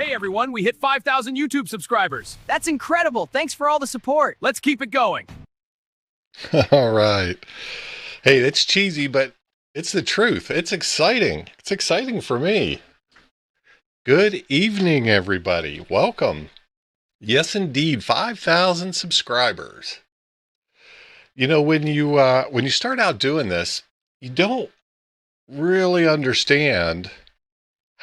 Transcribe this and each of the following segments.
Hey everyone, we hit 5,000 YouTube subscribers. That's incredible. Thanks for all the support. Let's keep it going. All right. Hey, it's cheesy, but it's the truth. It's exciting. It's exciting for me. Good evening, everybody. Welcome. Yes, indeed, 5,000 subscribers. You know, when you start out doing this, you don't really understand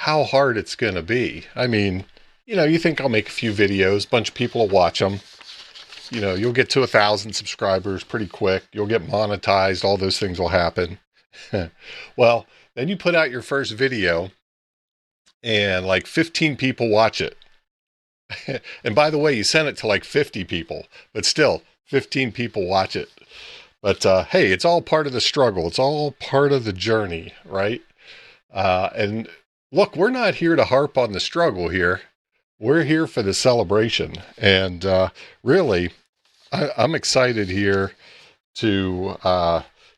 how hard it's going to be. I mean, you know, you think I'll make a few videos, a bunch of people will watch them. You know, you'll get to 1,000 subscribers pretty quick. You'll get monetized. All those things will happen. Well, then you put out your first video and like 15 people watch it. And by the way, you sent it to like 50 people, but still 15 people watch it. But hey, it's all part of the struggle. It's all part of the journey, right? And look, we're not here to harp on the struggle here. We're here for the celebration. And really, I'm excited here to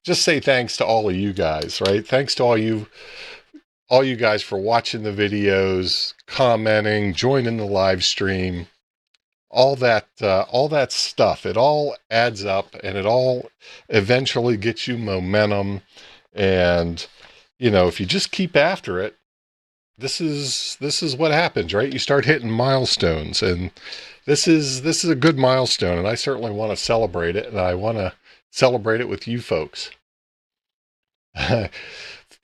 just say thanks to all of you guys, right? Thanks to all you guys for watching the videos, commenting, joining the live stream, all that stuff. It all adds up and it all eventually gets you momentum. And, you know, if you just keep after it, this is what happens, right? You start hitting milestones, and this is a good milestone, and I certainly want to celebrate it, and I want to celebrate it with you folks.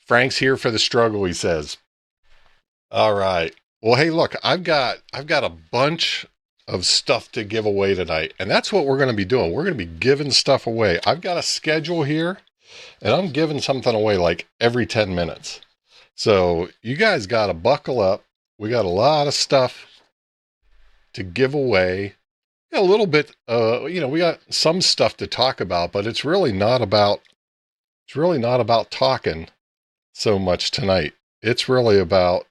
Frank's here for the struggle, he says. All right. Well, hey, look, I've got a bunch of stuff to give away tonight, and that's what we're going to be doing. We're going to be giving stuff away. I've got a schedule here, and I'm giving something away like every 10 minutes. So you guys got to buckle up. We got a lot of stuff to give away. A little bit, you know, we got some stuff to talk about, but it's really not about talking so much tonight. It's really about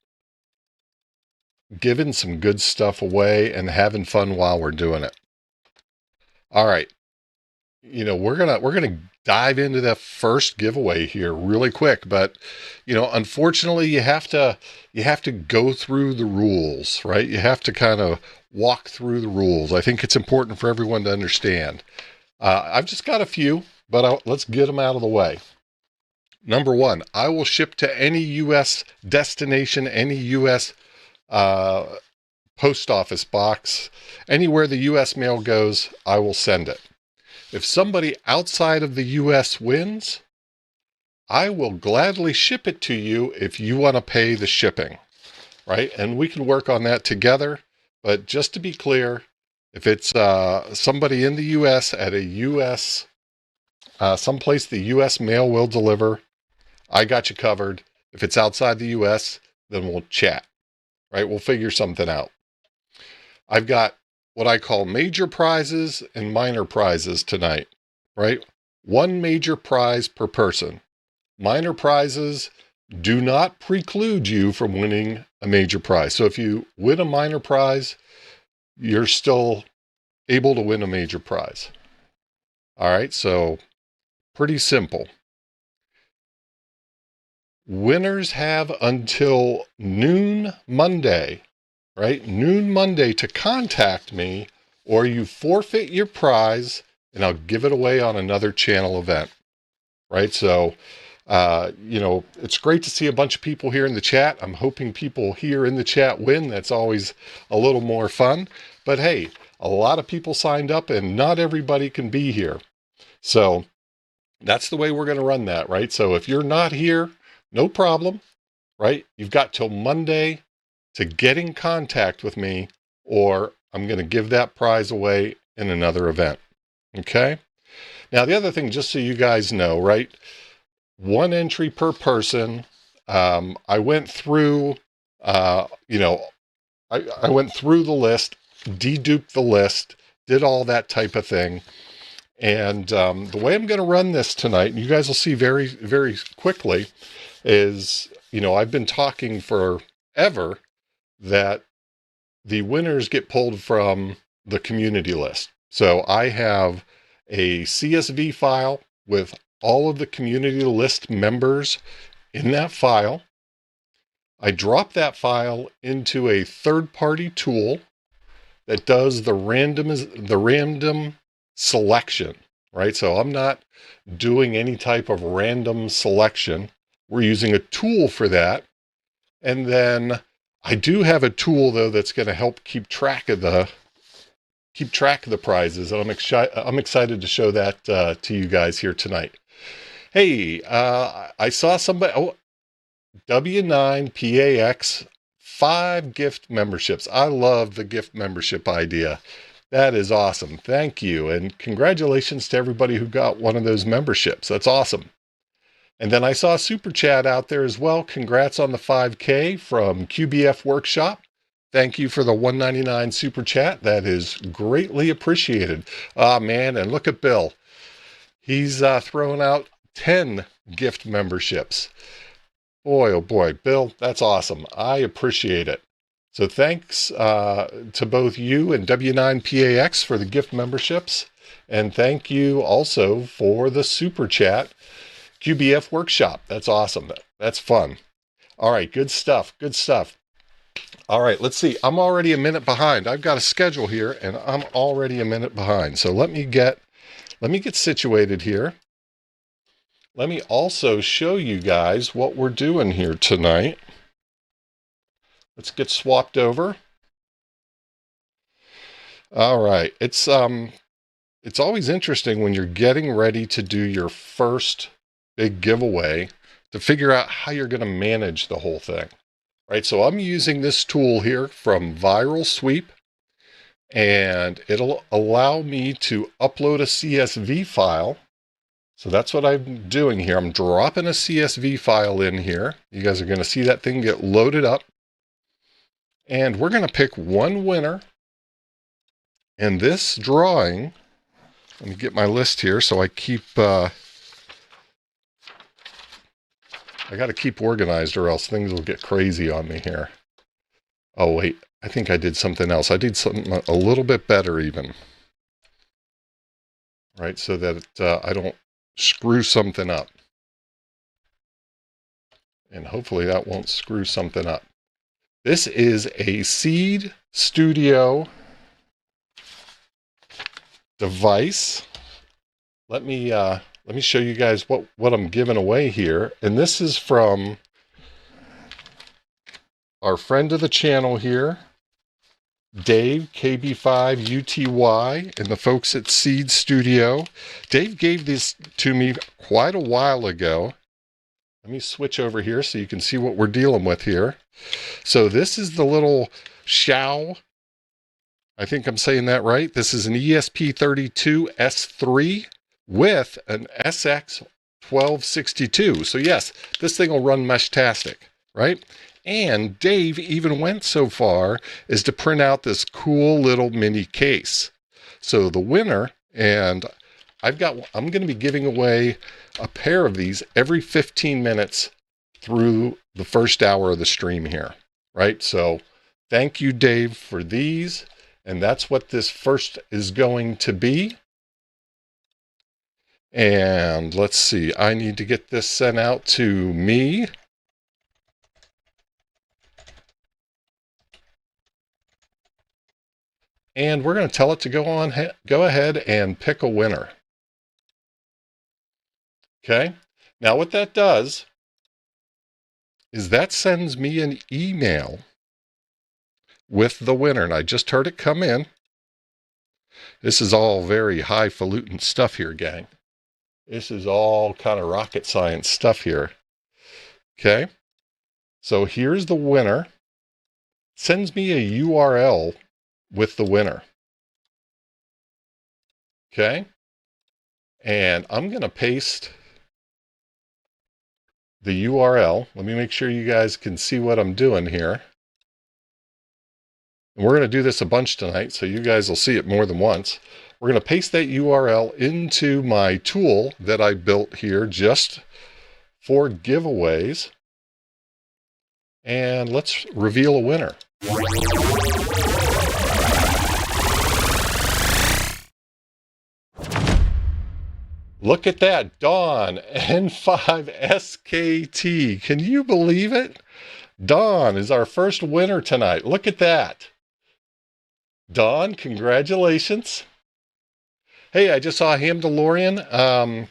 giving some good stuff away and having fun while we're doing it. All right. You know, we're going to dive into the first giveaway here really quick, but you know, unfortunately you have to go through the rules, right? You have to kind of walk through the rules. I think it's important for everyone to understand. I've just got a few, but let's get them out of the way. Number one, I will ship to any U.S. destination, any U.S. post office box, anywhere the U.S. mail goes, I will send it. If somebody outside of the U.S. wins, I will gladly ship it to you if you want to pay the shipping, right? And we can work on that together. But just to be clear, if it's somebody in the U.S. at a U.S. Someplace the U.S. mail will deliver, I got you covered. If it's outside the U.S., then we'll chat, right? We'll figure something out. I've got what I call major prizes and minor prizes tonight, right? One major prize per person. Minor prizes do not preclude you from winning a major prize. So if you win a minor prize, you're still able to win a major prize. All right, so pretty simple. Winners have until noon Monday, right? Noon Monday to contact me, or you forfeit your prize and I'll give it away on another channel event, right? So, you know, it's great to see a bunch of people here in the chat. I'm hoping people here in the chat win. That's always a little more fun, but hey, a lot of people signed up and not everybody can be here. So that's the way we're going to run that, right? So if you're not here, no problem, right? You've got till Monday to get in contact with me, or I'm going to give that prize away in another event. Okay. Now, the other thing, just so you guys know, right? One entry per person. I went through, you know, I went through the list, deduped the list, did all that type of thing. And the way I'm going to run this tonight, and you guys will see very, very quickly, is, you know, I've been talking forever that the winners get pulled from the community list. So I have a CSV file with all of the community list members in that file. I drop that file into a third-party tool that does the random selection, right? So I'm not doing any type of random selection. We're using a tool for that. And then I do have a tool though that's going to help keep track of the prizes. And I'm excited to show that to you guys here tonight. Hey, I saw somebody, W9PAX 5 gift memberships. I love the gift membership idea. That is awesome. Thank you. And congratulations to everybody who got one of those memberships. That's awesome. And then I saw a super chat out there as well. Congrats on the 5K from QBF Workshop. Thank you for the $1.99 super chat. That is greatly appreciated. Ah, man. And look at Bill. He's throwing out 10 gift memberships. Boy, oh boy, Bill, that's awesome. I appreciate it. So thanks to both you and W9PAX for the gift memberships. And thank you also for the super chat. QBF Workshop. That's awesome. That's fun. All right, good stuff. Good stuff. All right, let's see. I'm already a minute behind. I've got a schedule here and I'm already a minute behind. So let me get situated here. Let me also show you guys what we're doing here tonight. Let's get swapped over. All right. It's always interesting when you're getting ready to do your first big giveaway to figure out how you're going to manage the whole thing. Right? So I'm using this tool here from Viral Sweep, and it'll allow me to upload a CSV file. So that's what I'm doing here. I'm dropping a CSV file in here. You guys are going to see that thing get loaded up. And we're going to pick one winner. And this drawing, let me get my list here so I keep, I got to keep organized or else things will get crazy on me here. Oh, wait, I think I did something else. I did something a little bit better even. Right, so that I don't screw something up. And hopefully that won't screw something up. This is a Seed Studio device. Let me show you guys what I'm giving away here. And this is from our friend of the channel here, Dave, KB5UTY, and the folks at Seed Studio. Dave gave this to me quite a while ago. Let me switch over here so you can see what we're dealing with here. So this is the little Xiao. I think I'm saying that right. This is an ESP32S3 with an SX1262. So yes, this thing will run Meshtastic, right? And Dave even went so far as to print out this cool little mini case. So the winner, and I'm going to be giving away a pair of these every 15 minutes through the first hour of the stream here, right? So thank you, Dave, for these. And that's what this first is going to be. And let's see, I need to get this sent out to me. And we're going to tell it to go ahead and pick a winner. Okay. Now what that does is that sends me an email with the winner. And I just heard it come in. This is all very highfalutin stuff here, gang. This is all kind of rocket science stuff here. Okay. So here's the winner. Sends me a URL with the winner. Okay. And I'm going to paste the URL. Let me make sure you guys can see what I'm doing here. And we're going to do this a bunch tonight, so you guys will see it more than once. We're going to paste that URL into my tool that I built here just for giveaways. And let's reveal a winner. Look at that, Dawn N5SKT. Can you believe it? Dawn is our first winner tonight. Look at that. Dawn, congratulations. Hey, I just saw Ham DeLorean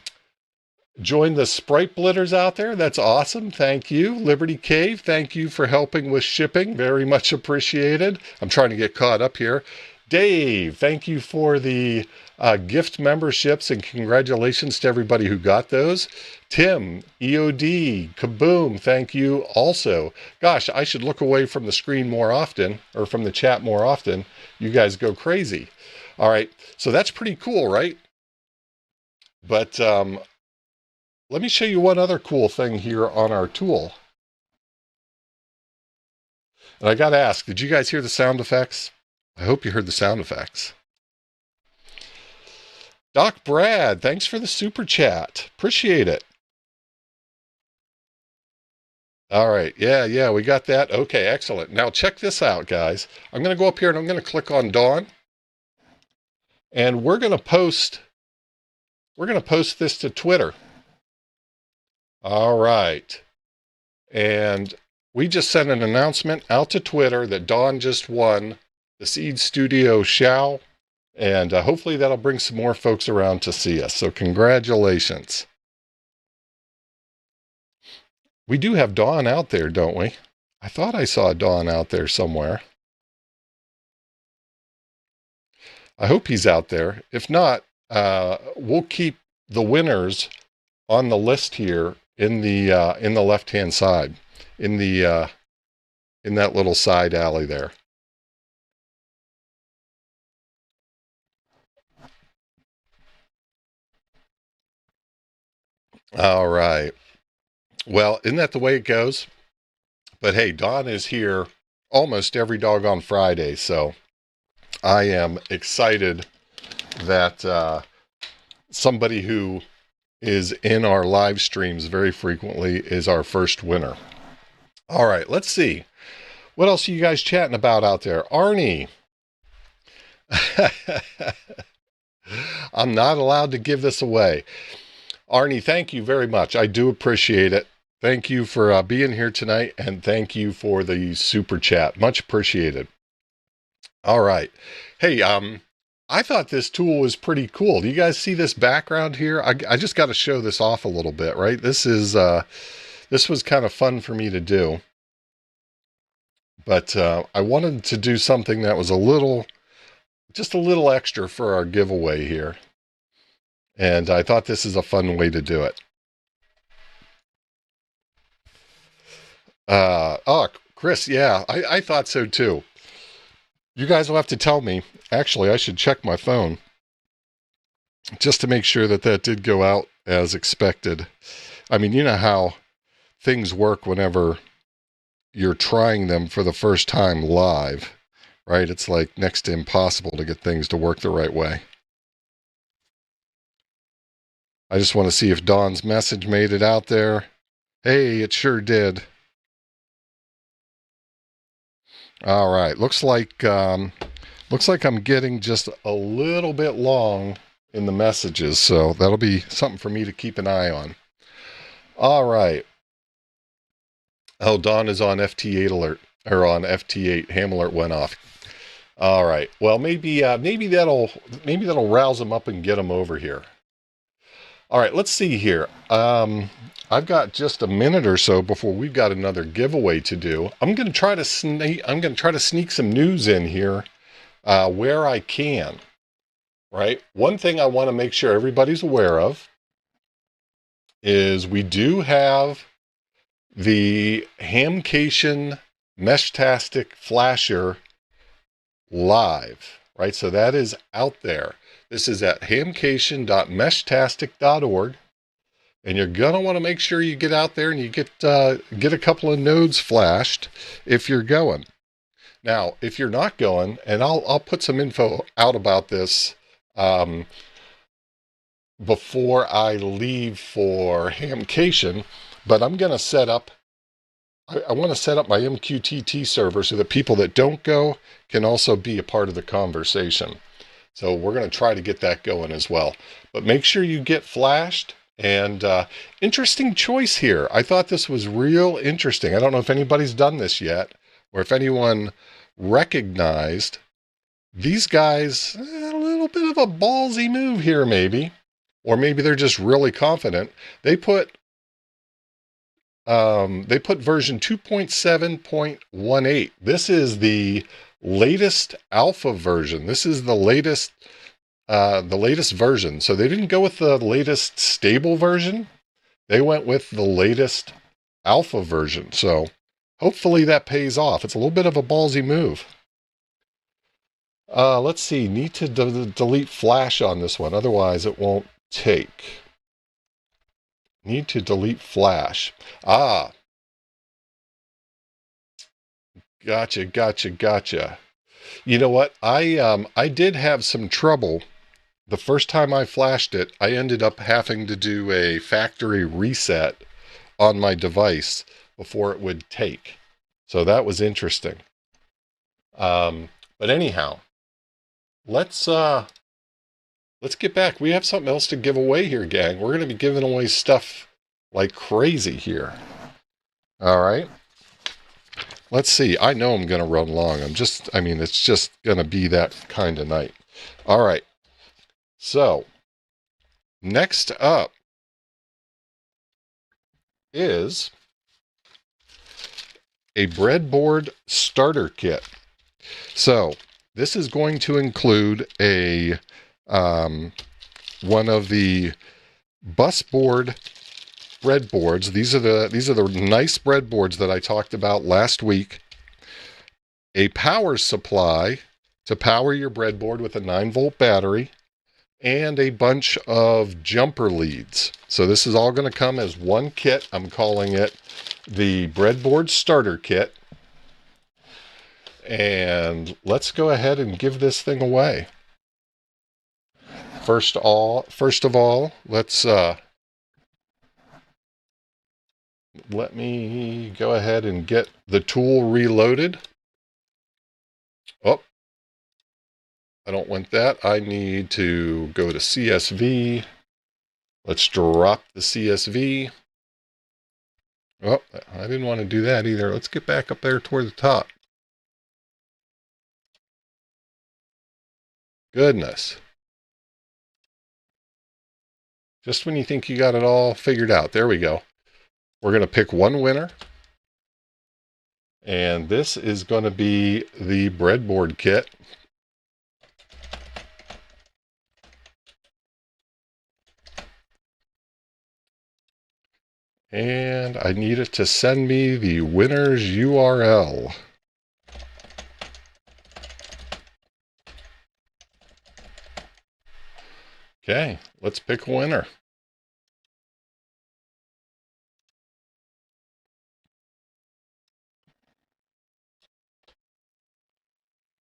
join the Sprite Blitters out there. That's awesome. Thank you. Liberty Cave, thank you for helping with shipping. Very much appreciated. I'm trying to get caught up here. Dave, thank you for the gift memberships and congratulations to everybody who got those. Tim, EOD, Kaboom, thank you also. Gosh, I should look away from the screen more often, or from the chat more often. You guys go crazy. All right, so that's pretty cool, right? But let me show you one other cool thing here on our tool. And I got to ask, did you guys hear the sound effects? I hope you heard the sound effects. Doc Brad, thanks for the super chat. Appreciate it. All right. Yeah, we got that. Okay, excellent. Now check this out, guys. I'm going to go up here and I'm going to click on Dawn. And we're going to post this to Twitter. All right. And we just sent an announcement out to Twitter that Dawn just won the Seed Studio Xiao. And hopefully that'll bring some more folks around to see us. So congratulations. We do have Dawn out there, don't we? I thought I saw Dawn out there somewhere. I hope he's out there. If not, we'll keep the winners on the list here in the left-hand side, in that little side alley there. All right. Well, isn't that the way it goes? But hey, Dawn is here almost every doggone Friday, so I am excited that somebody who is in our live streams very frequently is our first winner. All right, let's see. What else are you guys chatting about out there? Arnie. I'm not allowed to give this away. Arnie, thank you very much. I do appreciate it. Thank you for being here tonight, and thank you for the super chat. Much appreciated. All right. Hey, I thought this tool was pretty cool. Do you guys see this background here? I just got to show this off a little bit, right? This was kind of fun for me to do. But I wanted to do something that was just a little extra for our giveaway here. And I thought this is a fun way to do it. Oh, Chris, yeah, I thought so too. You guys will have to tell me. Actually, I should check my phone just to make sure that did go out as expected. I mean, you know how things work whenever you're trying them for the first time live, right? It's like next to impossible to get things to work the right way. I just want to see if Dawn's message made it out there. Hey, it sure did. All right, looks like I'm getting just a little bit long in the messages, so that'll be something for me to keep an eye on. All right. Oh, Dawn is on FT8 alert, or on FT8. Ham alert went off. All right. Well, maybe that'll rouse them up and get them over here. All right, let's see here. I've got just a minute or so before we've got another giveaway to do. I'm going to try to sneak some news in here where I can. Right? One thing I want to make sure everybody's aware of is we do have the Hamcation Meshtastic Flasher live, right? So that is out there. This is at hamcation.meshtastic.org. And you're going to want to make sure you get out there and you get a couple of nodes flashed if you're going. Now, if you're not going, and I'll put some info out about this before I leave for Hamcation, but I'm going to set up, I want to set up my MQTT server so that people that don't go can also be a part of the conversation. So we're going to try to get that going as well. But make sure you get flashed And interesting choice here. I thought this was real interesting. I don't know if anybody's done this yet, or if anyone recognized these guys. A little bit of a ballsy move here, maybe. Or maybe they're just really confident. They put version 2.7.18. This is the latest alpha version. This is the latest version. So they didn't go with the latest stable version. They went with the latest alpha version. So hopefully that pays off. It's a little bit of a ballsy move. Let's see. Need to delete flash on this one. Otherwise it won't take. Need to delete flash. Ah. Gotcha. You know what? I did have some trouble. The first time I flashed it, I ended up having to do a factory reset on my device before it would take. So that was interesting. But anyhow, let's get back. We have something else to give away here, gang. We're going to be giving away stuff like crazy here. All right. Let's see. I know I'm going to run long. It's just going to be that kind of night. All right. So, next up is a breadboard starter kit. So, this is going to include a one of the BusBoard breadboards. These are the nice breadboards that I talked about last week. A power supply to power your breadboard with a 9-volt battery, and a bunch of jumper leads. So this is all going to come as one kit. I'm calling it the Breadboard Starter Kit. And let's go ahead and give this thing away. First of all, let's let me go ahead and get the tool reloaded. Oh, I don't want that. I need to go to CSV. Let's drop the CSV. Oh, I didn't want to do that either. Let's get back up there toward the top. Goodness. Just when you think you got it all figured out. There we go. We're going to pick one winner. And this is going to be the breadboard kit. And I need it to send me the winner's URL. Okay, let's pick a winner.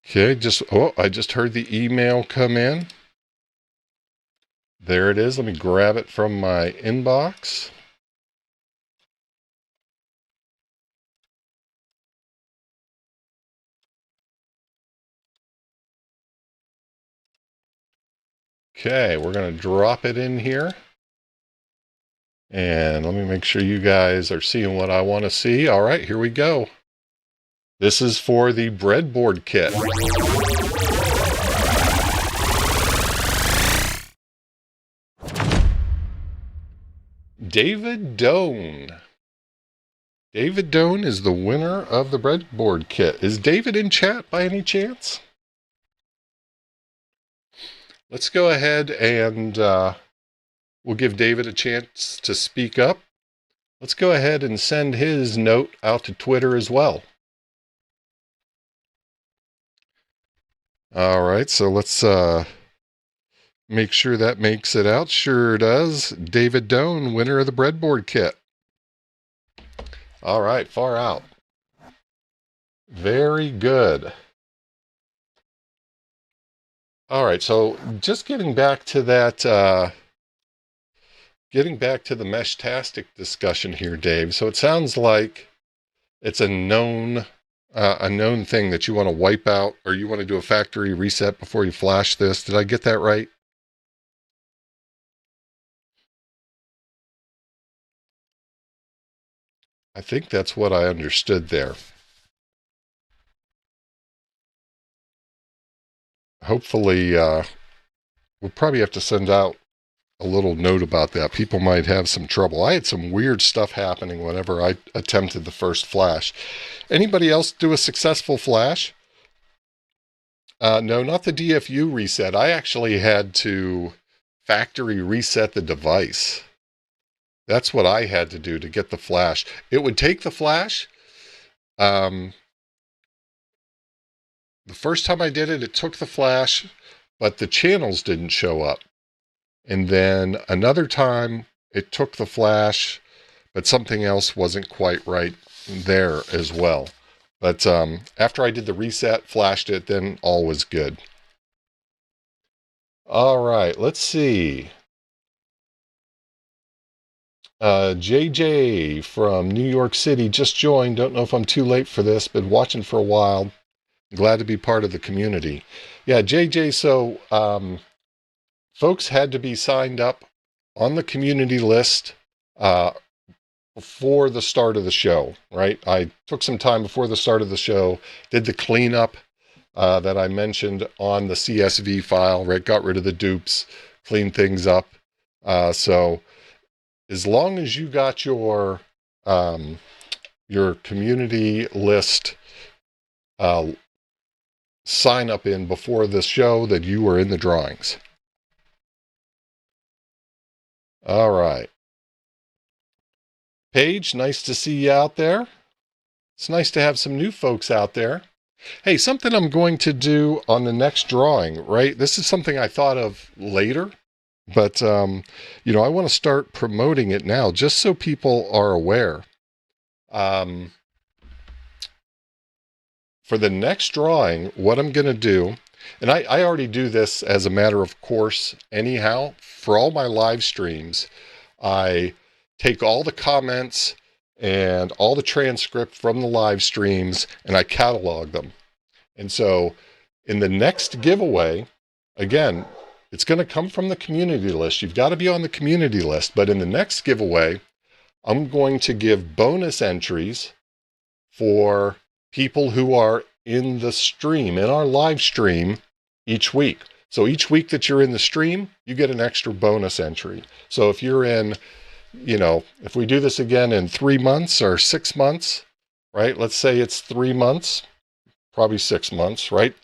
Okay, I just heard the email come in. There it is. Let me grab it from my inbox. Okay, we're going to drop it in here. And let me make sure you guys are seeing what I want to see. All right, here we go. This is for the breadboard kit. David Doan. David Doan is the winner of the breadboard kit. Is David in chat by any chance? Let's go ahead and we'll give David a chance to speak up. Let's go ahead and send his note out to Twitter as well. All right, so let's make sure that makes it out. Sure does. David Doan, winner of the breadboard kit. All right, far out. Very good. All right, so just getting back to that, getting back to the Meshtastic discussion here, Dave. So it sounds like it's a known thing that you want to wipe out, or you want to do a factory reset before you flash this. Did I get that right? I think that's what I understood there. Hopefully, we'll probably have to send out a little note about that. People might have some trouble. I had some weird stuff happening whenever I attempted the first flash. Anybody else do a successful flash? No, not the DFU reset. I actually had to factory reset the device. That's what I had to do to get the flash. It would take the flash. The first time I did it, it took the flash, but the channels didn't show up. And then another time, it took the flash, but something else wasn't quite right there as well. But after I did the reset, flashed it, then all was good. All right, let's see. JJ from New York City just joined. Don't know if I'm too late for this, been watching for a while. Glad to be part of the community. Yeah, JJ, so folks had to be signed up on the community list before the start of the show, right? I took some time before the start of the show, did the cleanup that I mentioned on the CSV file, right? Got rid of the dupes, cleaned things up. So as long as you got your community list sign up in before the show, that you were in the drawings. All right. Paige, nice to see you out there. It's nice to have some new folks out there. Hey, something I'm going to do on the next drawing, right? This is something I thought of later, but, you know, I want to start promoting it now just so people are aware. For the next drawing, what I'm going to do, and I already do this as a matter of course anyhow, for all my live streams, I take all the comments and all the transcript from the live streams and I catalog them. And so in the next giveaway, again, it's going to come from the community list. You've got to be on the community list. But in the next giveaway, I'm going to give bonus entries for people who are in the stream, in our live stream each week. So each week that you're in the stream, you get an extra bonus entry. So if you're in, you know, if we do this again in 3 months or 6 months, right? Let's say it's 3 months, probably 6 months, right?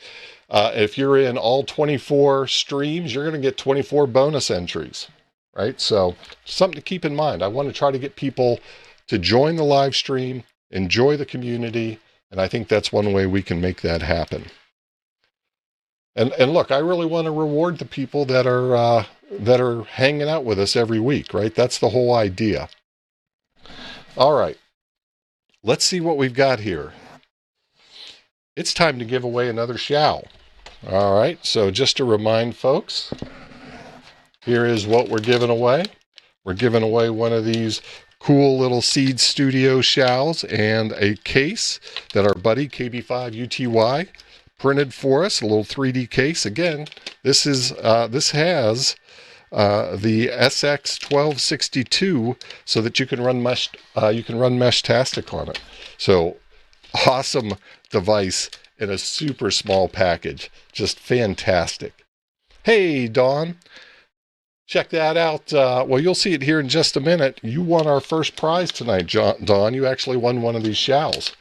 If you're in all 24 streams, you're going to get 24 bonus entries, right? So something to keep in mind. I want to try to get people to join the live stream, enjoy the community, and I think that's one way we can make that happen. And look, I really want to reward the people that are hanging out with us every week, right? That's the whole idea. All right, let's see what we've got here. It's time to give away another Xiao. All right, so just to remind folks, here is what we're giving away. We're giving away one of these cool little Seed Studio Xiaos and a case that our buddy KB5UTY printed for us, a little 3D case. Again, this has the SX1262 so that you can run Meshtastic on it. So awesome device in a super small package. Just fantastic. Hey, Dawn. Check that out. Well, you'll see it here in just a minute. You won our first prize tonight, Dawn. You actually won one of these Xiaos.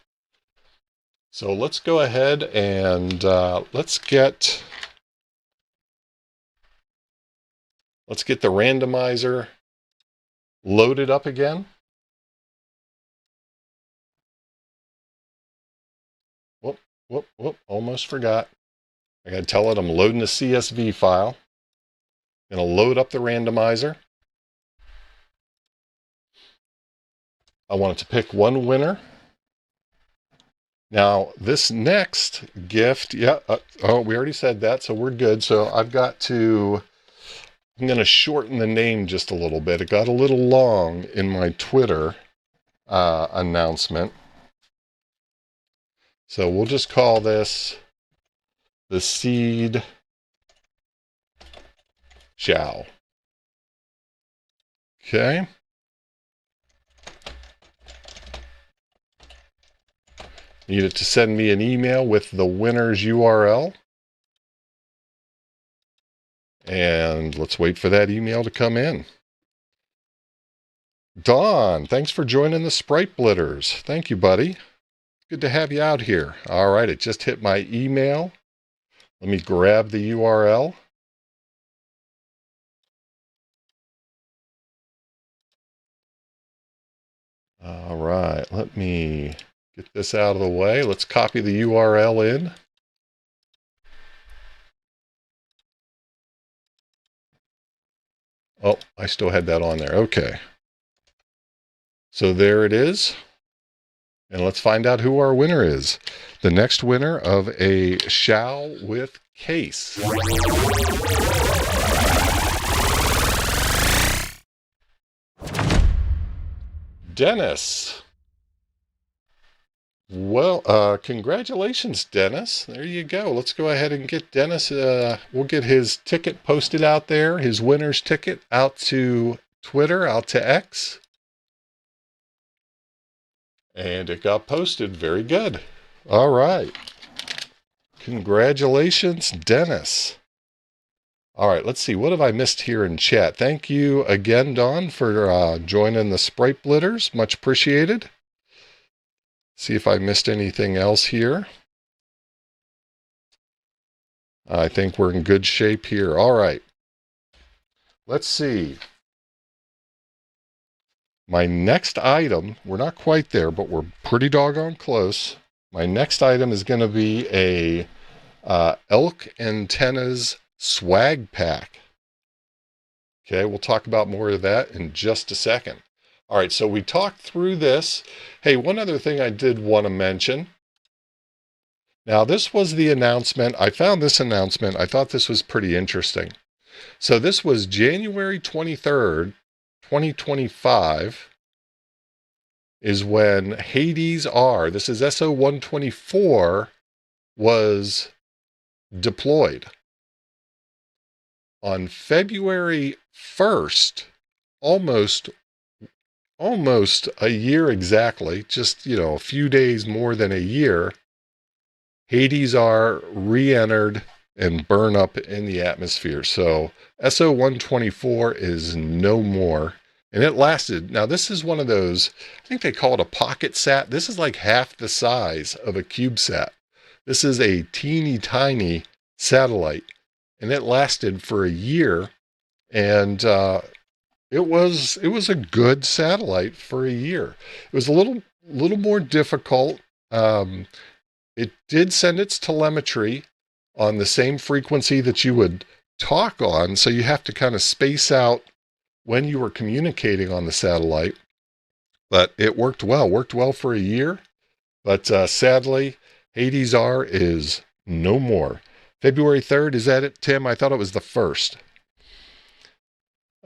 So let's go ahead and let's get the randomizer loaded up again. Whoop, almost forgot. I got to tell it I'm loading the CSV file. Going to load up the randomizer. I want it to pick one winner. Now, this next gift, yeah, oh, we already said that, so we're good. So I'm going to shorten the name just a little bit. It got a little long in my Twitter announcement. So we'll just call this the Seed Xiao. Okay. Need it to send me an email with the winner's URL. And let's wait for that email to come in. Don, thanks for joining the Sprite Blitters. Thank you, buddy. Good to have you out here. All right, it just hit my email. Let me grab the URL. All right, let me get this out of the way. Let's copy the URL in. Oh, I still had that on there. Okay. So there it is. And let's find out who our winner is. The next winner of a Xiao with case. Dennis. Well, congratulations, Dennis. There you go. Let's go ahead and get Dennis. We'll get his ticket posted out there, his winner's ticket out to Twitter, out to X. And it got posted. Very good. All right. Congratulations, Dennis. All right, let's see. What have I missed here in chat? Thank you again, Don, for joining the Sprite Blitters. Much appreciated. See if I missed anything else here. I think we're in good shape here. All right. Let's see. My next item, we're not quite there, but we're pretty doggone close. My next item is going to be a elk antennas swag pack. Okay, we'll talk about more of that in just a second. All right, so we talked through this. Hey, one other thing I did want to mention. Now, this was the announcement. I found this announcement. I thought this was pretty interesting. So this was January 23rd, 2025 is when ARRL, this is SO124, was deployed. On February 1st, almost a year exactly, just, a few days more than a year, ARRL re-entered and burn up in the atmosphere. So SO124 is no more. And it lasted. Now, this is one of those, I think they call it a pocket sat. This is like half the size of a CubeSat. This is a teeny tiny satellite. And it lasted for a year. And it was a good satellite for a year. It was a little more difficult. It did send its telemetry on the same frequency that you would talk on. So you have to kind of space out when you were communicating on the satellite, but it worked well for a year. But sadly, ARRL is no more. February 3rd, is that it, Tim? I thought it was the 1st.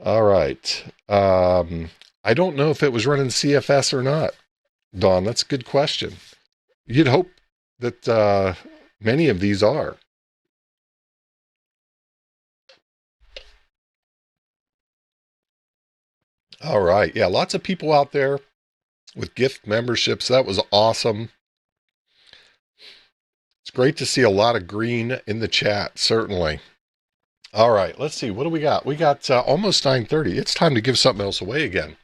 All right. I don't know if it was running CFS or not, Don. That's a good question. You'd hope that many of these are. All right. Yeah, lots of people out there with gift memberships. That was awesome. It's great to see a lot of green in the chat, certainly. All right, let's see. What do we got? We got almost 9:30. It's time to give something else away again.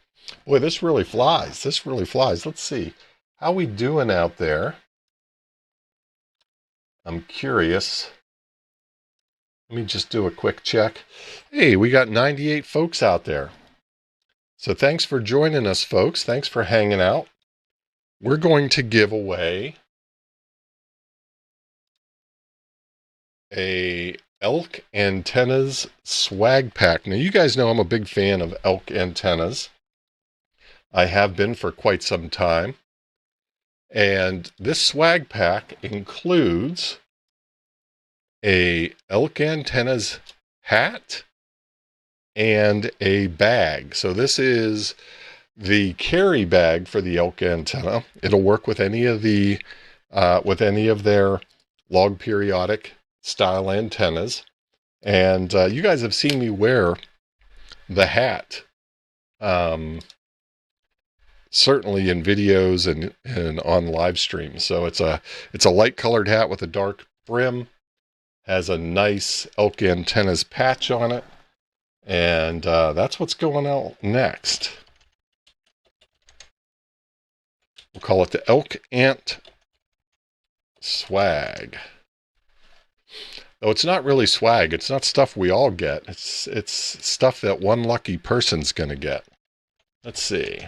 Boy, this really flies. This really flies. Let's see. How we doing out there? I'm curious. Let me just do a quick check. Hey, we got 98 folks out there. So thanks for joining us, folks. Thanks for hanging out. We're going to give away a elk antennas swag pack. Now, you guys know I'm a big fan of elk antennas. I have been for quite some time. And this swag pack includes a elk antennas hat and a bag. So this is the carry bag for the elk antenna. It'll work with any of the with their log periodic style antennas. And you guys have seen me wear the hat certainly in videos and on live streams. So it's a light colored hat with a dark brim, has a nice elk antennas patch on it, and that's what's going out next. We'll call it the Elk Ant Swag. Though it's not really swag. It's not stuff we all get. It's stuff that one lucky person's going to get. Let's see.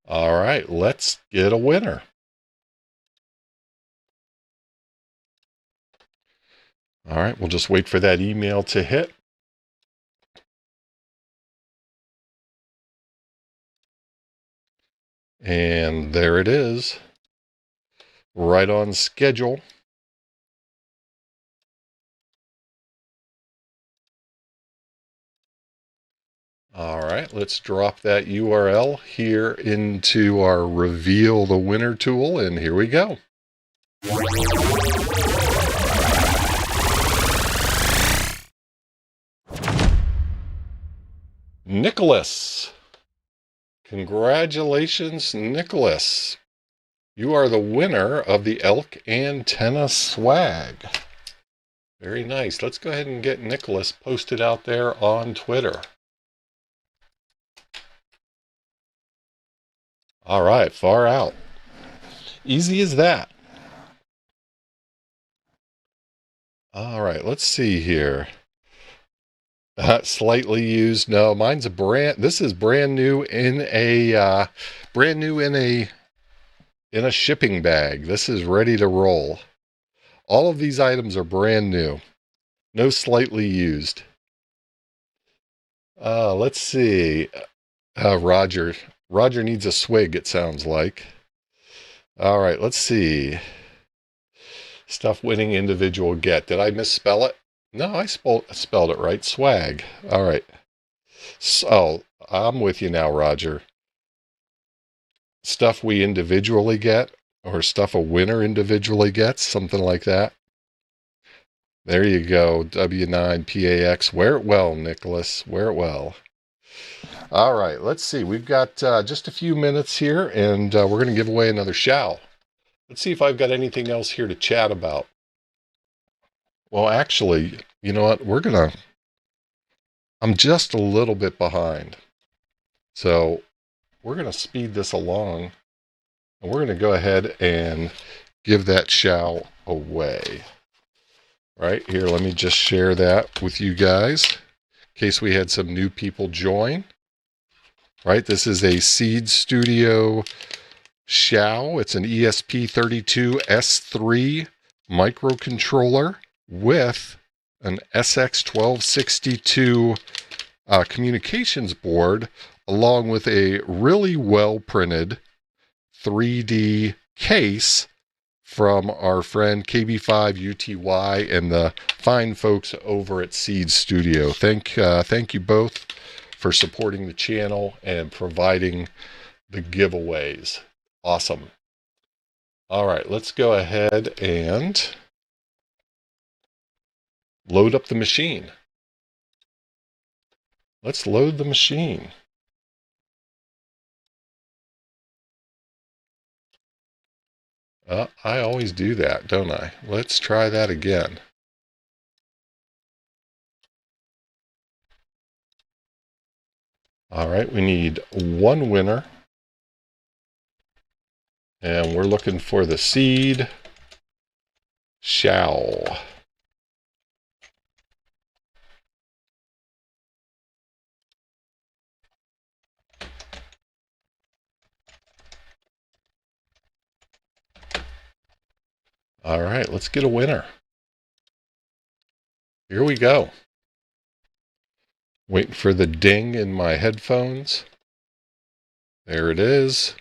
All right, let's get a winner. All right, we'll just wait for that email to hit. And there it is. Right on schedule. All right, let's drop that URL here into our Reveal the Winner tool, and here we go. Nicholas. Congratulations, Nicholas. You are the winner of the Elk Antenna Swag. Very nice. Let's go ahead and get Nicholas posted out there on Twitter. All right, far out. Easy as that. All right, let's see here. Slightly used. No, mine's this is brand new in a shipping bag. This is ready to roll. All of these items are brand new. No slightly used. Let's see. Roger needs a swig, it sounds like. All right, let's see. Stuff winning individual get. Did I misspell it? No, I spelled it right. Swag. All right. So I'm with you now, Roger. Stuff we individually get, or stuff a winner individually gets, something like that. There you go. W9PAX. Wear it well, Nicholas. Wear it well. All right, let's see. We've got just a few minutes here, and we're going to give away another Xiao. Let's see if I've got anything else here to chat about. Well, actually, you know what? I'm just a little bit behind. So we're going to speed this along, and we're going to go ahead and give that Xiao away. Right here, let me just share that with you guys in case we had some new people join. Right, this is a Seed Studio Xiao. It's an ESP32S3 microcontroller with an SX1262 communications board, along with a really well printed 3D case from our friend KB5UTY and the fine folks over at Seed Studio. Thank you both for supporting the channel and providing the giveaways. Awesome. All right, let's go ahead and load up the machine. Let's load the machine. I always do that, don't I? Let's try that again. All right, we need one winner. And we're looking for the Seed Xiao. All right, let's get a winner. Here we go. Waiting for the ding in my headphones. There it is.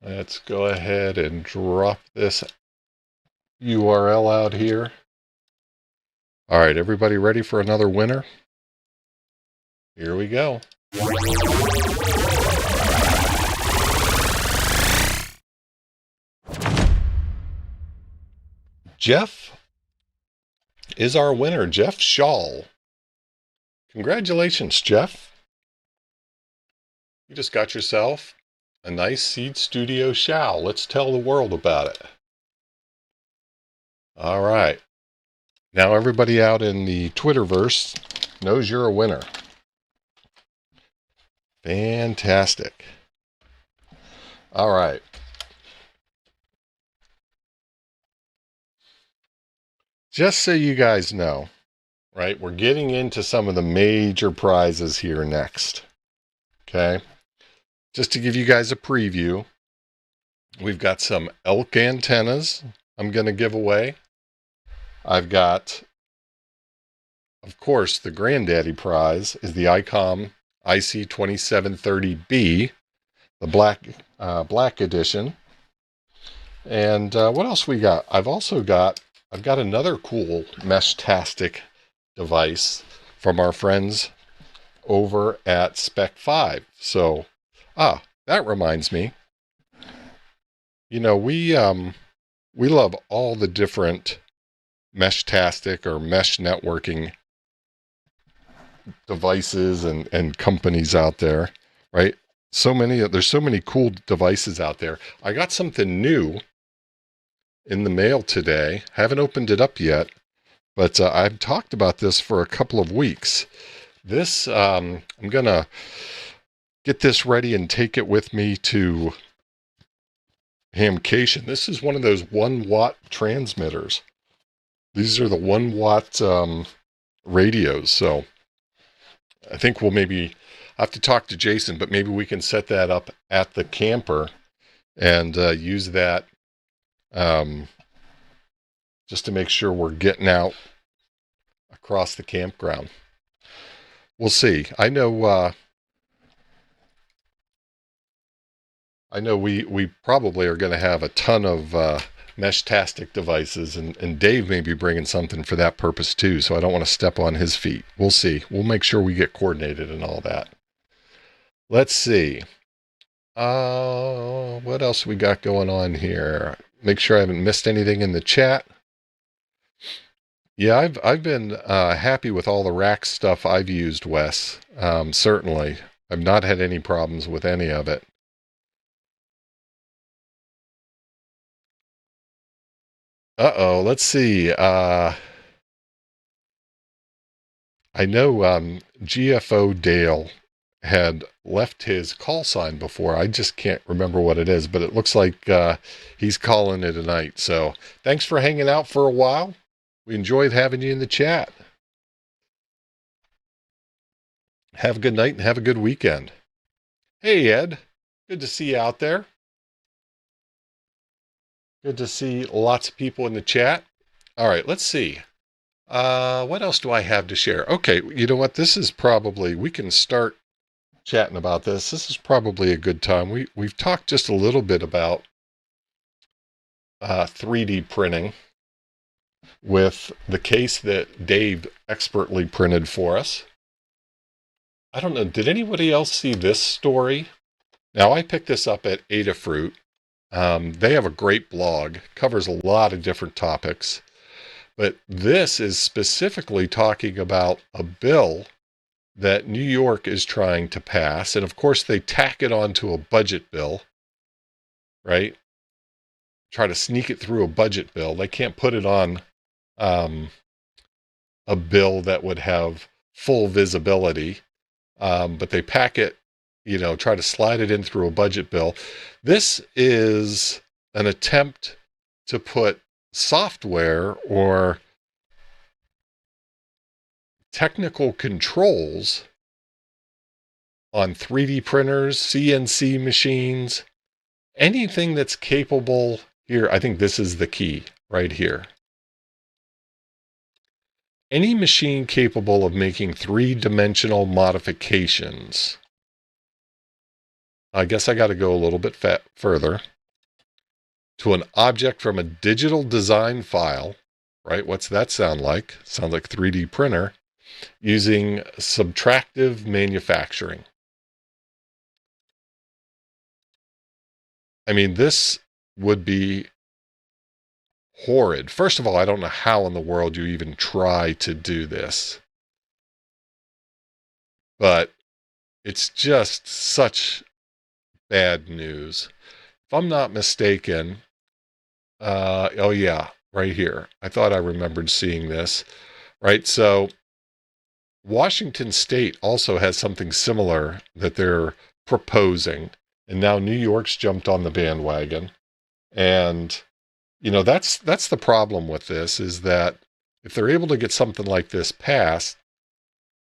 Let's go ahead and drop this URL out here. All right, everybody ready for another winner? Here we go. Jeff is our winner, Jeff Shaw. Congratulations, Jeff. You just got yourself a nice Seed Studio Xiao. Let's tell the world about it. All right. Now everybody out in the Twitterverse knows you're a winner. Fantastic. All right. Just so you guys know, right, we're getting into some of the major prizes here next. Okay. Just to give you guys a preview, we've got some elk antennas I'm going to give away. I've got, of course, the granddaddy prize is the ICOM IC2730B, the black edition. And what else we got? I've got another cool Meshtastic device from our friends over at Spec 5. So, that reminds me. You know, we love all the different Meshtastic or mesh networking devices and companies out there, right? There's so many cool devices out there. I got something new in the mail today. Haven't opened it up yet, but I've talked about this for a couple of weeks. This, I'm gonna get this ready and take it with me to Hamcation. This is one of those 1-watt transmitters. These are the 1-watt radios. So I think we'll maybe have to talk to Jason, but maybe we can set that up at the camper and use that just to make sure we're getting out across the campground. We'll see. I know we probably are going to have a ton of Meshtastic devices, and Dave may be bringing something for that purpose too, so I don't want to step on his feet. We'll see. We'll make sure we get coordinated and all that. Let's see. What else we got going on here? Make sure I haven't missed anything in the chat. Yeah, I've been happy with all the rack stuff I've used, Wes. Certainly. I've not had any problems with any of it. Uh-oh, let's see. I know GFO Dale had left his call sign before. I just can't remember what it is, but it looks like he's calling it a night. So thanks for hanging out for a while. We enjoyed having you in the chat. Have a good night and have a good weekend. Hey, Ed. Good to see you out there. Good to see lots of people in the chat. All right, let's see. What else do I have to share? Okay, you know what? This is probably, we can start chatting about this. This is probably a good time. We've talked just a little bit about 3D printing with the case that Dave expertly printed for us. I don't know, did anybody else see this story? Now, I picked this up at Adafruit. They have a great blog, covers a lot of different topics, but this is specifically talking about a bill that New York is trying to pass. And of course, they tack it onto a budget bill, right? Try to sneak it through a budget bill. They can't put it on a bill that would have full visibility, but they pack it, you know, try to slide it in through a budget bill. This is an attempt to put software or technical controls on 3D printers, CNC machines, anything that's capable here. I think this is the key right here. Any machine capable of making 3-dimensional modifications. I guess I got to go a little bit further to an object from a digital design file, right? What's that sound like? Sounds like 3D printer, using subtractive manufacturing. I mean, this would be horrid. First of all, I don't know how in the world you even try to do this. But it's just such bad news. If I'm not mistaken, oh yeah, right here. I thought I remembered seeing this, right? So Washington State also has something similar that they're proposing. And now New York's jumped on the bandwagon. And, you know, that's the problem with this, is that if they're able to get something like this passed,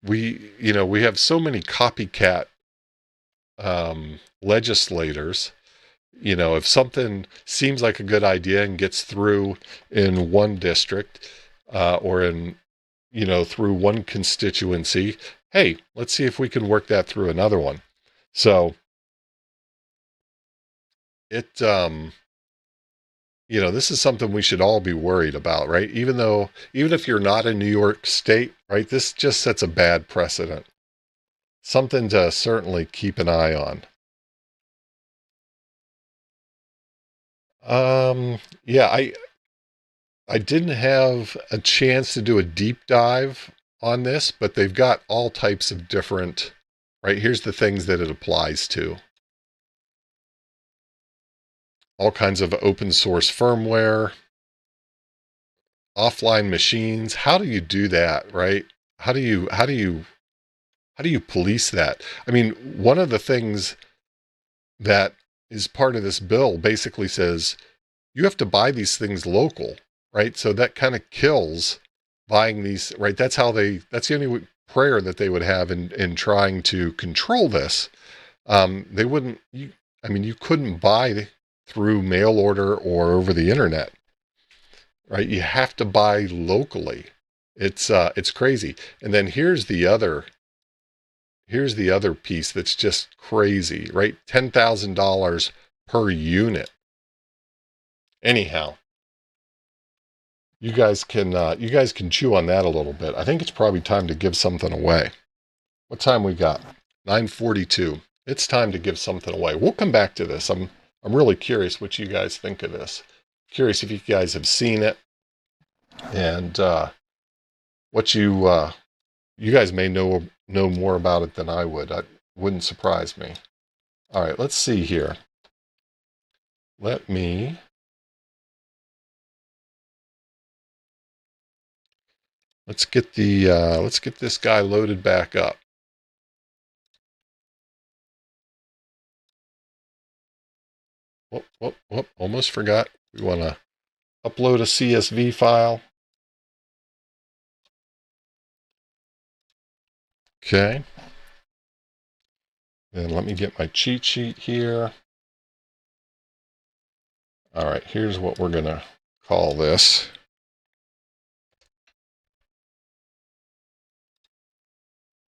we have so many copycat legislators. You know, if something seems like a good idea and gets through in one district, or in, through one constituency, hey, let's see if we can work that through another one. So this is something we should all be worried about, right? Even if you're not in New York State, right? This just sets a bad precedent. Something to certainly keep an eye on. Yeah, I didn't have a chance to do a deep dive on this, but they've got all types of different, right? Here's the things that it applies to. All kinds of open source firmware, offline machines. How do you do that, right? How do you police that? I mean, one of the things that is part of this bill basically says you have to buy these things local, right? So that kind of kills buying these, right? That's the only prayer that they would have in trying to control this. They wouldn't, you couldn't buy through mail order or over the internet, right? You have to buy locally. It's crazy. And then here's the other piece that's just crazy, right? $10,000 per unit. Anyhow, you guys can chew on that a little bit. I think it's probably time to give something away. What time we got? 9:42. It's time to give something away. We'll come back to this. I'm really curious what you guys think of this. Curious if you guys have seen it, and what you guys may know more about it than I would. That wouldn't surprise me. All right, let's see here. Let's get this guy loaded back up. Whoop, almost forgot. We want to upload a CSV file. Okay. Then let me get my cheat sheet here. All right, here's what we're going to call this.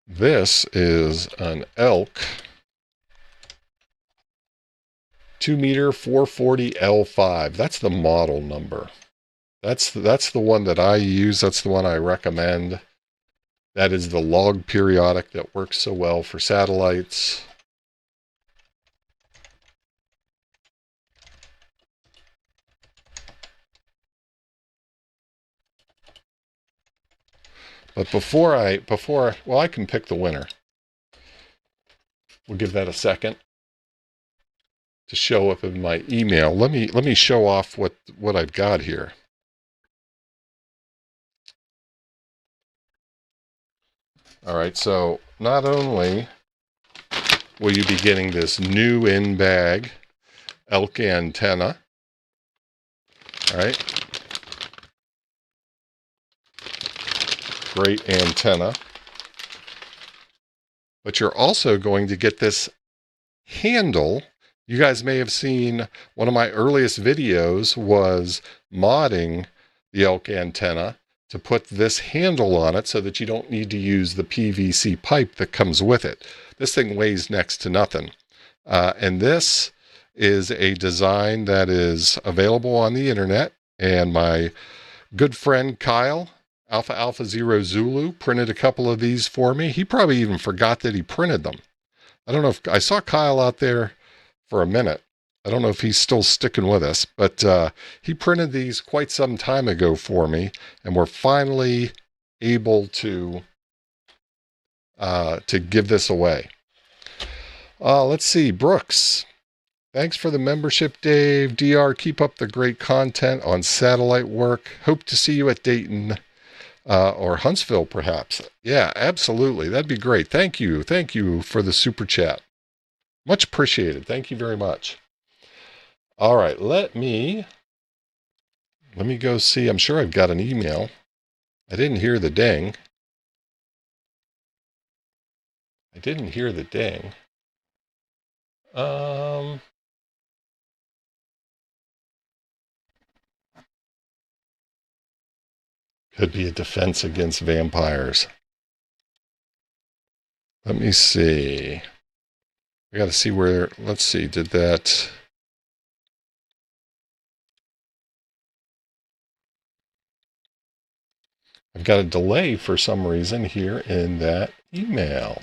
This is an elk 2-meter 440 L5. That's the model number. That's the one that I use. That's the one I recommend. That is the log periodic that works so well for satellites. But before I can pick the winner. We'll give that a second to show up in my email. Let me show off what I've got here. All right, so not only will you be getting this new in-bag elk antenna, all right, great antenna, but you're also going to get this handle. You guys may have seen one of my earliest videos was modding the elk antenna to put this handle on it so that you don't need to use the PVC pipe that comes with it. This thing weighs next to nothing. And this is a design that is available on the internet. And my good friend Kyle, Alpha Alpha Zero Zulu, printed a couple of these for me. He probably even forgot that he printed them. I don't know if I saw Kyle out there for a minute. I don't know if he's still sticking with us, but he printed these quite some time ago for me, and we're finally able to give this away. Let's see, Brooks. Thanks for the membership, Dave. DR, keep up the great content on satellite work. Hope to see you at Dayton or Huntsville, perhaps. Yeah, absolutely. That'd be great. Thank you. Thank you for the super chat. Much appreciated. Thank you very much. All right, let me go see. I'm sure I've got an email. I didn't hear the ding. I didn't hear the ding. Could be a defense against vampires. Let me see. I got to see where, let's see, did that... I've got a delay for some reason here in that email.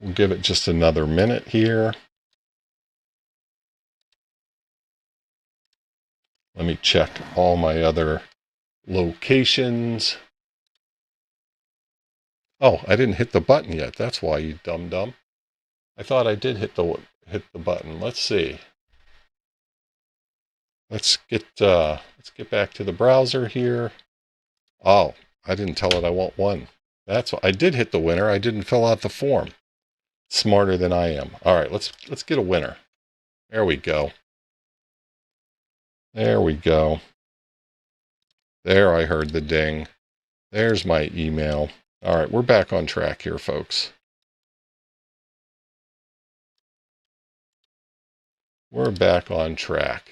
We'll give it just another minute here. Let me check all my other locations. Oh, I didn't hit the button yet. That's why, you dum-dum. I thought I did hit the button. Let's see. Let's get back to the browser here. Oh, I didn't tell it I want one. That's what I did hit the winner. I didn't fill out the form. Smarter than I am. All right, let's get a winner. There we go. There we go. There, I heard the ding. There's my email. All right, we're back on track here, folks. We're back on track.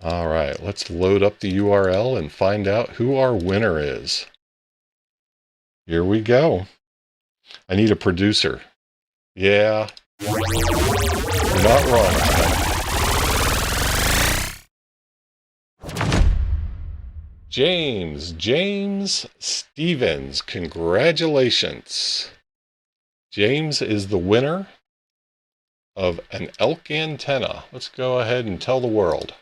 All right, let's load up the URL and find out who our winner is. Here we go. I need a producer. Yeah, you're not wrong. James Stevens, congratulations. James is the winner of an elk antenna. Let's go ahead and tell the world.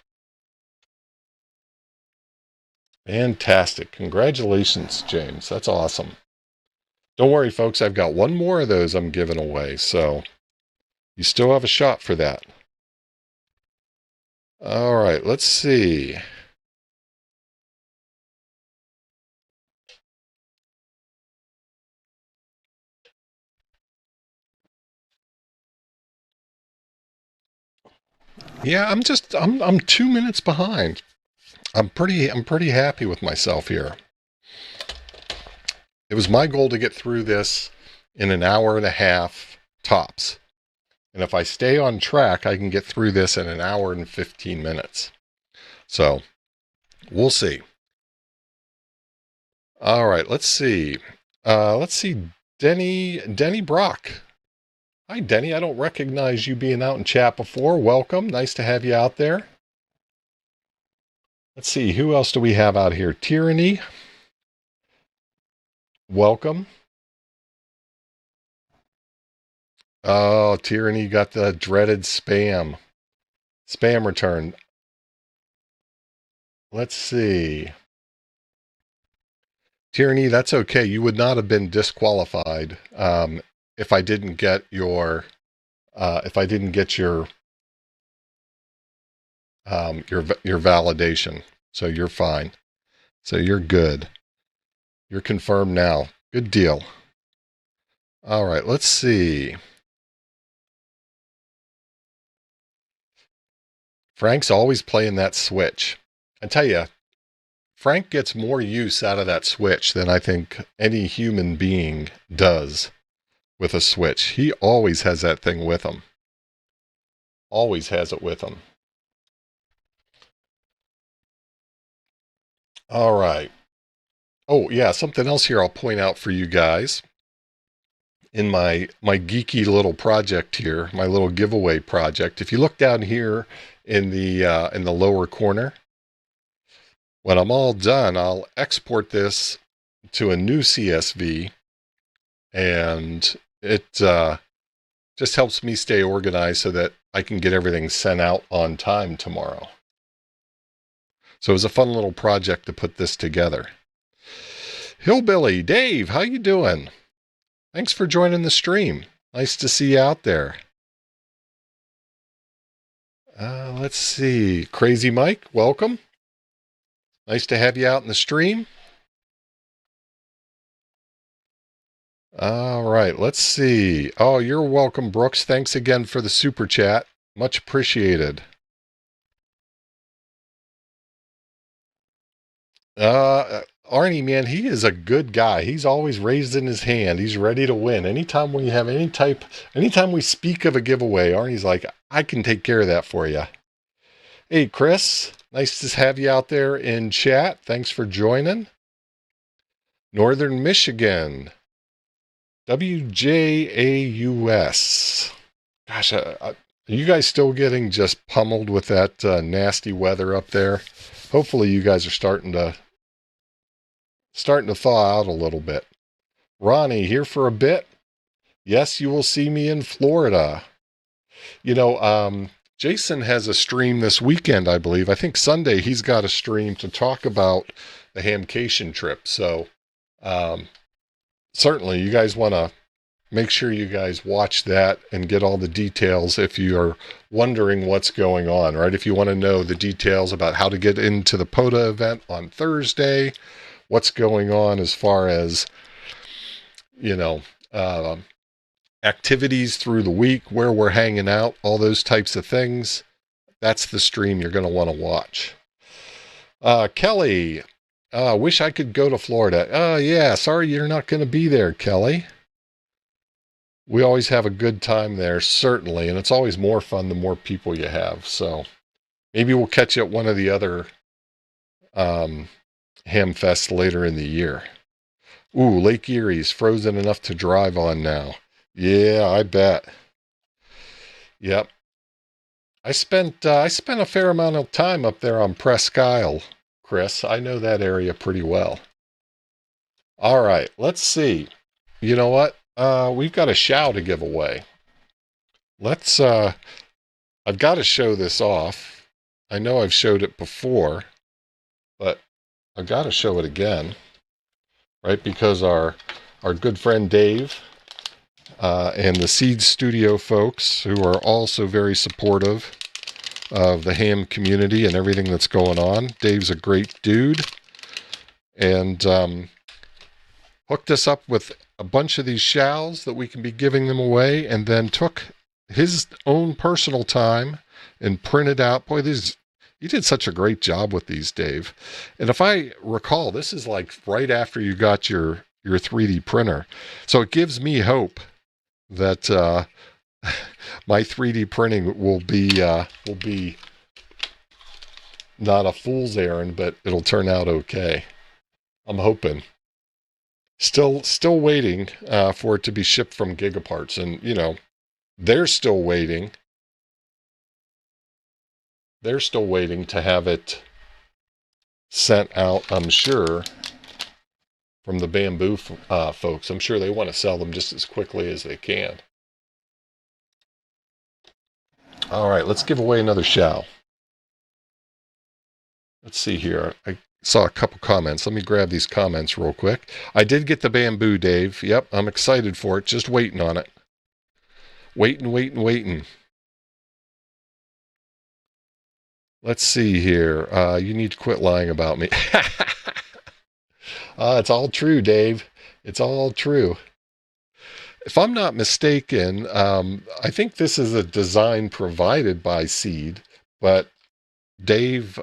Fantastic. Congratulations, James. That's awesome. Don't worry, folks. I've got one more of those I'm giving away, so you still have a shot for that. All right, let's see. Yeah, I'm 2 minutes behind. I'm pretty happy with myself here. It was my goal to get through this in an hour and a half tops. And if I stay on track, I can get through this in an hour and 15 minutes. So we'll see. All right, let's see. Denny Brock. Hi, Denny. I don't recognize you being out in chat before. Welcome. Nice to have you out there. Let's see. Who else do we have out here? Tyranny. Welcome. Oh, Tyranny got the dreaded spam return. Let's see. Tyranny, that's okay. You would not have been disqualified if I didn't get your validation. So you're fine. So you're good. You're confirmed now. Good deal. All right, let's see. Frank's always playing that switch. I tell you, Frank gets more use out of that switch than I think any human being does with a switch. He always has that thing with him. Always has it with him. All right. Oh, yeah, something else here I'll point out for you guys. In my geeky little project here, my little giveaway project, if you look down here in the lower corner, when I'm all done, I'll export this to a new CSV, and it just helps me stay organized so that I can get everything sent out on time tomorrow. So it was a fun little project to put this together. Hillbilly Dave, how you doing? Thanks for joining the stream. Nice to see you out there. Let's see. Crazy Mike, welcome. Nice to have you out in the stream. All right, let's see. Oh, you're welcome, Brooks. Thanks again for the super chat. Much appreciated. Arnie, man, he is a good guy. He's always raising his hand. He's ready to win. Anytime we speak of a giveaway, Arnie's like, I can take care of that for you. Hey, Chris, nice to have you out there in chat. Thanks for joining. Northern Michigan, WJAUS. Gosh, are you guys still getting just pummeled with that nasty weather up there? Hopefully you guys are starting to thaw out a little bit. Ronnie, here for a bit. Yes, you will see me in Florida. You know, Jason has a stream this weekend, I believe. I think Sunday he's got a stream to talk about the Hamcation trip. So certainly you guys want to make sure you guys watch that and get all the details if you are wondering what's going on, right? If you want to know the details about how to get into the POTA event on Thursday, what's going on as far as, you know, activities through the week, where we're hanging out, all those types of things. That's the stream you're going to want to watch. Kelly, wish I could go to Florida. Yeah, sorry you're not going to be there, Kelly. We always have a good time there, certainly, and it's always more fun the more people you have. So maybe we'll catch you at one of the other ham fests later in the year. Ooh, Lake Erie's frozen enough to drive on now. Yeah, I bet. Yep. I spent a fair amount of time up there on Presque Isle, Chris. I know that area pretty well. All right, let's see. You know what? We've got a Xiao to give away. Let's, I've got to show this off. I know I've showed it before, but I've got to show it again, right? Because our good friend Dave and the Seed Studio folks, who are also very supportive of the ham community and everything that's going on. Dave's a great dude, and hooked us up with a bunch of these Xiaos that we can be giving them away, and then took his own personal time and printed out. Boy, you did such a great job with these, Dave. And if I recall, this is like right after you got your 3D printer. So it gives me hope that my 3D printing will be not a fool's errand, but it'll turn out okay. I'm hoping. Still waiting for it to be shipped from Gigaparts, and you know, they're still waiting. They're still waiting to have it sent out, I'm sure, from the Bamboo folks. I'm sure they want to sell them just as quickly as they can. All right, let's give away another Xiao. Let's see here. I saw a couple comments. Let me grab these comments real quick. I did get the Bamboo, Dave. Yep, I'm excited for it. Just waiting on it. Waiting. Let's see here. You need to quit lying about me. It's all true, Dave. It's all true. If I'm not mistaken, I think this is a design provided by Seed, but Dave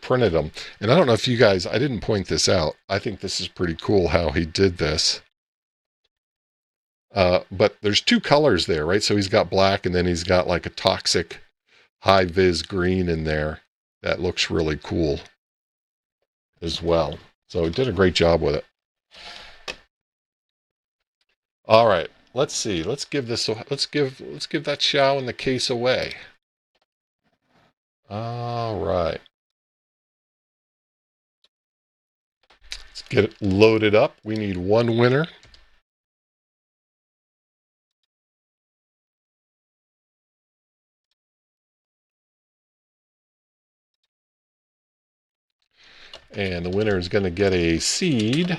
printed them. And I don't know if you guys, I didn't point this out. I think this is pretty cool how he did this. But there's two colors there, right? So he's got black, and then he's got like a toxic high-vis green in there. That looks really cool as well. So he did a great job with it. All right, let's see. Let's give that Xiao in the case away. All right. Let's get it loaded up. We need one winner. And the winner is going to get a seed.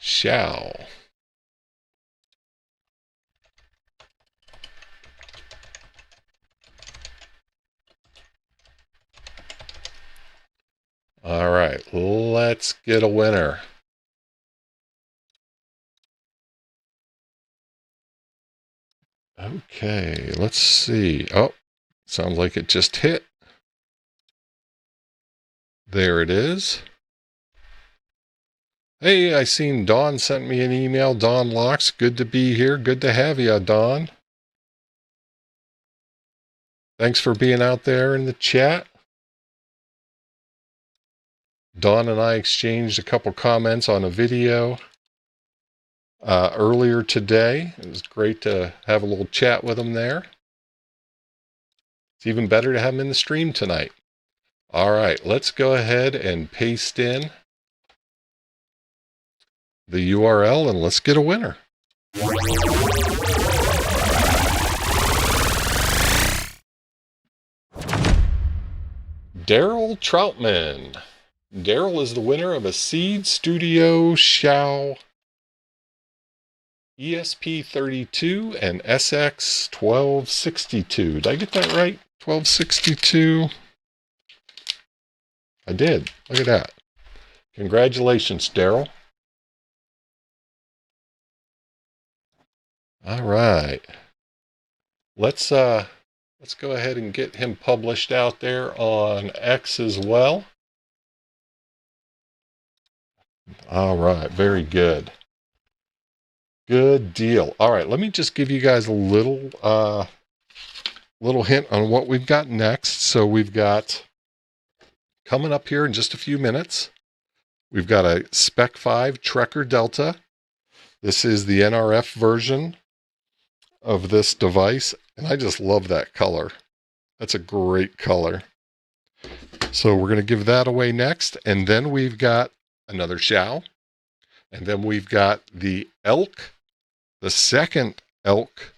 Xiao. All right, let's get a winner. Okay, let's see. Oh, sounds like it just hit. There it is. Hey, I seen Dawn sent me an email. Dawn Locks, good to be here. Good to have you, Dawn. Thanks for being out there in the chat. Dawn and I exchanged a couple comments on a video earlier today. It was great to have a little chat with him there. It's even better to have him in the stream tonight. All right, let's go ahead and paste in the URL and let's get a winner. Daryl Troutman. Daryl is the winner of a Seed Studio Xiao ESP32 and SX1262. Did I get that right? 1262. I did. Look at that. Congratulations, Daryl. All right. Let's go ahead and get him published out there on X as well. All right, very good. Good deal. All right, let me just give you guys a little hint on what we've got next. So we've got coming up here in just a few minutes, we've got a Spec 5 Trekker Delta. This is the NRF version of this device, and I just love that color. That's a great color. So we're going to give that away next, and then we've got another Xiao, and then we've got the Elk, the second Elk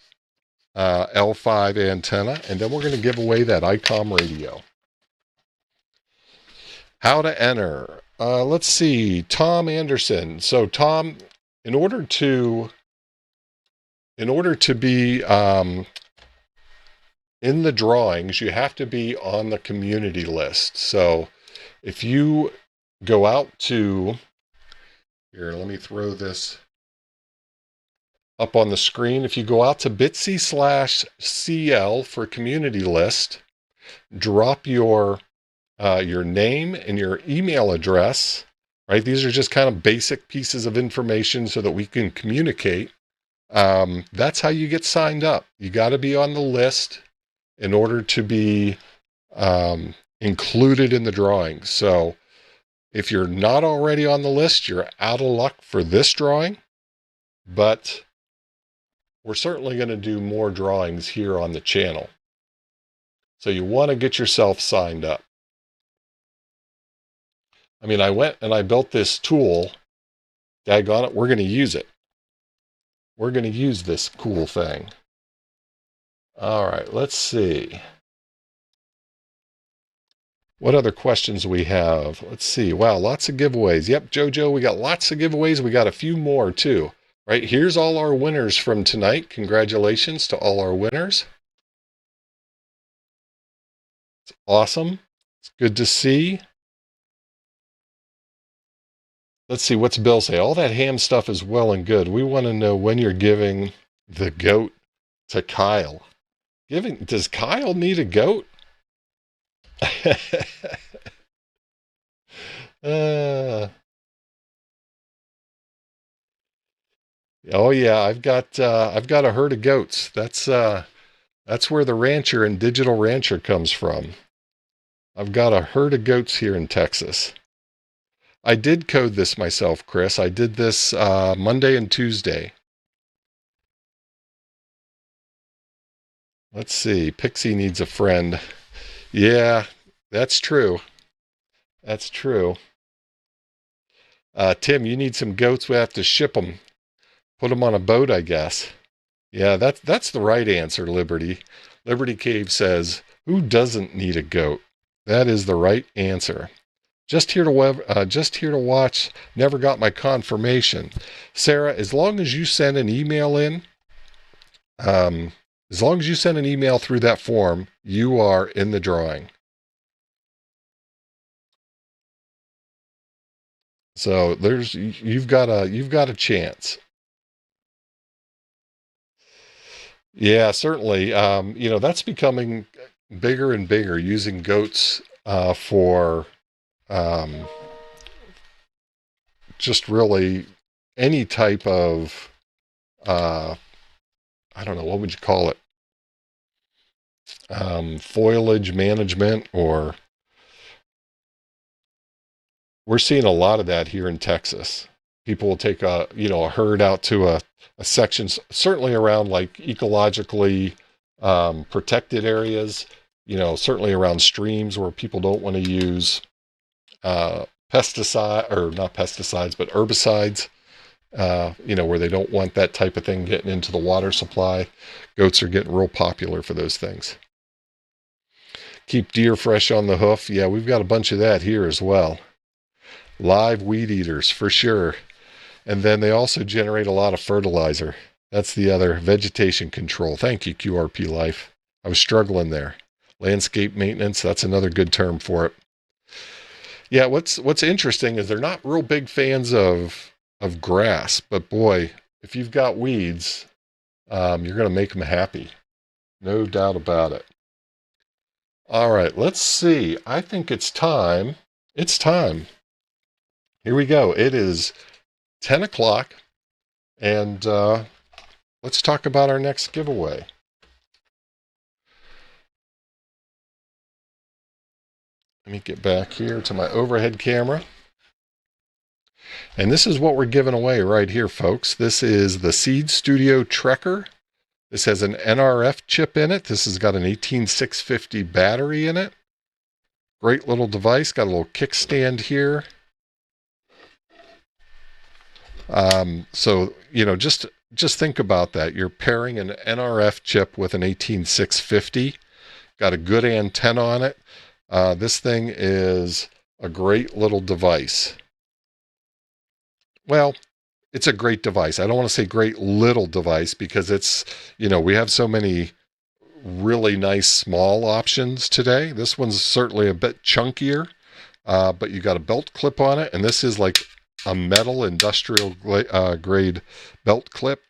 L5 antenna, and then we're going to give away that ICOM radio. How to enter. Let's see, Tom Anderson. So Tom, in order to be in the drawings, you have to be on the community list. So if you go out to, here, let me throw this up on the screen. If you go out to bitsy/CL for community list, drop your name and your email address, right? These are just kind of basic pieces of information so that we can communicate. That's how you get signed up. You got to be on the list in order to be included in the drawing. So if you're not already on the list, you're out of luck for this drawing, but we're certainly going to do more drawings here on the channel. So you want to get yourself signed up. I mean, I went and I built this tool. Daggone it, we're going to use it. We're going to use this cool thing. All right, let's see. What other questions we have? Let's see. Wow, lots of giveaways. Yep, Jojo, we got lots of giveaways. We got a few more too. Right, here's all our winners from tonight. Congratulations to all our winners. It's awesome. It's good to see. Let's see, what's Bill say? All that ham stuff is well and good. We want to know when you're giving the goat to Kyle. Does Kyle need a goat? Oh yeah, I've got a herd of goats. That's where the rancher and digital rancher comes from. I've got a herd of goats here in Texas. I did code this myself, Chris. I did this Monday and Tuesday. Let's see. Pixie needs a friend. Yeah, that's true. That's true. Tim, you need some goats. We have to ship them. Put them on a boat, I guess. Yeah, that's the right answer, Liberty. Liberty Cave says, who doesn't need a goat? That is the right answer. Just here to watch. Never got my confirmation. Sarah, as long as you send an email in, as long as you send an email through that form, you are in the drawing. So you've got a chance. Yeah, certainly. That's becoming bigger and bigger, using goats for um, just really any type of I don't know, what would you call it? Foliage management, or we're seeing a lot of that here in Texas. People will take a herd out to a section, certainly around like ecologically protected areas, certainly around streams where people don't want to use pesticide, or not pesticides, but herbicides, where they don't want that type of thing getting into the water supply. Goats are getting real popular for those things. Keep deer fresh on the hoof. Yeah, we've got a bunch of that here as well. Live weed eaters for sure. And then they also generate a lot of fertilizer. That's the other, vegetation control. Thank you, QRP Life. I was struggling there. Landscape maintenance, that's another good term for it. Yeah, what's interesting is they're not real big fans of grass, but boy, if you've got weeds, you're going to make them happy. No doubt about it. All right, let's see. I think it's time. It's time. Here we go. It is 10 o'clock, and let's talk about our next giveaway. Let me get back here to my overhead camera. And this is what we're giving away right here, folks. This is the Seed Studio Trekker. This has an NRF chip in it. This has got an 18650 battery in it. Great little device. Got a little kickstand here. So, just think about that. You're pairing an NRF chip with an 18650. Got a good antenna on it. This thing is a great little device. Well, it's a great device. I don't want to say great little device, because it's, we have so many really nice small options today. This one's certainly a bit chunkier, but you got a belt clip on it, and this is like a metal industrial grade belt clip.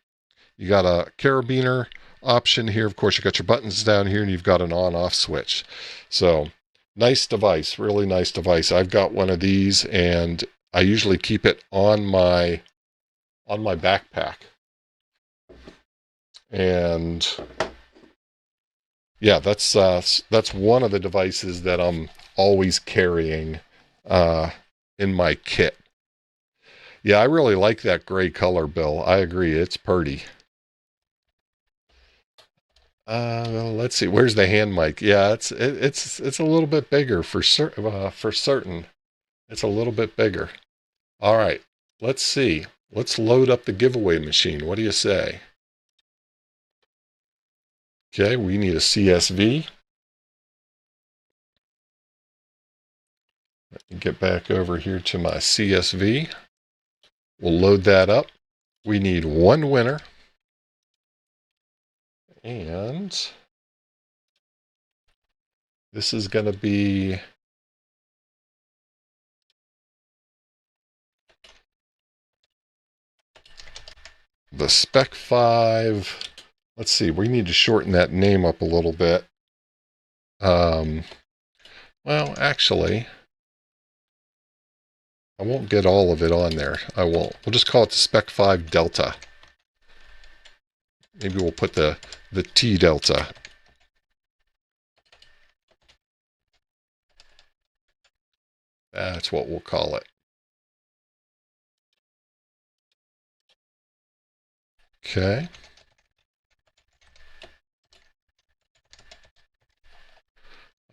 You got a carabiner option here. Of course, you got your buttons down here, and you've got an on-off switch. So nice device, really nice device. I've got one of these, and I usually keep it on my backpack. And yeah, that's one of the devices that I'm always carrying in my kit. Yeah, I really like that gray color, Bill. I agree, it's pretty. Let's see, where's the hand mic? Yeah, it's a little bit bigger for certain. It's a little bit bigger. All right, let's see. Let's load up the giveaway machine. What do you say? Okay, we need a CSV. Let me get back over here to my CSV. We'll load that up. We need one winner. And this is going to be the Spec 5. Let's see, we need to shorten that name up a little bit. Well, actually, I won't get all of it on there. I won't. We'll just call it the Spec 5 Delta. Maybe we'll put the T Delta. That's what we'll call it. Okay.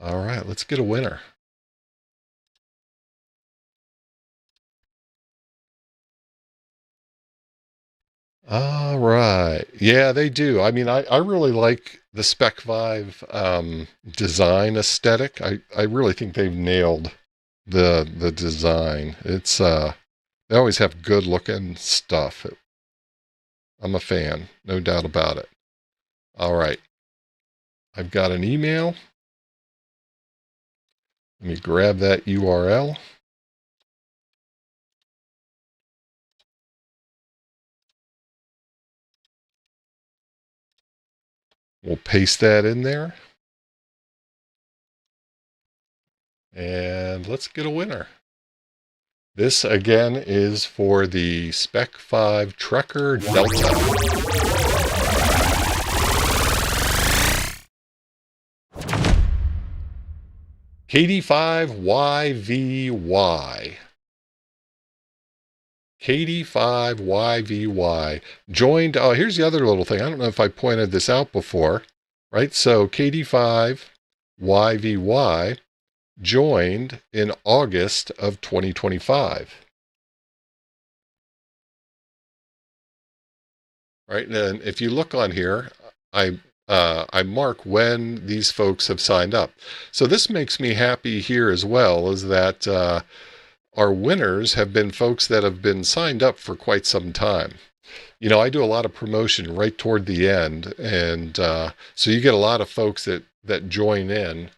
All right, let's get a winner. All right. Yeah, they do. I mean, I really like the Spec 5 design aesthetic. I really think they've nailed the design. It's they always have good looking stuff. I'm a fan, no doubt about it. All right. I've got an email. Let me grab that URL. We'll paste that in there. And let's get a winner. This again is for the Spec 5 Trekker Delta. KD5YVY. KD5YVY joined. Oh, here's the other little thing. I don't know if I pointed this out before, right? So KD5YVY joined in August of 2025. Right, and if you look on here, I mark when these folks have signed up. So this makes me happy here as well, is that our winners have been folks that have been signed up for quite some time. You know, I do a lot of promotion right toward the end, and so you get a lot of folks that join in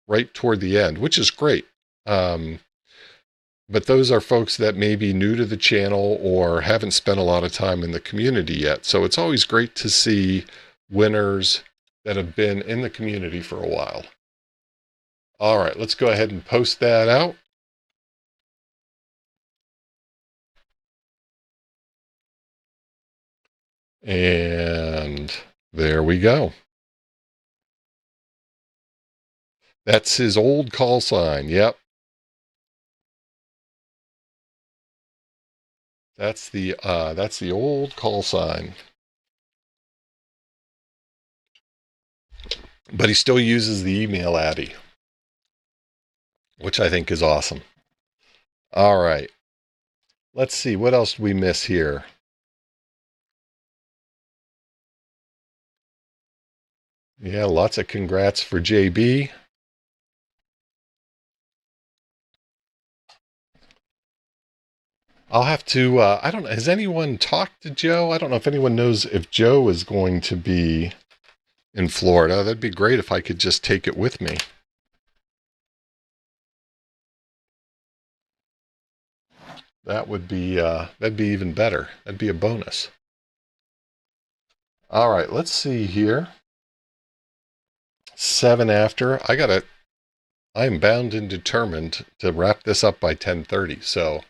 right toward the end, which is great. But those are folks that may be new to the channel or haven't spent a lot of time in the community yet. So it's always great to see winners that have been in the community for a while. All right, let's go ahead and post that out. And there we go. That's his old call sign. Yep. That's the old call sign. But he still uses the email Addy, which I think is awesome. All right. Let's see, what else did we miss here? Yeah, lots of congrats for JB. I'll have to, I don't know, has anyone talked to Joe? I don't know if anyone knows if Joe is going to be in Florida. That'd be great if I could just take it with me. That would be, that'd be even better. That'd be a bonus. All right, let's see here. 7 after. I'm bound and determined to wrap this up by 10:30. So,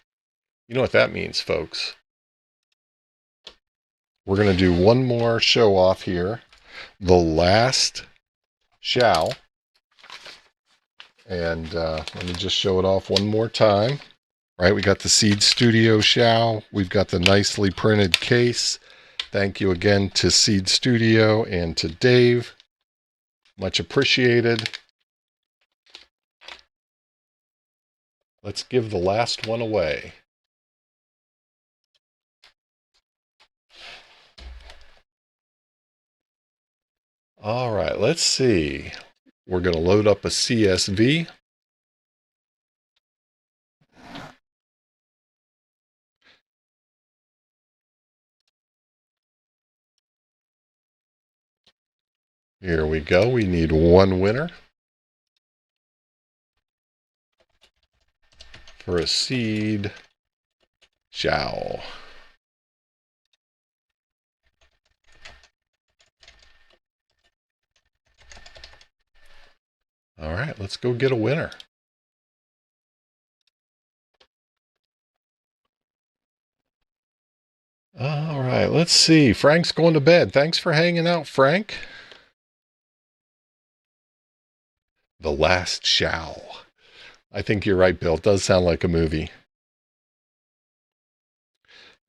you know what that means, folks. We're going to do one more show off here. The last Xiao. And let me just show it off one more time. Right, we got the Seed Studio Xiao. We've got the nicely printed case. Thank you again to Seed Studio and to Dave. Much appreciated. Let's give the last one away. All right, let's see. We're going to load up a CSV. Here we go. We need one winner for a Seed Xiao. All right, let's go get a winner. All right, let's see. Frank's going to bed. Thanks for hanging out, Frank. The Last Xiao. I think you're right, Bill. It does sound like a movie.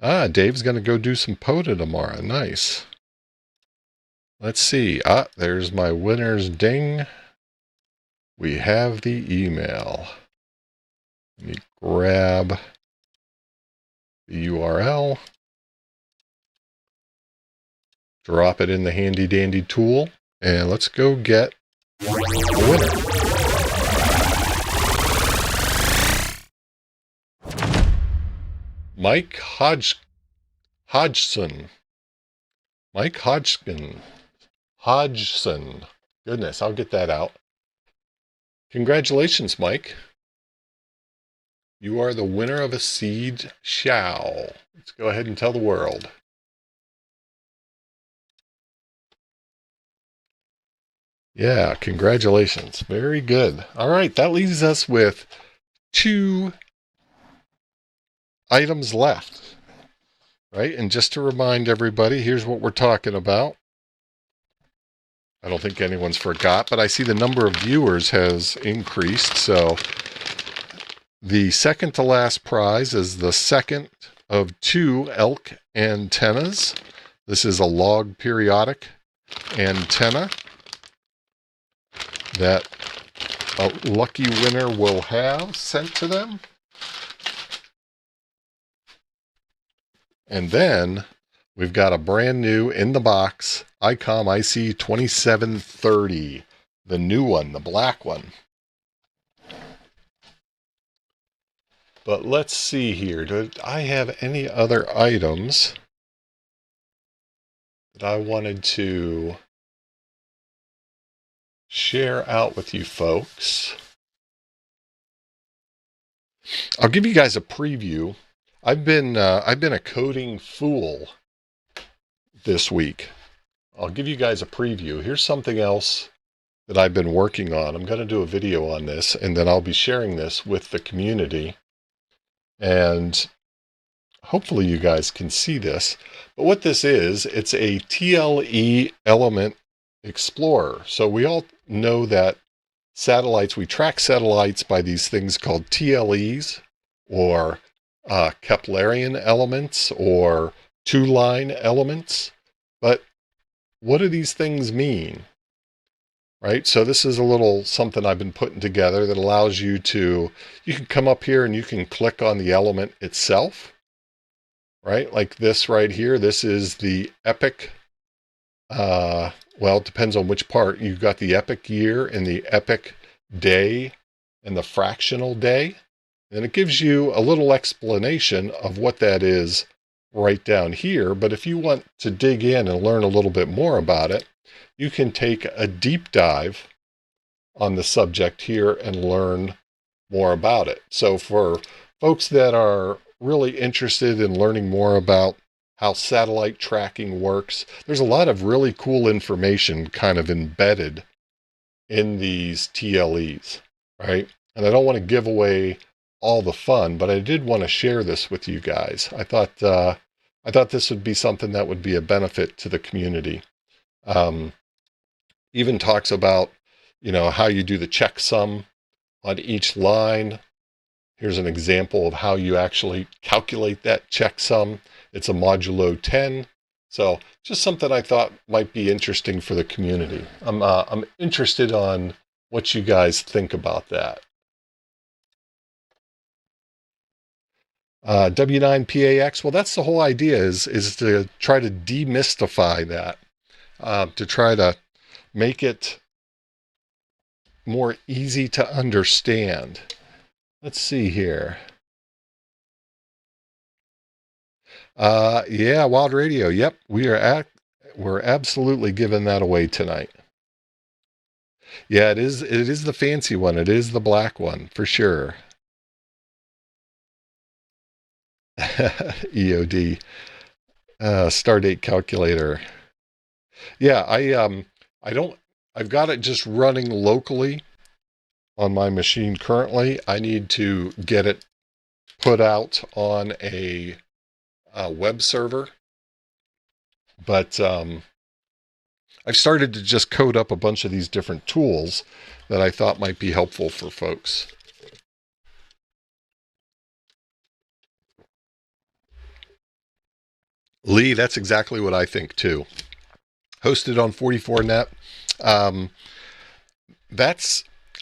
Ah, Dave's going to go do some POTA tomorrow. Nice. Let's see. Ah, there's my winner's ding. We have the email. Let me grab the URL. drop it in the handy dandy tool, and let's go get the winner. Mike Hodgson. Mike Hodgson. Goodness, I'll get that out. Congratulations, Mike. You are the winner of a seed Xiao. Let's go ahead and tell the world. Yeah, congratulations. Very good. All right, that leaves us with 2 items left, right? And just to remind everybody, here's what we're talking about. I don't think anyone's forgot, but I see the number of viewers has increased. So the second to last prize is the second of 2 elk antennas. This is a log periodic antenna that a lucky winner will have sent to them. And then we've got a brand new in the box ICOM IC2730, the new one, the black one. But let's see here. Did I have any other items that I wanted to share out with you folks? I'll give you guys a preview. I've been a coding fool this week. I'll give you guys a preview. Here's something else that I've been working on. I'm going to do a video on this, and then I'll be sharing this with the community. And hopefully you guys can see this. But what this is, it's a TLE element explorer. So we all know that satellites, we track satellites by these things called TLEs, or Keplerian elements, or two-line elements. But what do these things mean? Right? So this is a little something I've been putting together that allows you to, you can come up here and you can click on the element itself, right? Like this right here. This is the epic, well, it depends on which part. You've got the epic year and the epic day and the fractional day. And it gives you a little explanation of what that is right down here. But if you want to dig in and learn a little bit more about it, you can take a deep dive on the subject here and learn more about it. So for folks that are really interested in learning more about how satellite tracking works, there's a lot of really cool information kind of embedded in these TLEs, right? And I don't want to give away all the fun, but I did want to share this with you guys. I thought this would be something that would be a benefit to the community. Even talks about, you know, how you do the checksum on each line. Here's an example of how you actually calculate that checksum. It's a modulo 10. So just something I thought might be interesting for the community. I'm interested on what you guys think about that. W9PAX, well, that's the whole idea, is to try to demystify that, to try to make it more easy to understand. Let's see here. Yeah, Wild Radio. Yep, we're absolutely giving that away tonight. Yeah, it is the fancy one. It is the black one for sure. EOD, Stardate calculator. Yeah, I've got it just running locally on my machine currently. I need to get it put out on a web server, but I've started to just code up a bunch of these different tools that I thought might be helpful for folks. Lee, that's exactly what I think too. Hosted on 44net.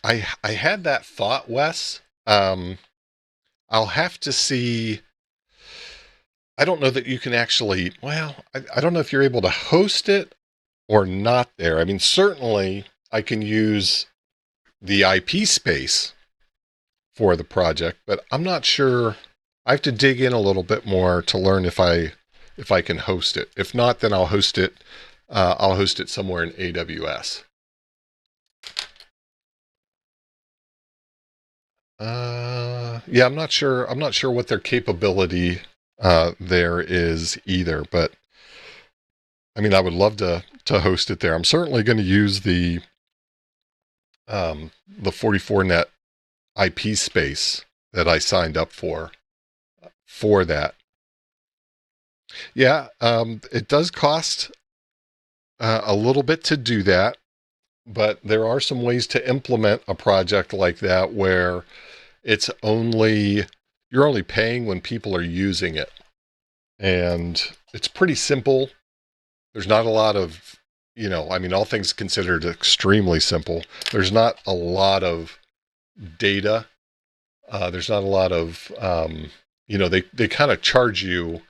I had that thought, Wes. I'll have to see. I don't know that you can actually, well, I don't know if you're able to host it or not there. I mean, certainly I can use the IP space for the project, but I'm not sure. I have to dig in a little bit more to learn if I can host it. If not, then I'll host it. I'll host it somewhere in AWS. Yeah, I'm not sure. I'm not sure what their capability there is either. But I mean, I would love to host it there. I'm certainly going to use the 44net IP space that I signed up for that. Yeah, it does cost a little bit to do that, but there are some ways to implement a project like that where it's you're only paying when people are using it. And it's pretty simple. There's not a lot of, I mean, all things considered, extremely simple. There's not a lot of data. There's not a lot of, they kind of charge you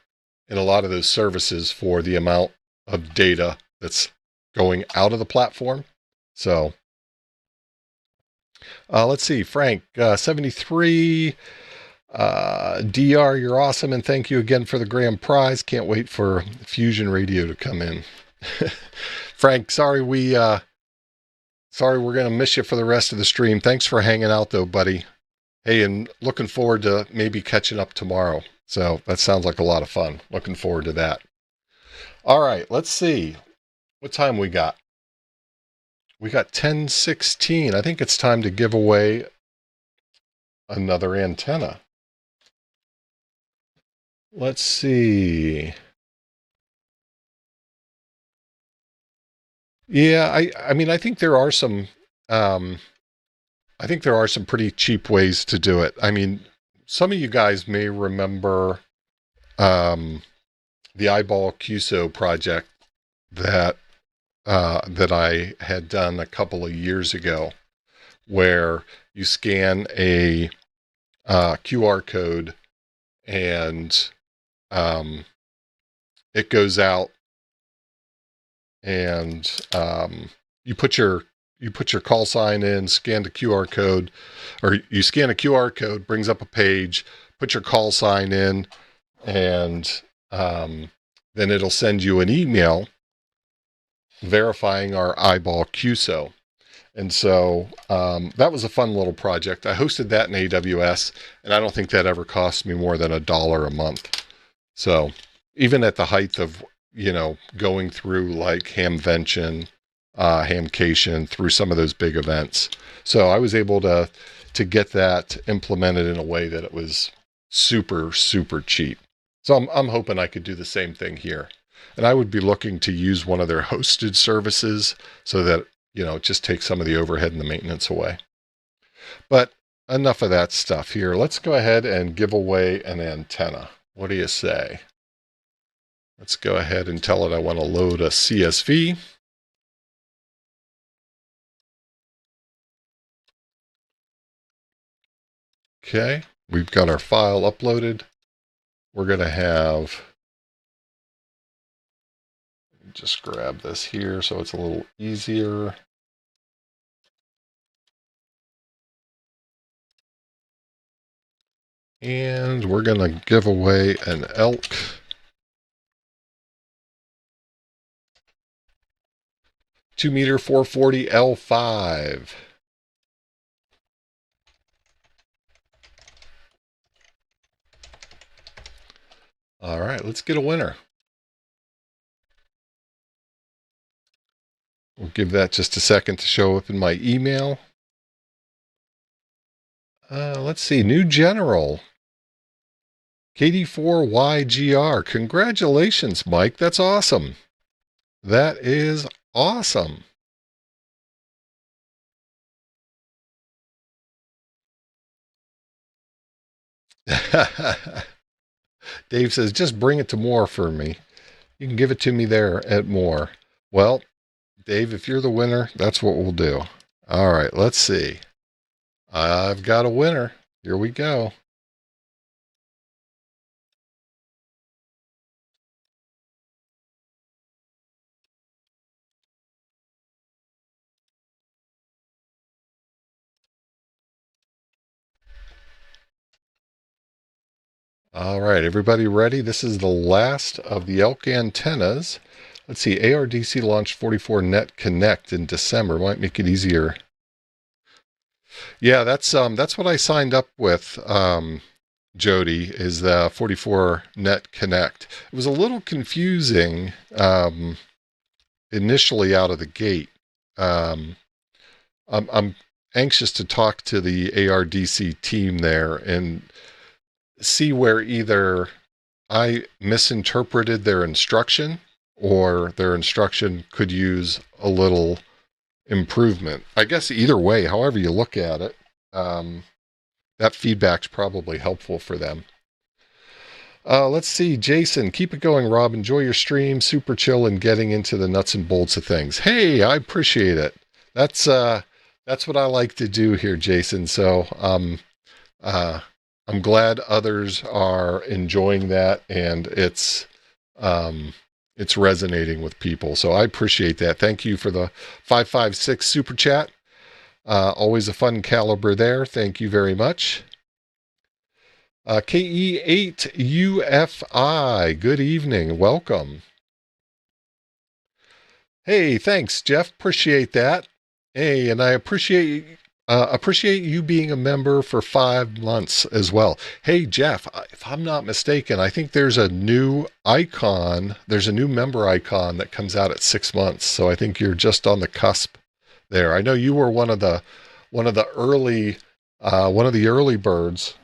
in a lot of those services for the amount of data that's going out of the platform. So let's see, Frank, 73, DR, you're awesome, and thank you again for the grand prize. Can't wait for Fusion Radio to come in. Frank, sorry we're gonna miss you for the rest of the stream. Thanks for hanging out though, buddy. Hey, and looking forward to maybe catching up tomorrow. So that sounds like a lot of fun. Looking forward to that. All right, let's see what time we got. We got 10:16. I think it's time to give away another antenna. Let's see. Yeah, I mean, I think there are some pretty cheap ways to do it. I mean, some of you guys may remember the Eyeball QSO project that I had done a couple of years ago, where you scan a QR code and it goes out, and you put your call sign in, scan the QR code, or you scan a QR code, brings up a page, put your call sign in, and then it'll send you an email verifying our Eyeball QSO. And so that was a fun little project. I hosted that in AWS, and I don't think that ever cost me more than $1 a month. So even at the height of, going through like Hamvention, Hamcation, through some of those big events. So I was able to get that implemented in a way that it was super, super cheap. So I'm hoping I could do the same thing here. And I would be looking to use one of their hosted services so that, it just takes some of the overhead and the maintenance away. But enough of that stuff here. Let's go ahead and give away an antenna. What do you say? Let's go ahead and tell it I want to load a CSV. Okay, we've got our file uploaded. We're going to have, just grab this here so it's a little easier. And we're going to give away an elk. Two meter 440 L5. All right, let's get a winner. We'll give that just a second to show up in my email. Let's see, new general. KD4YGR. Congratulations, Mike. That's awesome. That is awesome. Dave says, just bring it to More for me. You can give it to me there at More. Well, Dave, if you're the winner, that's what we'll do. All right, let's see. I've got a winner. Here we go. All right, everybody ready? This is the last of the elk antennas. Let's see, ARDC launched 44 Net Connect in December. Might make it easier. Yeah, that's what I signed up with, Jody, is the 44 Net Connect. It was a little confusing initially out of the gate. I'm anxious to talk to the ARDC team there and see where either I misinterpreted their instruction or their instruction could use a little improvement. I guess either way, however you look at it, that feedback's probably helpful for them. Let's see, Jason, keep it going, Rob. Enjoy your stream. Super chill and getting into the nuts and bolts of things. Hey, I appreciate it. That's what I like to do here, Jason. So I'm glad others are enjoying that, and it's resonating with people. So I appreciate that. Thank you for the 556 super chat. Always a fun caliber there. Thank you very much. KE8UFI, good evening. Welcome. Hey, thanks, Jeff. Appreciate that. Hey, and I appreciate you being a member for 5 months as well. Hey, Jeff, if I'm not mistaken, I think there's a new icon. There's a new member icon that comes out at 6 months. So I think you're just on the cusp there. I know you were one of the early birds,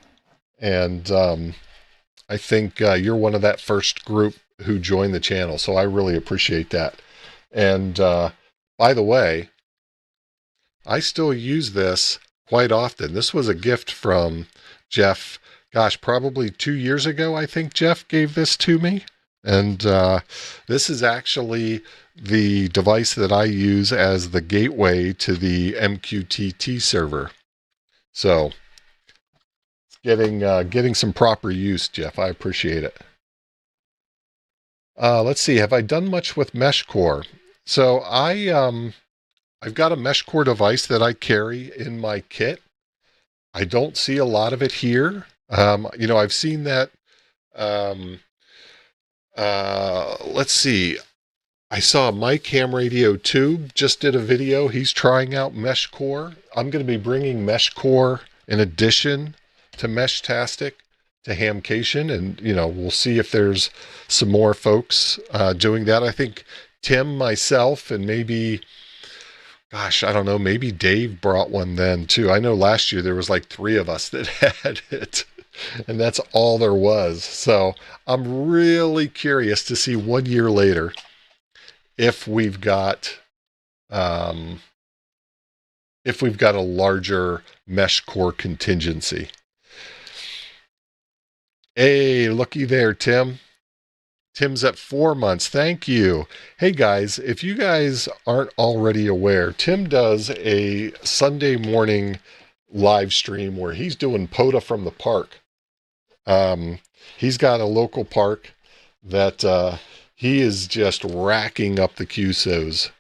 and I think you're one of that first group who joined the channel. So I really appreciate that. And by the way, I still use this quite often. This was a gift from Jeff, gosh, probably 2 years ago, I think Jeff gave this to me. And this is actually the device that I use as the gateway to the MQTT server. So it's getting some proper use, Jeff. I appreciate it. Let's see, have I done much with Meshcore? So I've got a Meshcore device that I carry in my kit. I don't see a lot of it here. I've seen that. Let's see. I saw Mike Ham Radio Tube just did a video. He's trying out Meshcore. I'm going to be bringing Meshcore in addition to Meshtastic to Hamcation, and we'll see if there's some more folks doing that. I think Tim, myself, and maybe, gosh, I don't know, maybe Dave brought one then too. I know last year there was like 3 of us that had it, and that's all there was. So I'm really curious to see 1 year later if we've got a larger Meshcore contingency. Hey, looky there, Tim. Tim's at 4 months. Thank you. Hey guys, if you guys aren't already aware, Tim does a Sunday morning live stream where he's doing POTA from the park. He's got a local park that he is just racking up the QSOs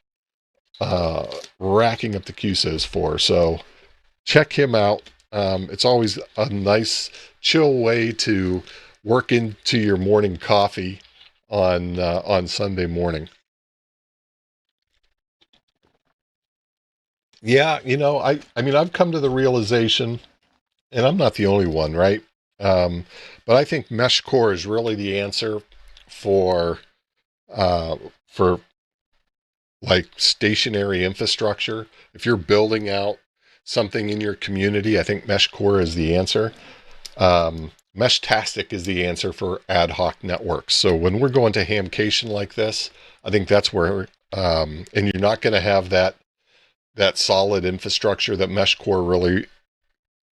for. So check him out. It's always a nice, chill way to work into your morning coffee on Sunday morning. Yeah, I mean, I've come to the realization, and I'm not the only one, right? But I think Meshcore is really the answer for like stationary infrastructure. If you're building out something in your community, I think Meshcore is the answer. Meshtastic is the answer for ad hoc networks. So when we're going to Hamcation like this, I think that's where, and you're not going to have that solid infrastructure that Meshcore really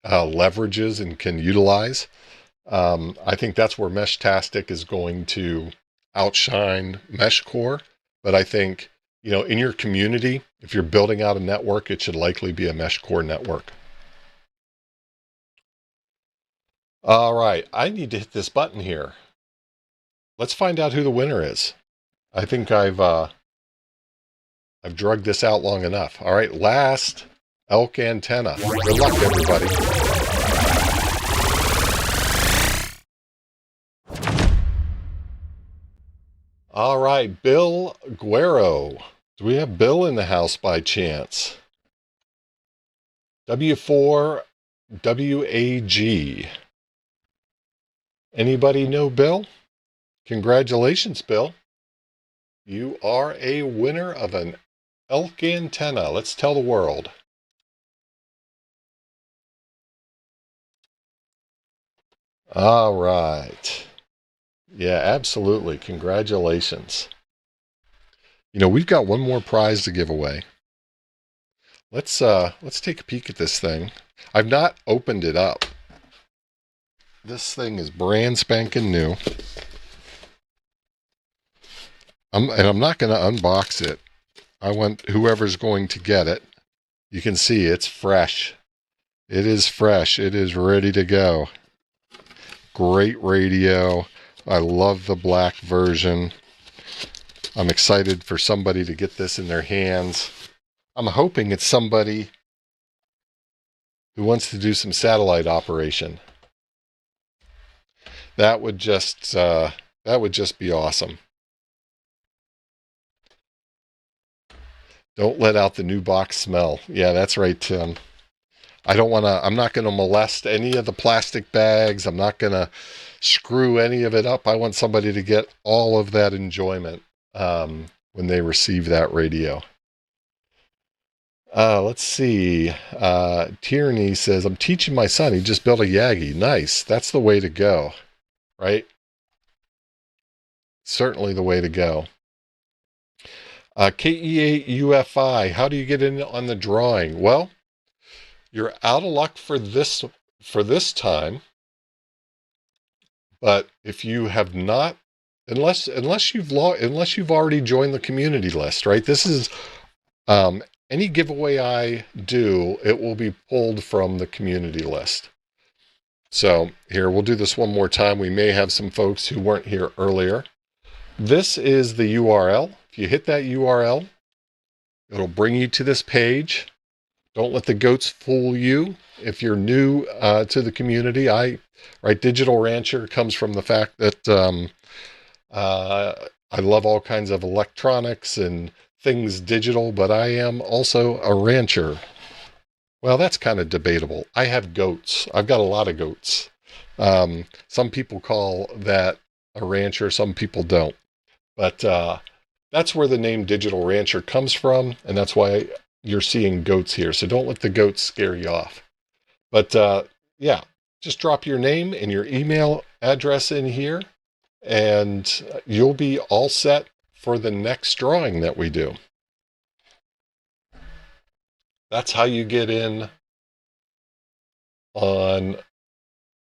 leverages and can utilize. I think that's where Meshtastic is going to outshine Meshcore. But I think, in your community, if you're building out a network, it should likely be a Meshcore network. All right, I need to hit this button here. Let's find out who the winner is. I think I've drugged this out long enough. All right, last elk antenna. Good luck, everybody. All right, Bill Guerrero. Do we have Bill in the house by chance? W4WAG. Anybody know Bill? Congratulations, Bill. You are a winner of an elk antenna. Let's tell the world. All right. Yeah, absolutely. Congratulations. You know, we've got one more prize to give away. Let's take a peek at this thing. I've not opened it up. This thing is brand spanking new. I'm not going to unbox it. I want whoever's going to get it. You can see it's fresh. It is fresh. It is ready to go. Great radio. I love the black version. I'm excited for somebody to get this in their hands. I'm hoping it's somebody who wants to do some satellite operation. That would just be awesome. Don't let out the new box smell. Yeah, that's right, Tim. I'm not going to molest any of the plastic bags. I'm not going to screw any of it up. I want somebody to get all of that enjoyment when they receive that radio. Let's see. Tierney says, I'm teaching my son. He just built a Yagi. Nice. That's the way to go, right? Certainly the way to go. KE8UFI, how do you get in on the drawing? Well, you're out of luck for this time. But if you have not, unless you've already joined the community list, right? This is any giveaway I do, it will be pulled from the community list. So here, we'll do this one more time. We may have some folks who weren't here earlier. This is the URL. If you hit that URL, it'll bring you to this page. Don't let the goats fool you. If you're new to the community, Digital Rancher comes from the fact that I love all kinds of electronics and things digital, but I am also a rancher. Well, that's kind of debatable. I have goats. I've got a lot of goats. Some people call that a rancher, some people don't. But that's where the name Digital Rancher comes from, and that's why you're seeing goats here. So don't let the goats scare you off. But yeah, just drop your name and your email address in here, and you'll be all set for the next drawing that we do. That's how you get in on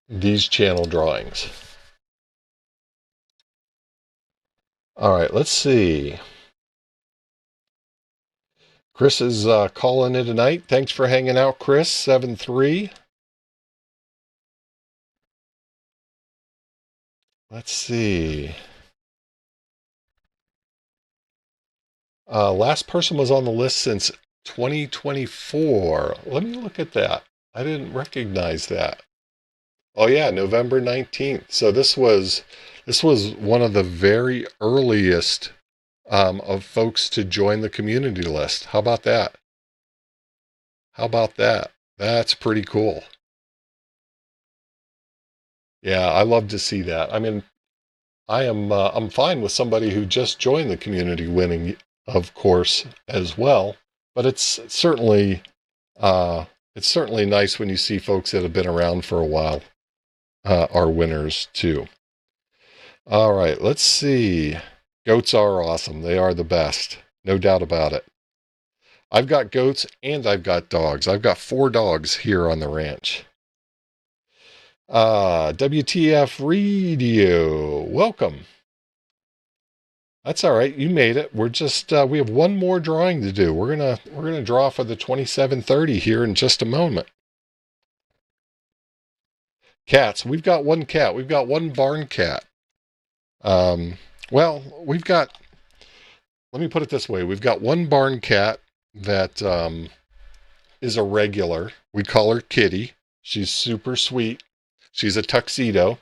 these channel drawings. All right, let's see. Chris is calling it a night. Thanks for hanging out, Chris. 7-3. Let's see. Last person was on the list since 2024. Let me look at that. I didn't recognize that. Oh yeah, November 19th. So this was one of the very earliest of folks to join the community list. How about that? How about that? That's pretty cool. Yeah, I love to see that. I mean, I'm fine with somebody who just joined the community winning, of course, as well. But it's certainly nice when you see folks that have been around for a while are winners too. All right, let's see. Goats are awesome. They are the best. No doubt about it. I've got goats and I've got dogs. I've got 4 dogs here on the ranch. WTF Radio. Welcome. That's all right. You made it. We're just we have one more drawing to do. We're gonna draw for the 2730 here in just a moment. Cats. We've got one cat. We've got one barn cat. Well, we've got, let me put it this way. We've got one barn cat that is a regular. We call her Kitty. She's super sweet. She's a tuxedo.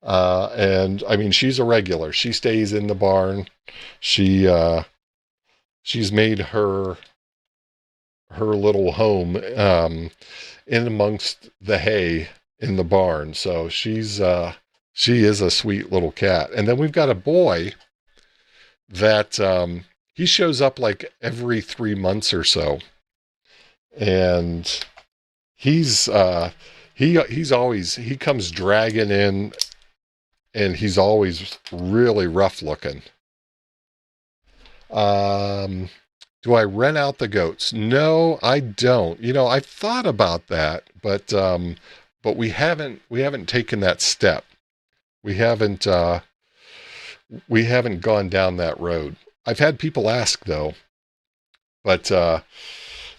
And I mean, she's a regular. She stays in the barn. She's made her little home in amongst the hay in the barn. So she is a sweet little cat. And then we've got a boy that he shows up like every 3 months or so, and he's always, he comes dragging in, and he's always really rough looking. Do I rent out the goats? No, I don't. You know, I've thought about that, but we haven't taken that step. We haven't gone down that road. I've had people ask though, but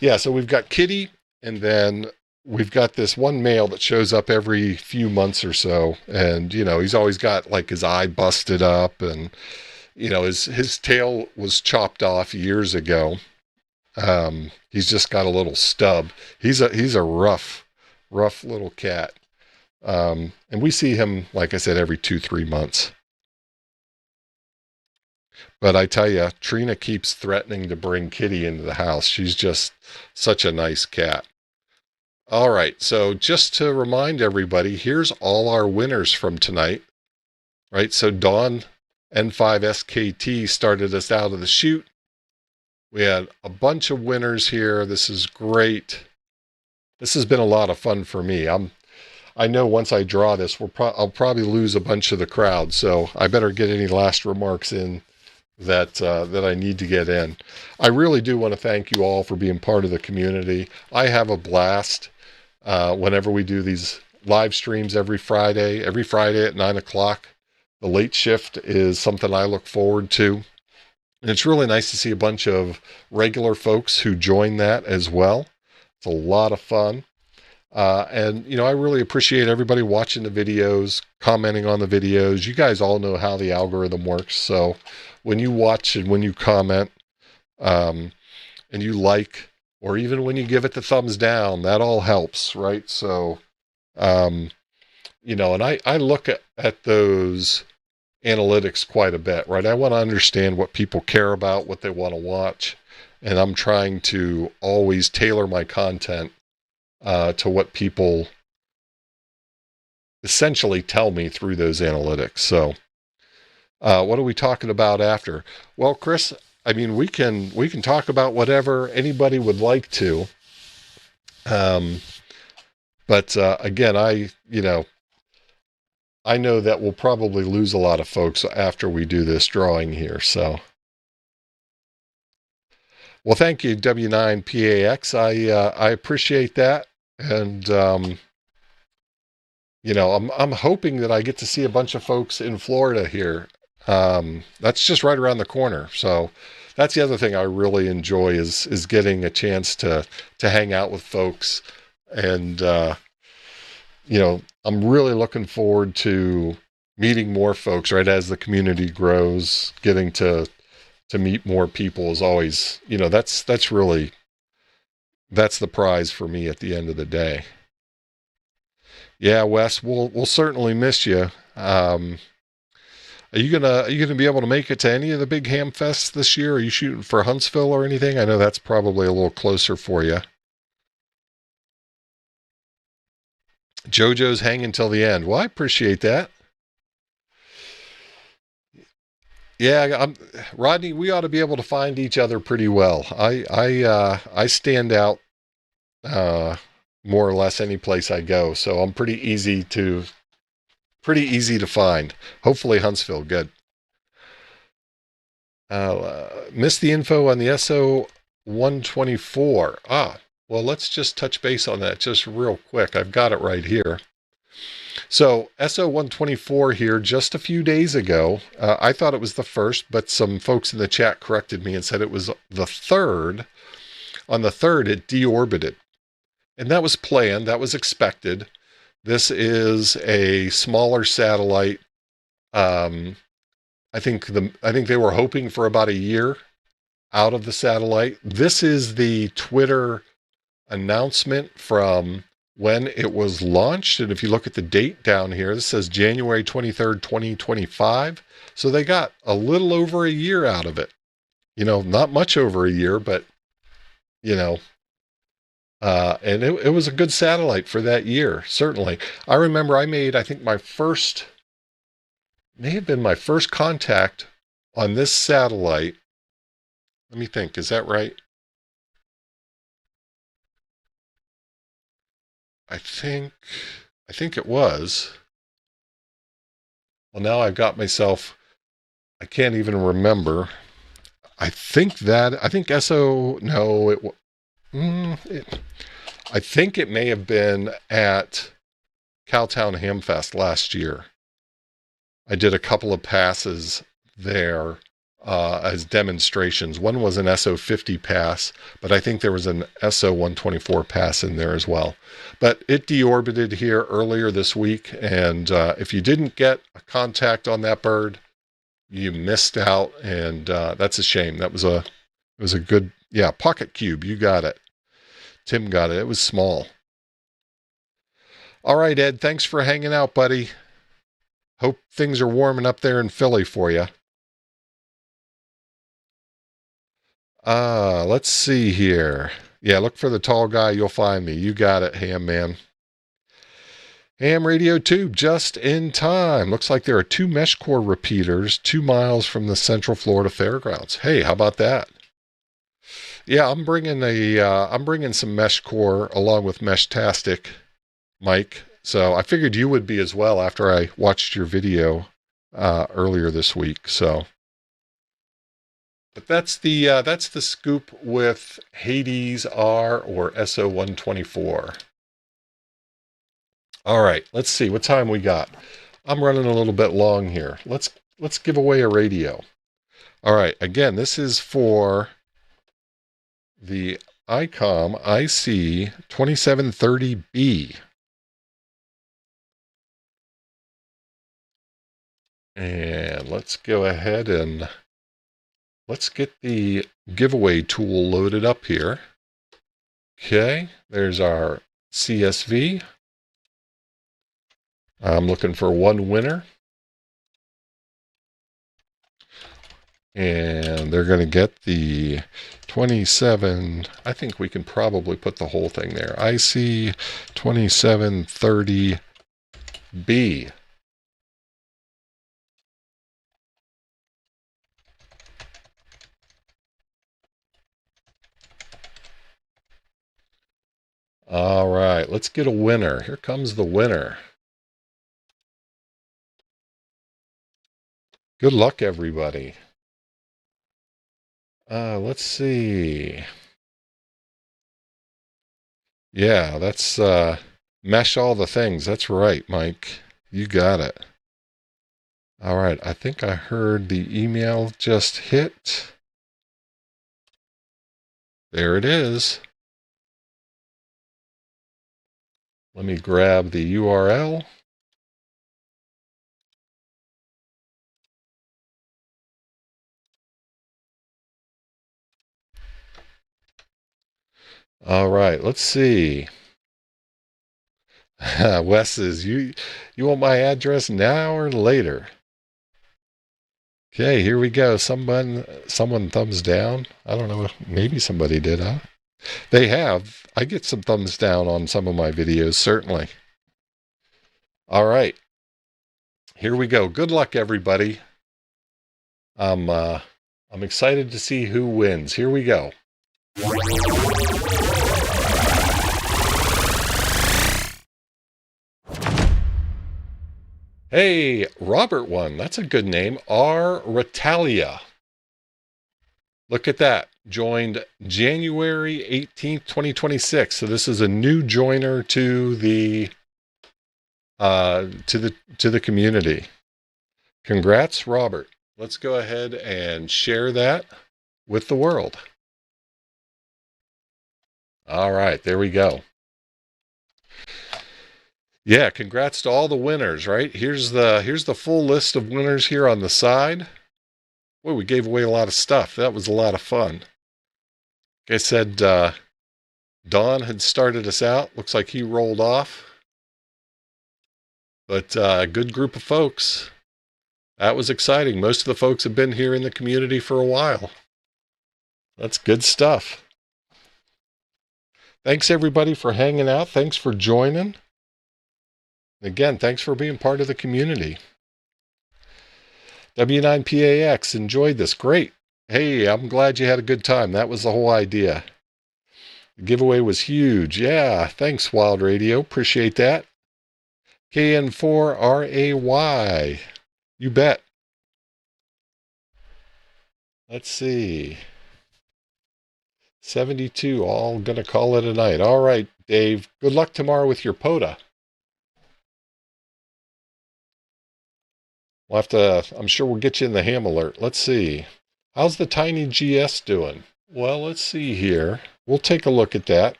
yeah, so we've got Kitty, and then we've got this one male that shows up every few months or so, and you know, he's always got like his eye busted up, and you know, his tail was chopped off years ago. He's just got a little stub. He's a rough little cat. And we see him, like I said, every 2-3 months. But I tell you, Trina keeps threatening to bring Kitty into the house. She's just such a nice cat. All right, so just to remind everybody, here's all our winners from tonight. Right, so Dawn N5SKT started us out of the chute. We had a bunch of winners here. This is great. This has been a lot of fun for me. I know once I draw this, I'll probably lose a bunch of the crowd, so I better get any last remarks in that I need to get in. I really do want to thank you all for being part of the community. I have a blast whenever we do these live streams every Friday at 9 o'clock. The late shift is something I look forward to. And it's really nice to see a bunch of regular folks who join that as well. It's a lot of fun. And, you know, I really appreciate everybody watching the videos, commenting on the videos. You guys all know how the algorithm works. So when you watch and when you comment and you like, or even when you give it the thumbs down, that all helps, right? So, you know, and I look at those analytics quite a bit, right? I want to understand what people care about, what they want to watch, and I'm trying to always tailor my content to what people essentially tell me through those analytics. So what are we talking about after? Well, Chris, I mean, we can talk about whatever anybody would like to. But again, I know that we'll probably lose a lot of folks after we do this drawing here. So, well, thank you, W9PAX. I appreciate that. And, you know, I'm hoping that I get to see a bunch of folks in Florida here. That's just right around the corner. So that's the other thing I really enjoy is getting a chance to hang out with folks. And, you know, I'm really looking forward to meeting more folks, right? As the community grows, getting to meet more people is always, you know, that's the prize for me at the end of the day. Yeah, Wes, we'll certainly miss you. Are you gonna be able to make it to any of the big ham fests this year? Are you shooting for Huntsville or anything? I know that's probably a little closer for you. JoJo's hanging till the end. Well, I appreciate that. Yeah, Rodney, we ought to be able to find each other pretty well. I stand out more or less any place I go, so I'm pretty easy to find. Hopefully Huntsville, good. Missed the info on the SO124. Well, let's just touch base on that just real quick. I've got it right here. So SO124 here just a few days ago. I thought it was the first, but some folks in the chat corrected me and said it was the third. On the third, it deorbited. And that was planned. That was expected. This is a smaller satellite. I think they were hoping for about a year out of the satellite. This is the Twitter announcement from when it was launched. And if you look at the date down here, this says January 23rd, 2025. So they got a little over a year out of it. You know, not much over a year, but, you know, and it was a good satellite for that year, certainly. I remember I made, I think may have been my first contact on this satellite. Let me think, is that right? I think it was. Well, now I've got myself, I can't even remember. I think SO, no, I think it may have been at Cowtown Hamfest last year. I did a couple of passes there as demonstrations. One was an SO50 pass, but I think there was an SO124 pass in there as well. But it deorbited here earlier this week, and if you didn't get a contact on that bird, you missed out, and that's a shame. It was a good, yeah, Pocket Cube. You got it. Tim got it. It was small. All right, Ed, thanks for hanging out, buddy. Hope things are warming up there in Philly for you. Let's see here. Yeah, look for the tall guy. You'll find me. You got it, Ham Man. Ham Radio Tube, just in time. Looks like there are 2 Meshcore repeaters 2 miles from the Central Florida Fairgrounds. Hey, how about that? Yeah, I'm bringing some Meshcore along with Meshtastic, Mike. So I figured you would be as well after I watched your video earlier this week. So, but that's the scoop with Hades R or SO124. All right, let's see what time we got. I'm running a little bit long here. Let's give away a radio. All right, again, this is for the ICOM IC 2730B. And let's go ahead and let's get the giveaway tool loaded up here. Okay, there's our CSV. I'm looking for 1 winner. And they're going to get the 27, I think we can probably put the whole thing there. IC 2730B. All right, let's get a winner. Here comes the winner. Good luck, everybody. Let's see. Yeah, that's mesh all the things. That's right, Mike. You got it. All right, I think I heard the email just hit. There it is. Let me grab the URL. All right, let's see. Wes says, you want my address now or later? Okay, here we go. Someone thumbs down. I don't know. Maybe somebody did, huh? They have. I get some thumbs down on some of my videos, certainly. All right. Here we go. Good luck, everybody. I'm excited to see who wins. Here we go. Hey, Robert won. That's a good name. R. Ratalia. Look at that. Joined January 18th, 2026. So this is a new joiner to the community. Congrats, Robert. Let's go ahead and share that with the world. All right, there we go. Yeah, congrats to all the winners, right? Here's the full list of winners here on the side. Well, we gave away a lot of stuff. That was a lot of fun. Like I said, Don had started us out. Looks like he rolled off. But a good group of folks. That was exciting. Most of the folks have been here in the community for a while. That's good stuff. Thanks everybody for hanging out. Thanks for joining. Again, thanks for being part of the community. W9PAX, enjoyed this. Great. Hey, I'm glad you had a good time. That was the whole idea. The giveaway was huge. Yeah, thanks, Wild Radio. Appreciate that. KN4RAY. You bet. Let's see. 72. All gonna call it a night. All right, Dave. Good luck tomorrow with your POTA. We'll have to, I'm sure we'll get you in the ham alert. Let's see. How's the TinyGS doing? Well, let's see here. We'll take a look at that.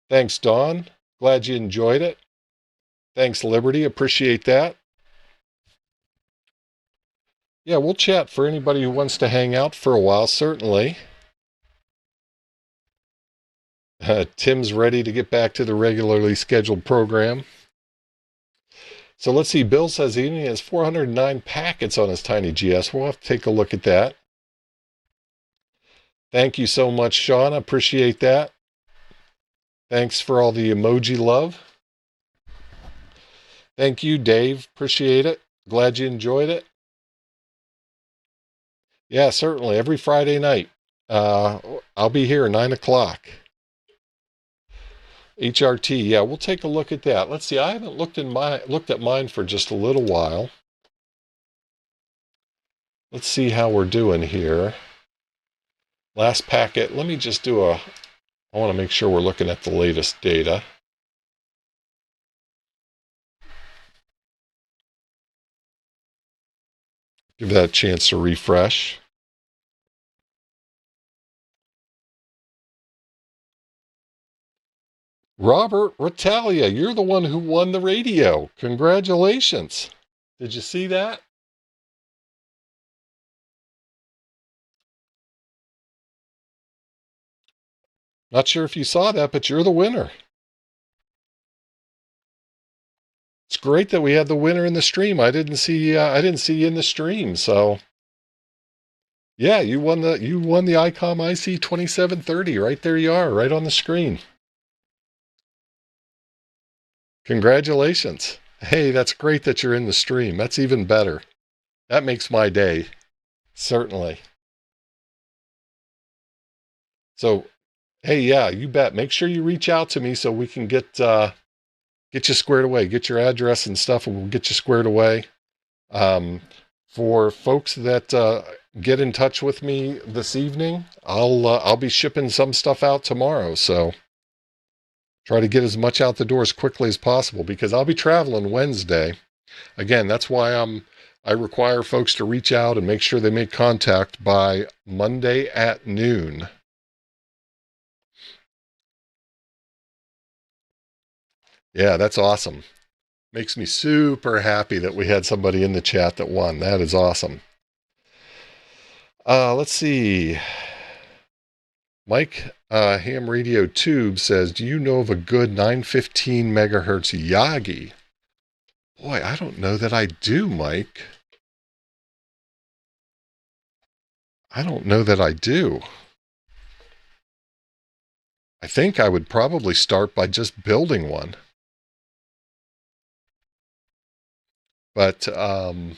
Thanks, Dawn. Glad you enjoyed it. Thanks, Liberty. Appreciate that. Yeah, we'll chat for anybody who wants to hang out for a while, certainly. Tim's ready to get back to the regularly scheduled program. So let's see. Bill says he only has 409 packets on his TinyGS. We'll have to take a look at that. Thank you so much, Sean. I appreciate that. Thanks for all the emoji love. Thank you, Dave. Appreciate it. Glad you enjoyed it. Yeah, certainly. Every Friday night. I'll be here at 9 o'clock. HRT. Yeah, we'll take a look at that. Let's see. I haven't looked at mine for just a little while. Let's see how we're doing here. Last packet. Let me just do I want to make sure we're looking at the latest data. Give that a chance to refresh. Robert Ratalia, you're the one who won the radio. Congratulations. Did you see that? Not sure if you saw that, but you're the winner. It's great that we had the winner in the stream. I didn't see you in the stream, so yeah, you won the ICOM IC 2730. Right there you are, right on the screen. Congratulations. Hey, that's great that you're in the stream. That's even better. That makes my day. Certainly. So, hey, yeah, you bet. Make sure you reach out to me so we can get you squared away. Get your address and stuff, and we'll get you squared away. For folks that get in touch with me this evening, I'll be shipping some stuff out tomorrow. So try to get as much out the door as quickly as possible because I'll be traveling Wednesday. Again, that's why I require folks to reach out and make sure they make contact by Monday at noon. Yeah, that's awesome. Makes me super happy that we had somebody in the chat that won. That is awesome. Let's see. Mike Ham Radio Tube says, do you know of a good 915 megahertz Yagi? Boy, I don't know that I do, Mike. I don't know that I do. I think I would probably start by just building one. But I'm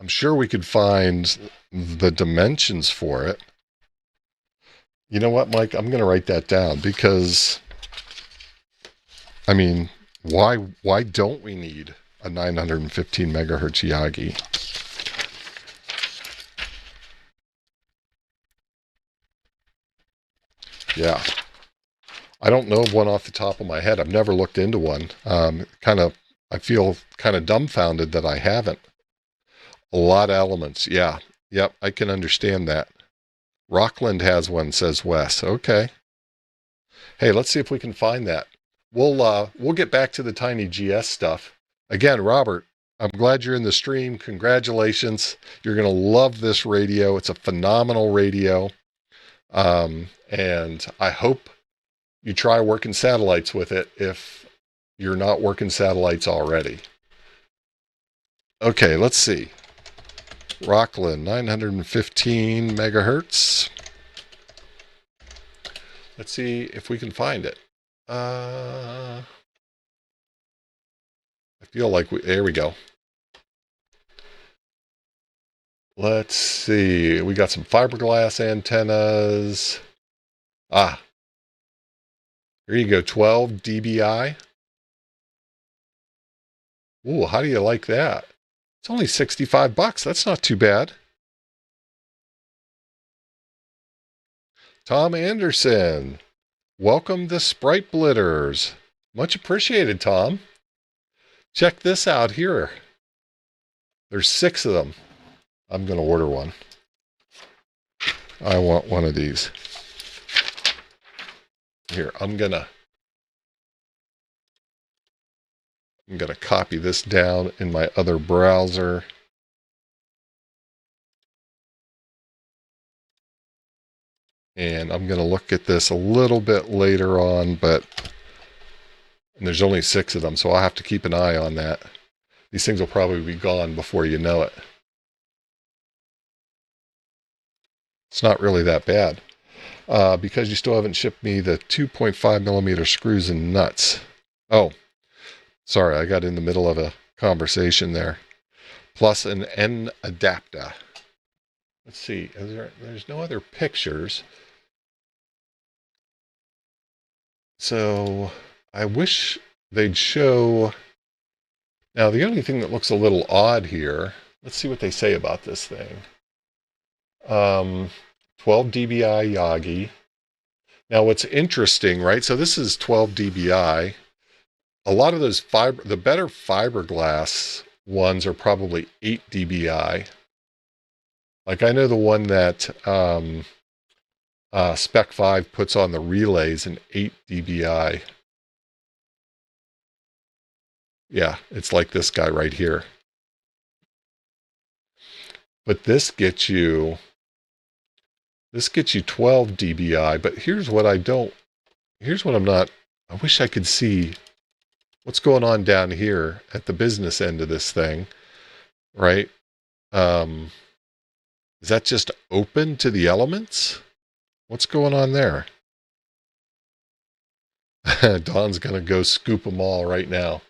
sure we could find the dimensions for it. You know what, Mike? I'm going to write that down because, I mean, why don't we need a 915 megahertz Yagi? Yeah. I don't know of one off the top of my head. I've never looked into one. I feel kind of dumbfounded that I haven't. A lot of elements. Yeah. Yep. I can understand that. Rockland has one, says Wes. Okay. Hey, let's see if we can find that. We'll get back to the TinyGS stuff. Again, Robert, I'm glad you're in the stream. Congratulations. You're going to love this radio. It's a phenomenal radio. And I hope you try working satellites with it if you're not working satellites already. Okay, let's see. Rockland, 915 megahertz. Let's see if we can find it. I feel like there we go. Let's see. We got some fiberglass antennas. Ah, here you go. 12 dBi. Ooh, how do you like that? It's only $65. That's not too bad. Tom Anderson, welcome to Sprite Blitters. Much appreciated, Tom. Check this out here. There's 6 of them. I'm going to order one. I want one of these. Here, I'm going to copy this down in my other browser. And I'm going to look at this a little bit later on, but there's only 6 of them, so I'll have to keep an eye on that. These things will probably be gone before you know it. It's not really that bad, because you still haven't shipped me the 2.5 millimeter screws and nuts. Oh, sorry, I got in the middle of a conversation there. Plus an N adapter. Let's see, there's no other pictures. So I wish they'd show. Now, the only thing that looks a little odd here, let's see what they say about this thing. 12 dBi Yagi. Now, what's interesting, right? So this is 12 dBi. A lot of those the better fiberglass ones are probably 8 dBi. Like I know the one that Spec 5 puts on the relays in 8 dBi. Yeah, it's like this guy right here. But this gets you 12 dBi. But here's what I'm not, I wish I could see what's going on down here at the business end of this thing, right? Is that just open to the elements? What's going on there? Don's going to go scoop them all right now.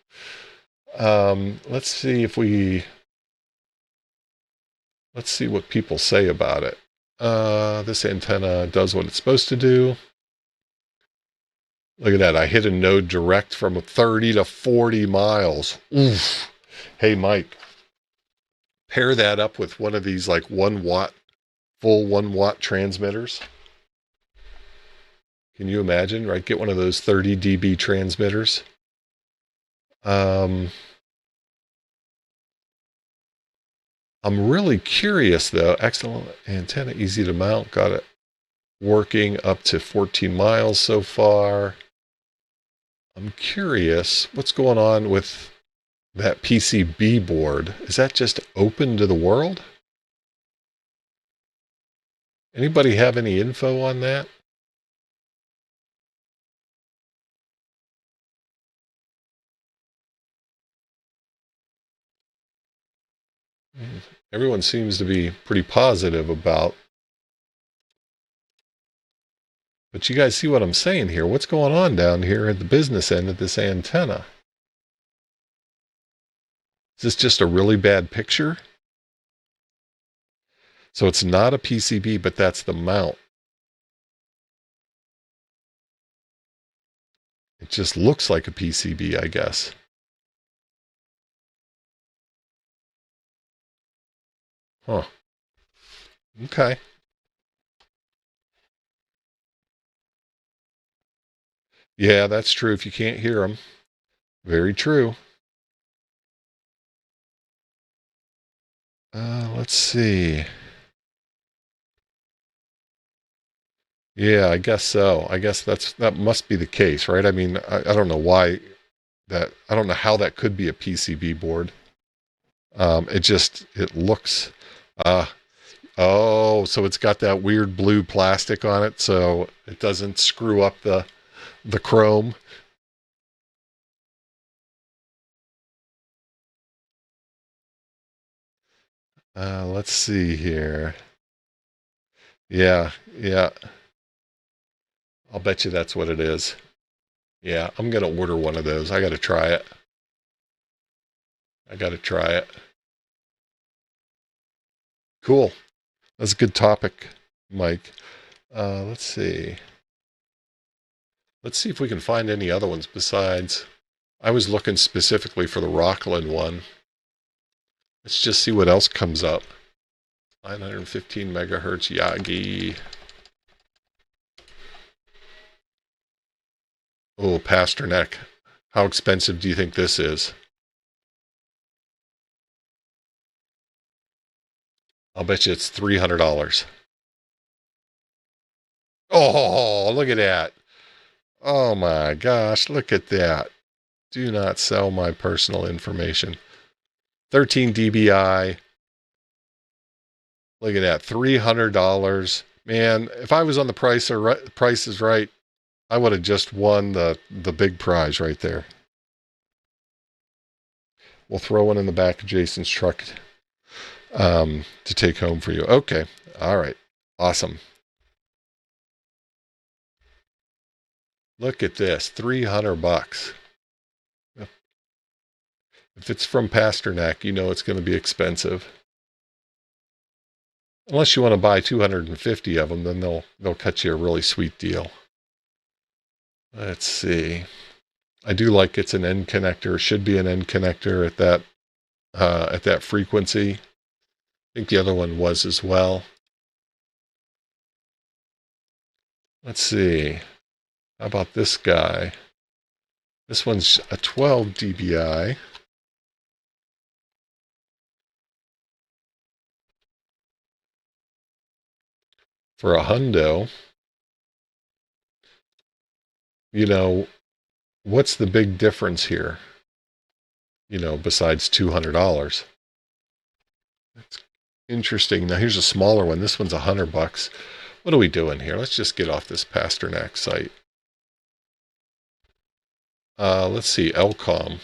Let's see what people say about it. This antenna does what it's supposed to do. Look at that. I hit a node direct from 30 to 40 miles. Oof. Hey, Mike, pair that up with one of these like 1 watt, full 1 watt transmitters. Can you imagine, right? Get one of those 30 dB transmitters. I'm really curious though. Excellent antenna, easy to mount. Got it working up to 14 miles so far. I'm curious what's going on with that PCB board. Is that just open to the world? Anybody have any info on that? Everyone seems to be pretty positive about. But you guys see what I'm saying here? What's going on down here at the business end of this antenna? Is this just a really bad picture? So it's not a PCB, but that's the mount. It just looks like a PCB, I guess. Huh. Okay. Yeah, that's true if you can't hear them. Very true. Let's see. Yeah, I guess so. I guess that must be the case, right? I mean, I don't know why that, I don't know how that could be a PCB board. It looks, oh, so it's got that weird blue plastic on it, so it doesn't screw up the the chrome. Let's see here. Yeah, yeah. I'll bet you that's what it is. Yeah, I'm going to order one of those. I got to try it. I got to try it. Cool. That's a good topic, Mike. Let's see. Let's see if we can find any other ones besides. I was looking specifically for the Rockland one. Let's just see what else comes up. 915 megahertz Yagi. Oh, Pasternak. How expensive do you think this is? I'll bet you it's $300. Oh, look at that. Oh my gosh, look at that. Do not sell my personal information. 13 dBi. Look at that, $300. Man, if I was on the Price is Right, I would have just won the big prize right there. We'll throw one in the back of Jason's truck to take home for you. Okay. All right. Awesome. Look at this, $300. If it's from Pasternak, you know it's going to be expensive. Unless you want to buy 250 of them, then they'll cut you a really sweet deal. Let's see. I do like it's an end connector. It should be an end connector at that frequency. I think the other one was as well. Let's see. How about this guy? This one's a 12 dBi. For a hundo. You know, what's the big difference here? You know, besides $200. That's interesting. Now here's a smaller one. This one's $100. What are we doing here? Let's just get off this Pasternak site. Let's see, Elcom.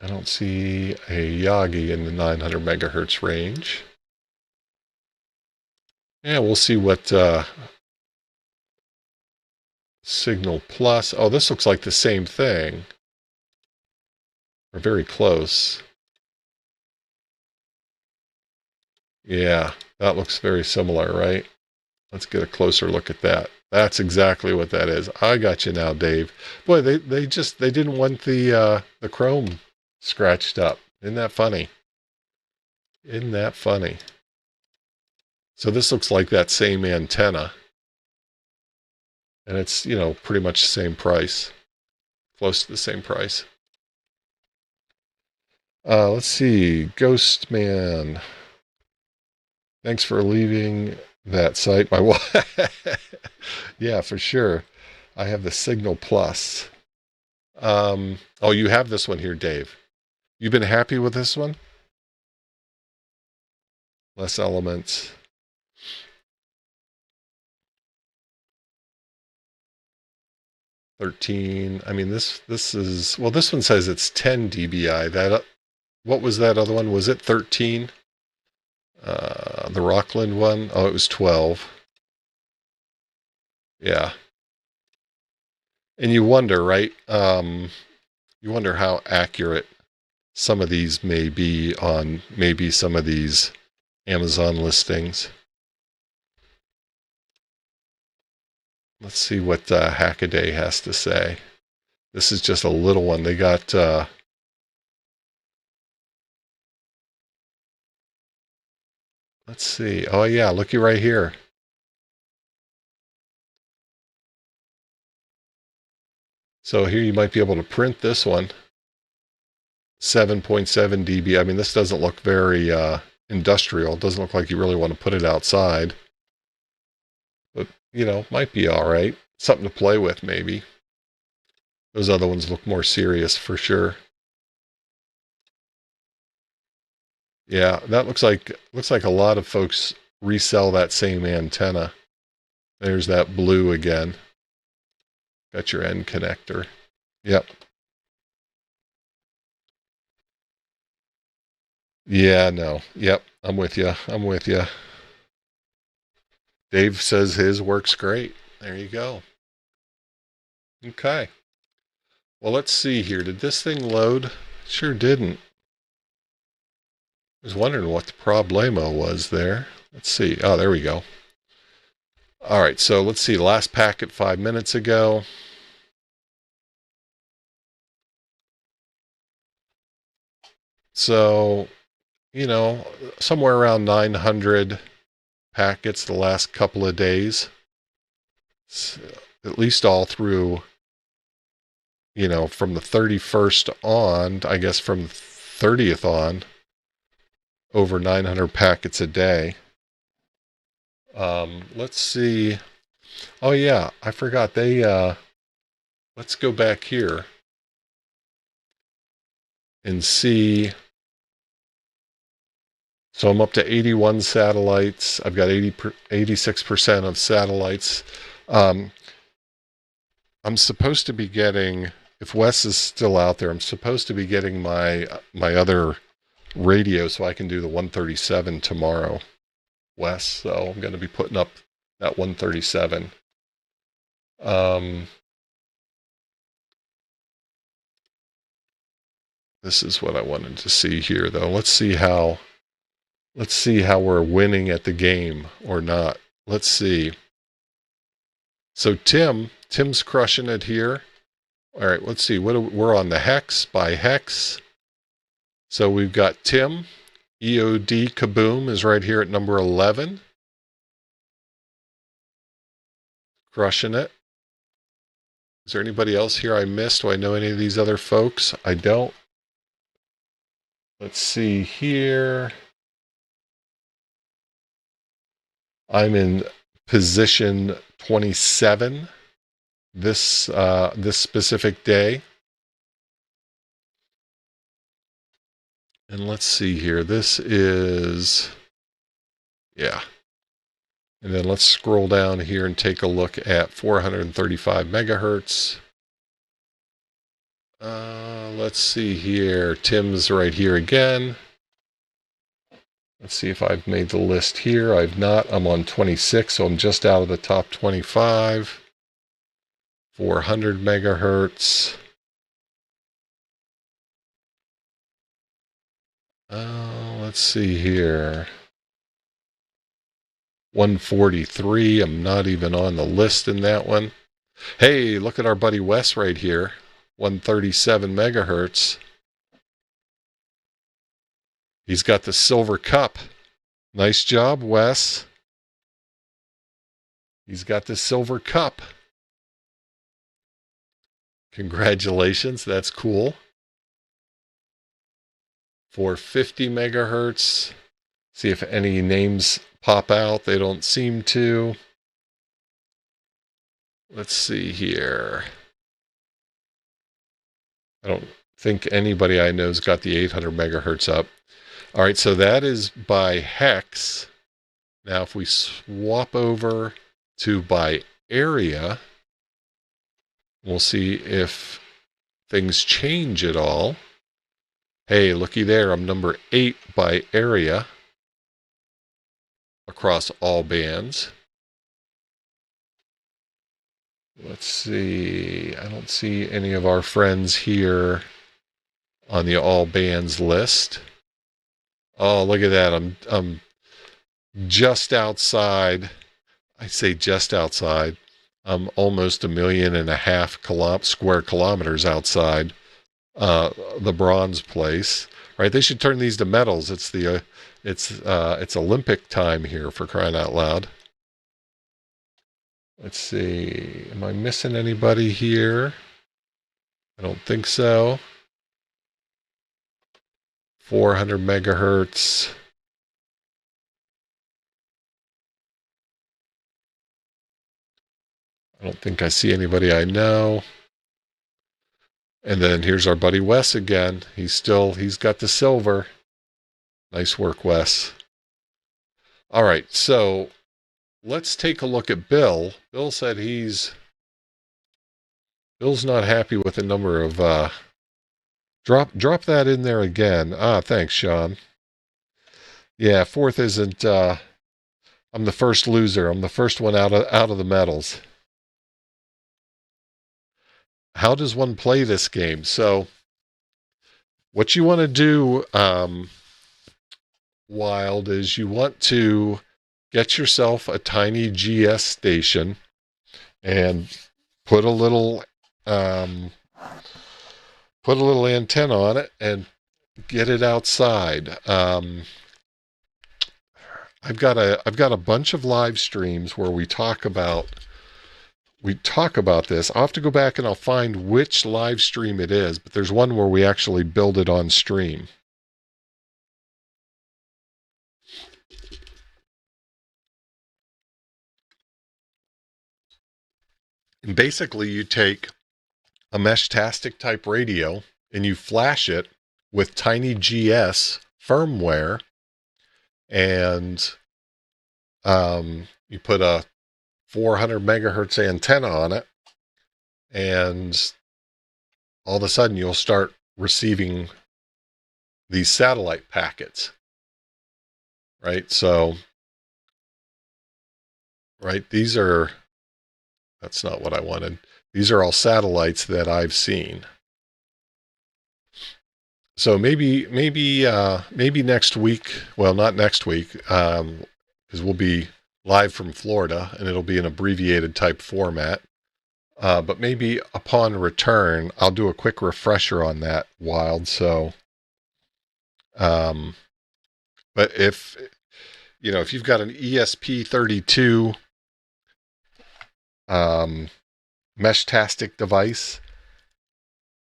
I don't see a Yagi in the 900 megahertz range. Yeah, we'll see what Signal Plus. Oh, this looks like the same thing. Or very close. Yeah, that looks very similar, right? Let's get a closer look at that. That's exactly what that is. I got you now, Dave. Boy, they didn't want the chrome scratched up. Isn't that funny? Isn't that funny? So this looks like that same antenna. And it's, you know, pretty much the same price. Close to the same price. Let's see. Ghostman. Thanks for leaving that site. My wife. Yeah, for sure. I have the Signal Plus. Oh, you have this one here, Dave. You've been happy with this one? Less elements. $13. I mean, this is, well, this one says it's 10 dBi. That, what was that other one? Was it 13? The Rockland one? Oh, it was 12. Yeah. And you wonder, right? You wonder how accurate some of these may be on maybe some of these Amazon listings. Let's see what Hackaday has to say. This is just a little one. They got let's see. Oh yeah, looky right here. So here you might be able to print this one. 7.7 dB. I mean, this doesn't look very industrial. It doesn't look like you really want to put it outside. But, you know, might be all right. Something to play with, maybe. Those other ones look more serious for sure. Yeah, that looks like a lot of folks resell that same antenna. There's that blue again. Got your end connector. Yep. Yeah, no. Yep, I'm with you. I'm with you. Dave says his works great. There you go. Okay. Well, let's see here. Did this thing load? Sure didn't. I was wondering what the problemo was there. Let's see. Oh, there we go. All right, so let's see. Last packet 5 minutes ago. So, you know, somewhere around 900 packets the last couple of days. At least all through, you know, from the 31st on, I guess from the 30th on, over 900 packets a day. Let's see. Oh yeah, I forgot they, let's go back here and see. So I'm up to 81 satellites. I've got 86% of satellites. I'm supposed to be getting, if Wes is still out there, I'm supposed to be getting my other radio so I can do the 137 tomorrow, Wes. So I'm going to be putting up that 137. This is what I wanted to see here, though. Let's see how we're winning at the game or not. Let's see. So Tim's crushing it here. All right, let's see. We're on the hex by hex. So we've got Tim. EOD Kaboom is right here at number 11. Crushing it. Is there anybody else here I missed? Do I know any of these other folks? I don't. Let's see here. I'm in position 27 this specific day. And let's see here. This is, yeah. And then let's scroll down here and take a look at 435 megahertz. Let's see here. Tim's right here again. Let's see if I've made the list here. I've not. I'm on 26, so I'm just out of the top 25. 400 megahertz. Let's see here. 143. I'm not even on the list in that one. Hey, look at our buddy Wes right here. 137 megahertz. He's got the silver cup. Nice job, Wes. He's got the silver cup. Congratulations. That's cool. For 50 megahertz. See if any names pop out. They don't seem to. Let's see here. I don't think anybody I know's got the 800 megahertz up. All right, so that is by hex. Now, if we swap over to by area, we'll see if things change at all. Hey, looky there, I'm number 8 by area across all bands. Let's see. I don't see any of our friends here on the all bands list. Oh, look at that. I'm just outside. I say just outside. I'm almost 1.5 million square kilometers outside the bronze place. Right? They should turn these to medals. It's Olympic time here, for crying out loud. Let's see. Am I missing anybody here? I don't think so. 400 megahertz. I don't think I see anybody I know. And then here's our buddy Wes again. He's got the silver. Nice work, Wes. All right, so let's take a look at Bill. Bill said Bill's not happy with the number of drop that in there again. Thanks, Sean. Yeah, fourth isn't I'm the first loser. I'm the first one out of the medals. How does one play this game? So what you want to do, Wild, is you want to get yourself a TinyGS station and put a little antenna on it and get it outside. I've got a bunch of live streams where we talk about this. I'll have to go back and I'll find which live stream it is, but there's one where we actually build it on stream. And basically you take a Meshtastic type radio and you flash it with TinyGS firmware, and you put a 400 megahertz antenna on it, and all of a sudden you'll start receiving these satellite packets, right? So, right, that's not what I wanted. These are all satellites that I've seen. So maybe next week, well, not next week, because we'll be live from Florida and it'll be an abbreviated type format. But maybe upon return, I'll do a quick refresher on that, Wild. So, but if you've got an ESP32 Meshtastic device,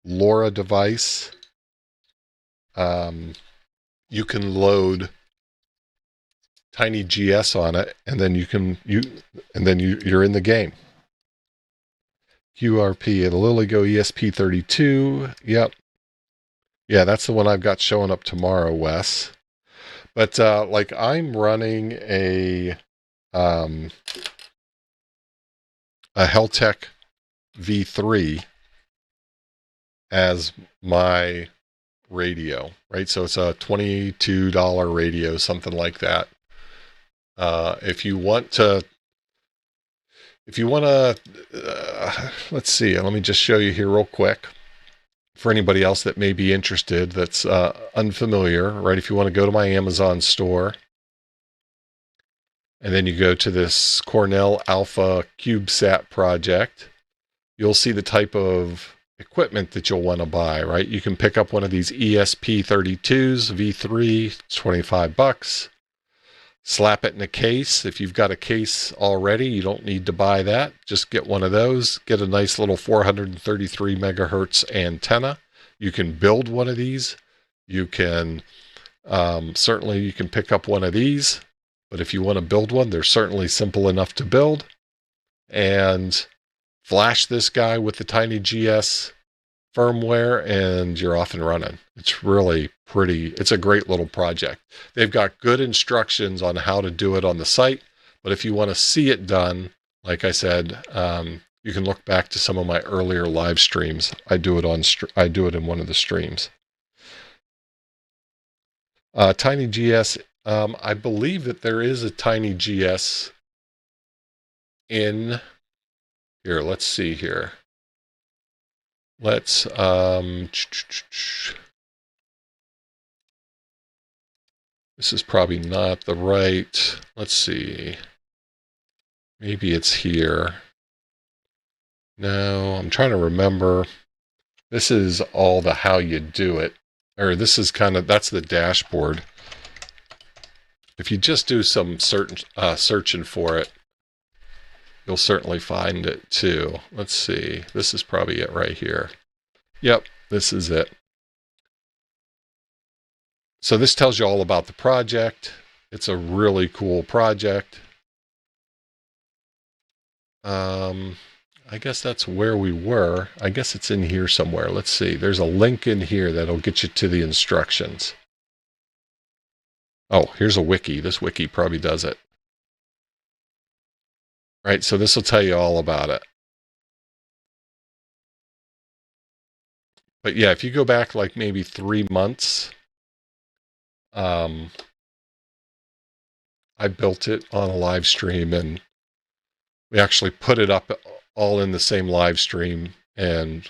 LoRa device, you can load TinyGS on it, and then you're in the game. QRP, it'll literally go ESP32. Yep. Yeah, that's the one I've got showing up tomorrow, Wes. But like I'm running a Heltec V3 as my radio, right? So it's a $22 radio, something like that. If you want to, let's see, let me just show you here real quick for anybody else that may be interested that's unfamiliar, right? If you want to go to my Amazon store, and then you go to this Cornell Alpha CubeSat project, you'll see the type of equipment that you'll want to buy, right? You can pick up one of these ESP32s, V3, $25. Slap it in a case. If you've got a case already, you don't need to buy that. Just get one of those. Get a nice little 433 megahertz antenna. You can build one of these. You can, certainly you can pick up one of these. But if you want to build one, they're certainly simple enough to build. And flash this guy with the TinyGS firmware, and you're off and running. It's really pretty. It's a great little project. They've got good instructions on how to do it on the site. But if you want to see it done, like I said, you can look back to some of my earlier live streams. I do it in one of the streams. TinyGS. I believe that there is a TinyGS in here. Let's see here. Let's this is probably not the right. Let's see. Maybe it's here. No, I'm trying to remember. This is all the how you do it. Or this is that's the dashboard. If you just do some searching for it, you'll certainly find it too. Let's see. This is probably it right here. Yep, this is it. So this tells you all about the project. It's a really cool project. I guess that's where we were. I guess it's in here somewhere. Let's see. There's a link in here that'll get you to the instructions. Oh, here's a wiki. This wiki probably does it. Right, so this will tell you all about it. But yeah, if you go back like maybe 3 months, I built it on a live stream, and we actually put it up all in the same live stream, and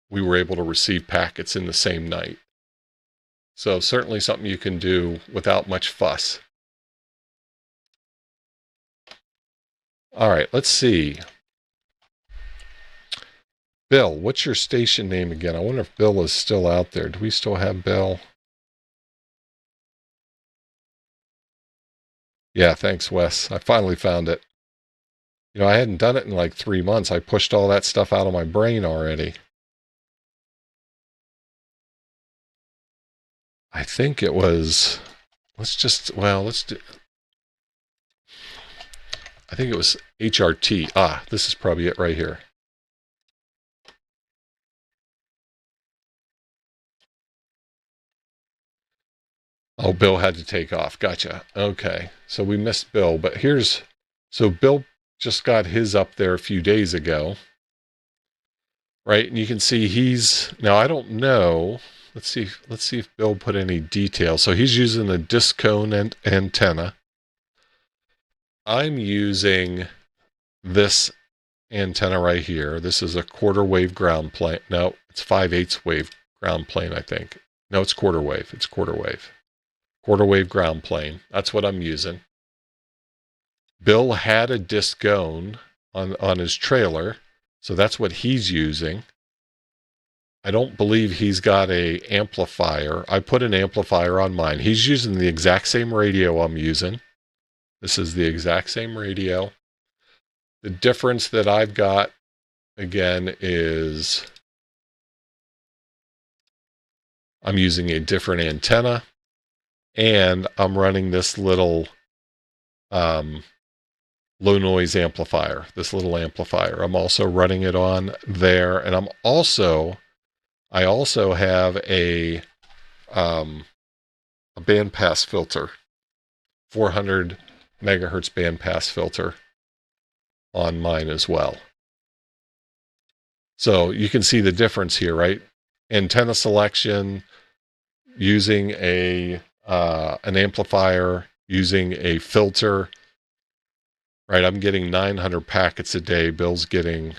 we were able to receive packets in the same night. So certainly something you can do without much fuss. All right, let's see. Bill, what's your station name again? I wonder if Bill is still out there. Do we still have Bill? Yeah, thanks, Wes. I finally found it. You know, I hadn't done it in like 3 months. I pushed all that stuff out of my brain already. I think it was, let's do, I think it was HRT. Ah, this is probably it right here. Oh, Bill had to take off. Gotcha. Okay. So we missed Bill, but so Bill just got his up there a few days ago. Right? And you can see now I don't know. Let's see if Bill put any detail. So he's using the disc cone antenna. I'm using this antenna right here. This is a quarter wave ground plane. No, it's 5/8 wave ground plane, I think. No, it's quarter wave. It's quarter wave. Quarter wave ground plane. That's what I'm using. Bill had a disc cone on his trailer, so that's what he's using. I don't believe he's got a amplifier. I put an amplifier on mine. He's using the exact same radio I'm using. This is the exact same radio. The difference that I've got, again, is I'm using a different antenna, and I'm running this little low noise amplifier, this little amplifier. I'm also running it on there, and I also have a bandpass filter, 400 megahertz bandpass filter on mine as well. So you can see the difference here, right? Antenna selection, using an amplifier, using a filter, right? I'm getting 900 packets a day. Bill's getting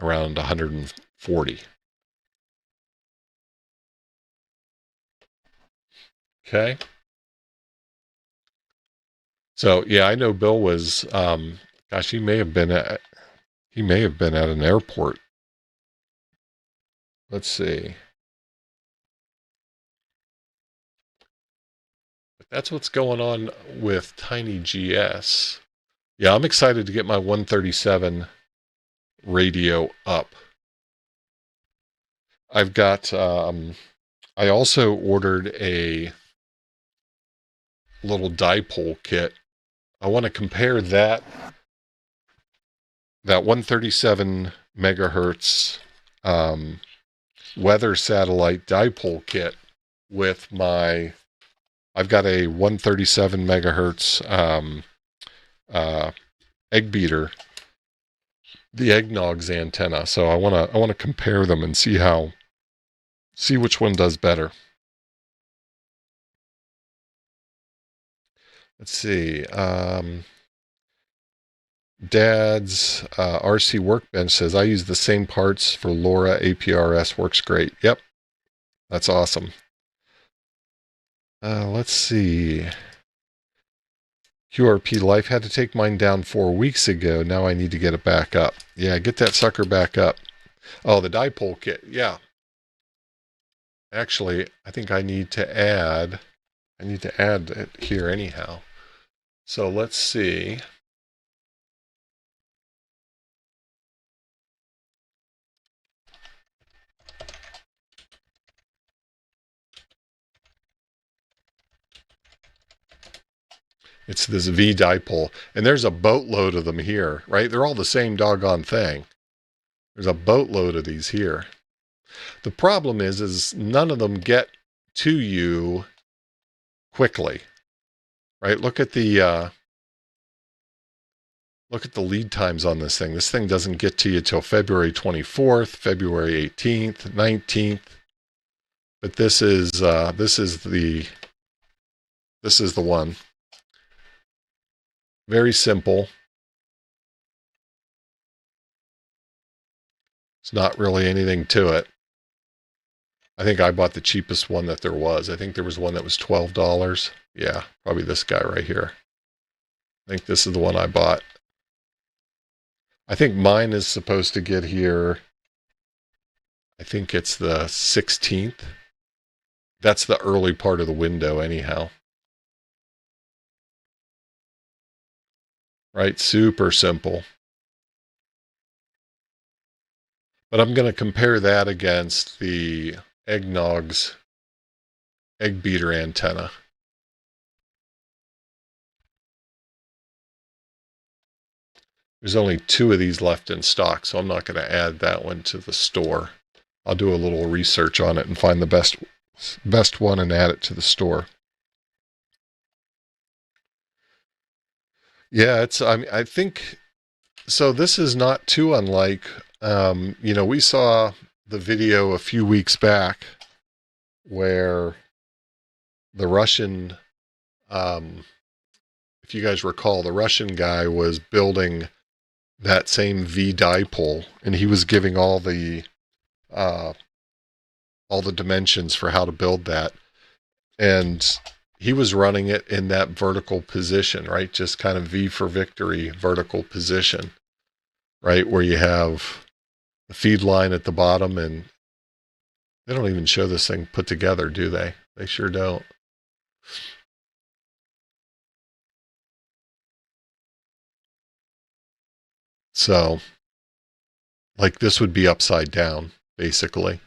around 140. Okay. So yeah, I know Bill was, gosh, he may have been at an airport. Let's see. But that's what's going on with TinyGS. Yeah, I'm excited to get my 137 radio up. I've got, I also ordered a little dipole kit. I want to compare that 137 megahertz weather satellite dipole kit with I've got a 137 megahertz egg beater, the Eggnog's antenna. So I want to compare them and see which one does better. Let's see. Dad's RC Workbench says, I use the same parts for LoRa APRS. Works great. Yep. That's awesome. Let's see. QRP Life had to take mine down 4 weeks ago. Now I need to get it back up. Yeah, get that sucker back up. Oh, the dipole kit. Yeah. Actually, I think I need to add it here anyhow. So let's see. It's this V dipole, and there's a boatload of them here, right? They're all the same doggone thing. There's a boatload of these here. The problem is none of them get to you quickly, right? Look at the lead times on this thing. This thing doesn't get to you till February 24th, February 18th, 19th. But this is the one. Very simple. It's not really anything to it. I think I bought the cheapest one that there was. I think there was one that was $12. Yeah, probably this guy right here. I think this is the one I bought. I think mine is supposed to get here, I think it's the 16th. That's the early part of the window anyhow. Right? Super simple. But I'm going to compare that against the Eggnog's egg beater antenna. There's only 2 of these left in stock, so I'm not going to add that one to the store. I'll do a little research on it and find the best one and add it to the store. Yeah, I think, so this is not too unlike, we saw the video a few weeks back where the Russian, if you guys recall, the Russian guy was building that same V dipole, and he was giving all the dimensions for how to build that. And he was running it in that vertical position, right? Just kind of V for victory vertical position, right? Where you have the feed line at the bottom, and they don't even show this thing put together, do they? They sure don't. So, like, this would be upside down, basically.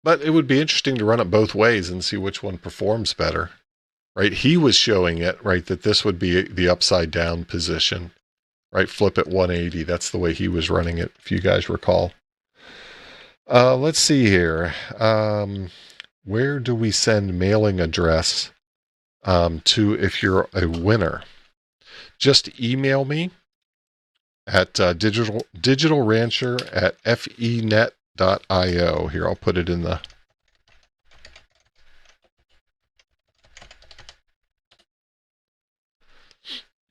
But it would be interesting to run it both ways and see which one performs better, right? He was showing it, right, that this would be the upside down position, right? Flip it 180. That's the way he was running it, if you guys recall. Let's see here. Where do we send mailing address to if you're a winner? Just email me at digitalrancher@fenet.io. Here, I'll put it in the...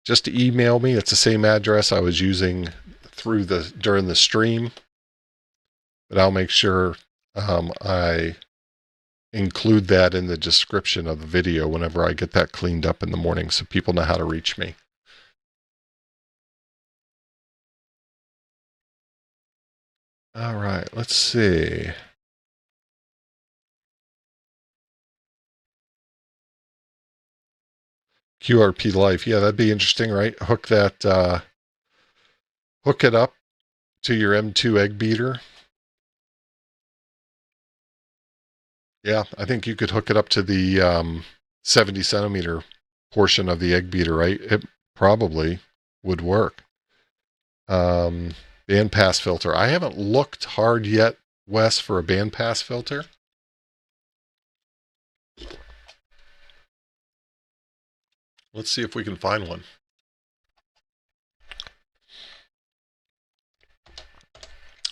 Just email me. It's the same address I was using during the stream. But I'll make sure I include that in the description of the video whenever I get that cleaned up in the morning so people know how to reach me. All right, let's see. QRP Life. Yeah, that'd be interesting, right? Hook it up to your M2 egg beater. Yeah, I think you could hook it up to the 70 centimeter portion of the egg beater, right? It probably would work. Bandpass filter. I haven't looked hard yet, Wes, for a bandpass filter. Let's see if we can find one.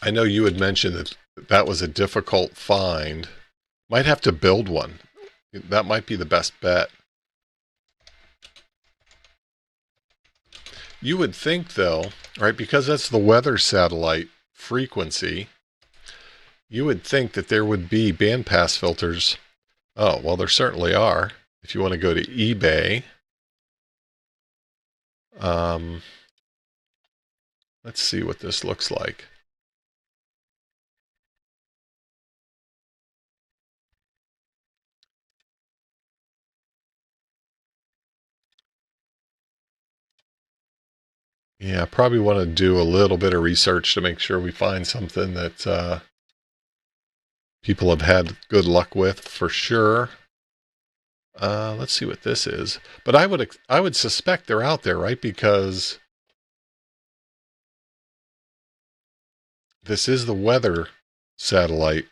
I know you had mentioned that that was a difficult find. Might have to build one. That might be the best bet. You would think, though, right, because that's the weather satellite frequency, you would think that there would be bandpass filters. Oh, well, there certainly are. If you want to go to eBay, let's see what this looks like. Yeah, probably want to do a little bit of research to make sure we find something that people have had good luck with for sure. Let's see what this is. But I would suspect they're out there, right? Because this is the weather satellite.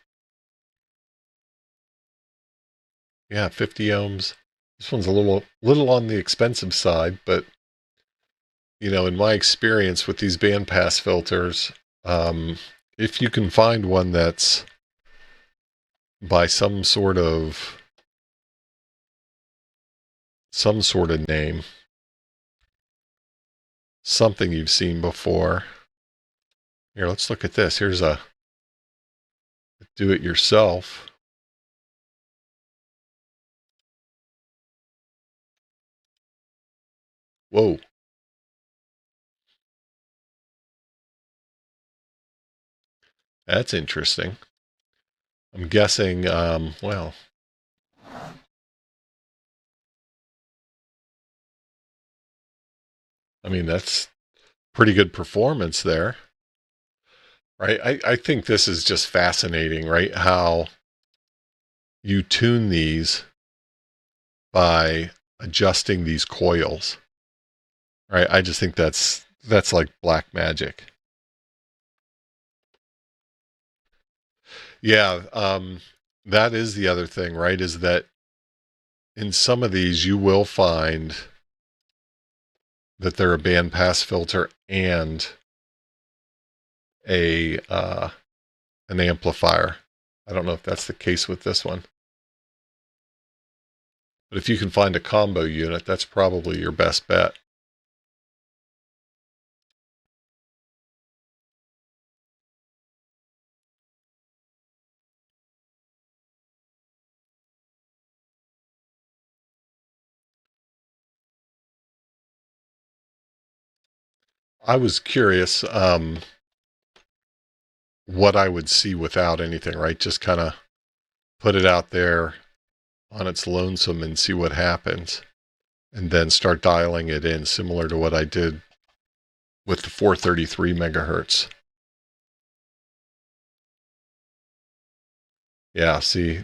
Yeah, 50 ohms. This one's a little on the expensive side, but you know, in my experience with these bandpass filters, if you can find one that's by some sort of name, something you've seen before. Here, let's look at this. Here's a do-it-yourself. Whoa. That's interesting. I'm guessing, well, I mean, that's pretty good performance there, right? I think this is just fascinating, right? How you tune these by adjusting these coils, right? I just think that's like black magic. Yeah, that is the other thing, right? Is that in some of these you will find that they're a bandpass filter and a an amplifier. I don't know if that's the case with this one. But if you can find a combo unit, that's probably your best bet. I was curious what I would see without anything, right? Just kind of put it out there on its lonesome and see what happens. And then start dialing it in, similar to what I did with the 433 megahertz. Yeah, see,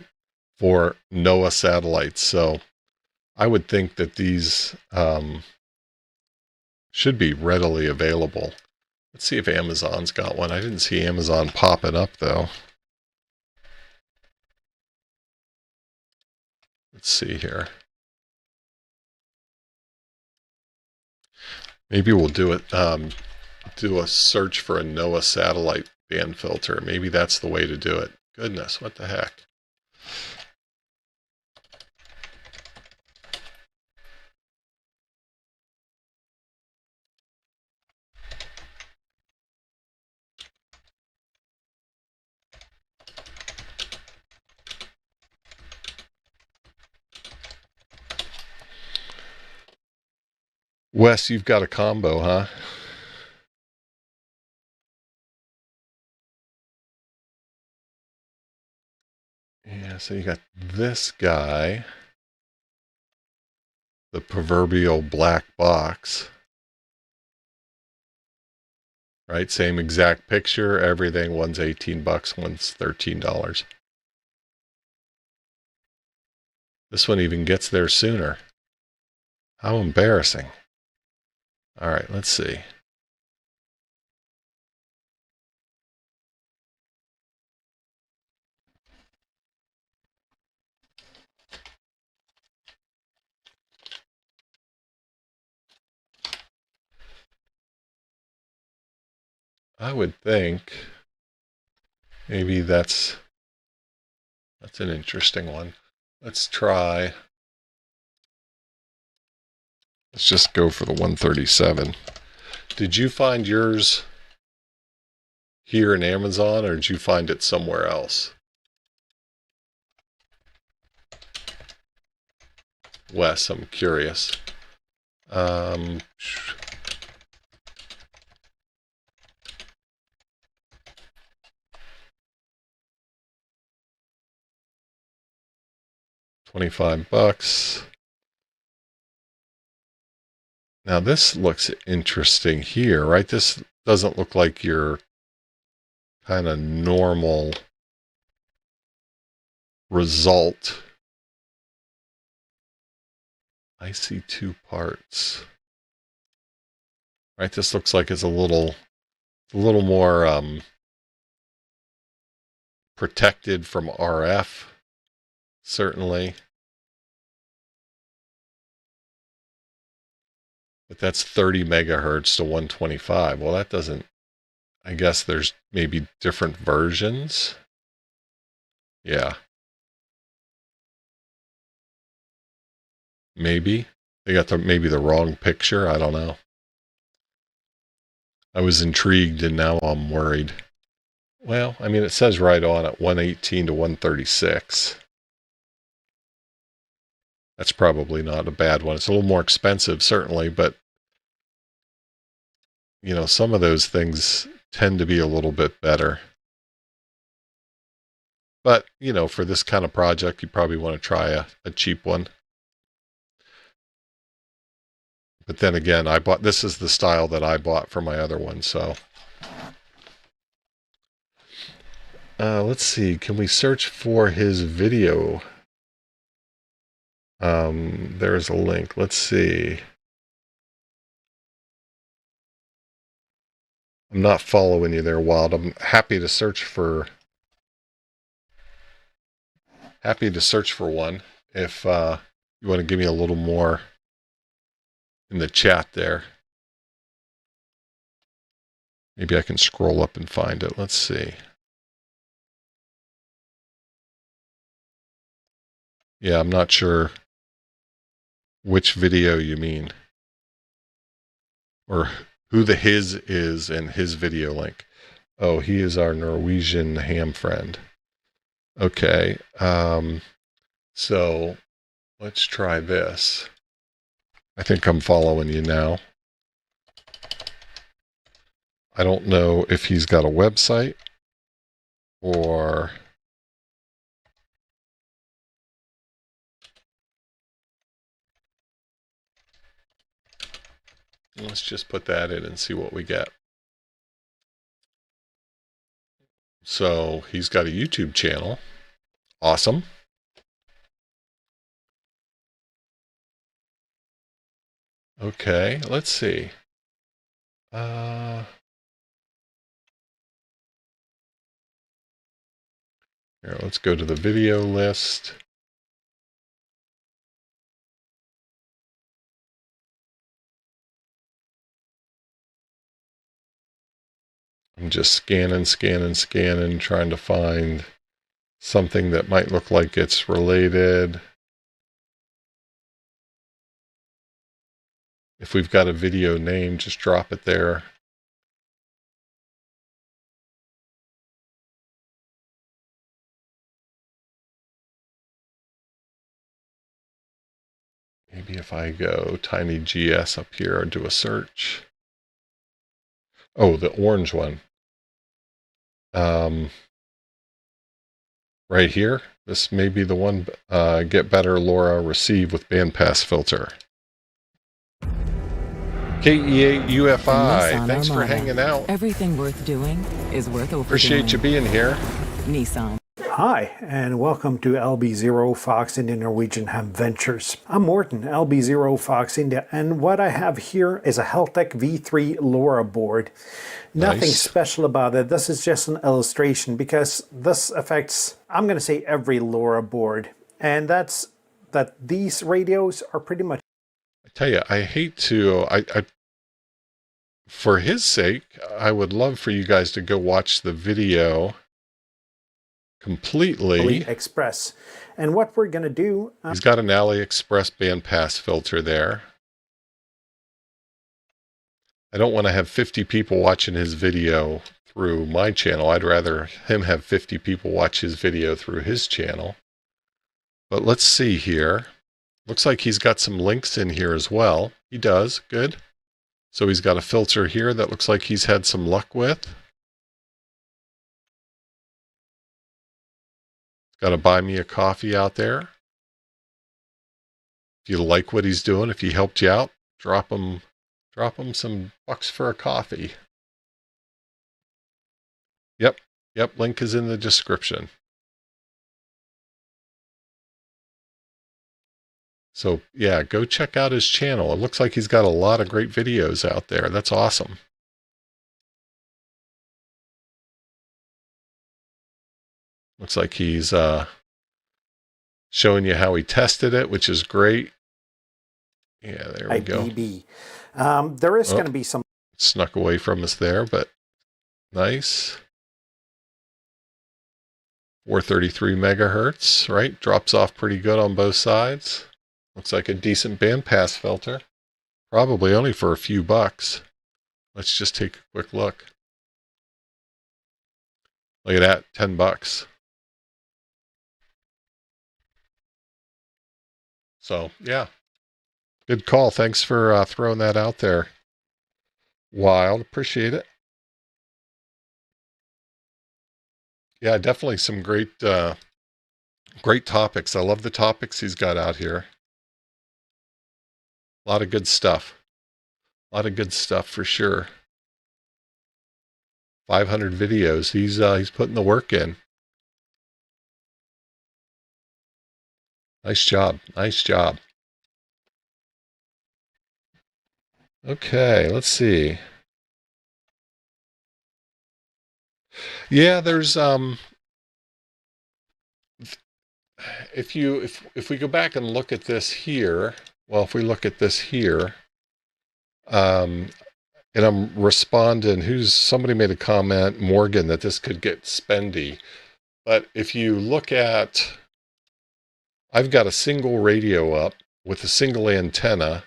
for NOAA satellites. So I would think that these should be readily available. Let's see if Amazon's got one. I didn't see Amazon popping up, though. Let's see here. Maybe we'll do it. Do a search for a NOAA satellite band filter. Maybe that's the way to do it. Goodness, what the heck? Wes, you've got a combo, huh? Yeah, so you got this guy, the proverbial black box, right? Same exact picture, everything. One's 18 bucks, one's $13. This one even gets there sooner. How embarrassing. All right, let's see. I would think maybe that's an interesting one. Let's try. Let's just go for the 137. Did you find yours here in Amazon, or did you find it somewhere else? Wes, I'm curious. Um, 25 bucks. Now this looks interesting here, right? This doesn't look like your kind of normal result. I see two parts. Right, this looks like it's a little more protected from RF, certainly. But that's 30 megahertz to 125. Well, that doesn't, I guess there's maybe different versions. Yeah. Maybe. They got maybe the wrong picture. I don't know. I was intrigued and now I'm worried. Well, I mean, it says right on it 118 to 136. That's probably not a bad one. It's a little more expensive, certainly, but you know, some of those things tend to be a little bit better. But, you know, for this kind of project, you probably want to try a cheap one. But then again, this is the style that I bought for my other one, so. Let's see, can we search for his video? There's a link. Let's see. I'm not following you there, Wild. I'm happy to search for one if you want to give me a little more in the chat there. Maybe I can scroll up and find it. Let's see. Yeah, I'm not sure which video you mean, or who the his is in his video link. Oh, he is our Norwegian ham friend. Okay, so let's try this. I think I'm following you now. I don't know if he's got a website or let's just put that in and see what we get. So he's got a YouTube channel. Awesome. Okay, let's see. Here, let's go to the video list. I'm just scanning, trying to find something that might look like it's related. If we've got a video name, just drop it there. Maybe if I go TinyGS up here and do a search. Oh, the orange one. Right here. This may be the one. Get better LoRa receive with bandpass filter. KE8UFI, thanks for hanging out. Everything worth doing is worth overdoing. Appreciate you being here. Nissan. Hi, and welcome to LB0 Fox India Norwegian Ham Ventures. I'm Morton, LB0 Fox India, and what I have here is a Heltec V3 LoRa board. Nothing Nice. special about it. This is just an illustration because this affects, I'm going to say, every LoRa board. And that's that these radios are pretty much... I tell you, I hate to, for his sake, I would love for you guys to go watch the video completely. AliExpress. And what we're going to do... He's got an AliExpress bandpass filter there. I don't want to have 50 people watching his video through my channel. I'd rather him have 50 people watch his video through his channel. But let's see here. Looks like he's got some links in here as well. He does. Good. So he's got a filter here that looks like he's had some luck with. Got to buy me a coffee out there. If you like what he's doing, if he helped you out, drop him some bucks for a coffee. Yep, link is in the description. So yeah, go check out his channel. It looks like he's got a lot of great videos out there. That's awesome. Looks like he's showing you how he tested it, which is great. Yeah, there we go. dB. There is going to be some. Snuck away from us there, but nice. 433 megahertz, right? Drops off pretty good on both sides. Looks like a decent bandpass filter. Probably only for a few bucks. Let's just take a quick look. Look at that, 10 bucks. So, yeah. Good call. Thanks for throwing that out there. Wild. Appreciate it. Yeah, definitely some great great topics. I love the topics he's got out here. A lot of good stuff. A lot of good stuff for sure. 500 videos. He's putting the work in. Nice job. Nice job. Okay, let's see. Yeah, there's if we go back and look at this here, well, if we look at this here, and I'm responding, somebody made a comment, Morgan, that this could get spendy. But if you look at, I've got a single radio up with a single antenna,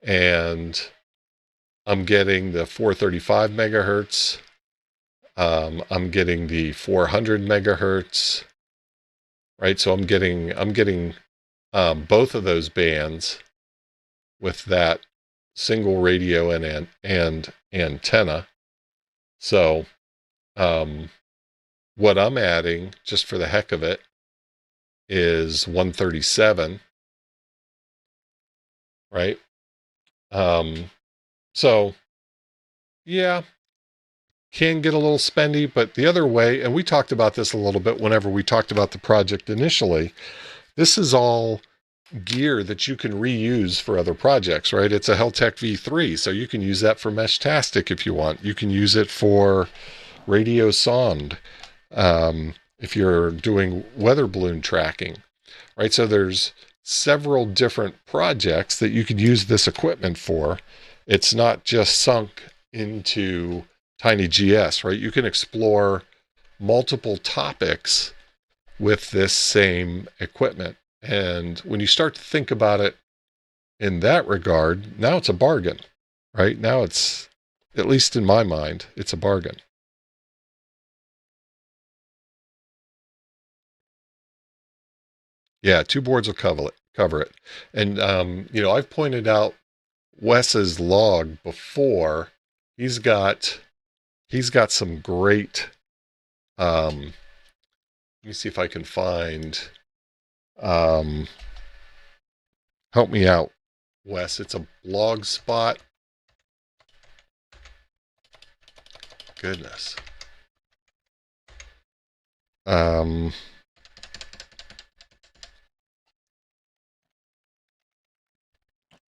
and I'm getting the 435 megahertz. I'm getting the 400 megahertz, right? So I'm getting both of those bands with that single radio and antenna. So what I'm adding, just for the heck of it, is 137, right? So yeah, can get a little spendy, but the other way, and we talked about this a little bit whenever we talked about the project initially, this is all gear that you can reuse for other projects, right? It's a Heltec V3, so you can use that for Meshtastic if you want. You can use it for radio sound if you're doing weather balloon tracking, right? So there's several different projects that you could use this equipment for. It's not just sunk into TinyGS, right? You can explore multiple topics with this same equipment. And when you start to think about it in that regard, now it's a bargain, right? Now it's, at least in my mind, it's a bargain. Yeah, 2 boards will cover it. And, I've pointed out Wes's log before. He's got some great, let me see if I can find, help me out, Wes. It's a blog spot. Goodness.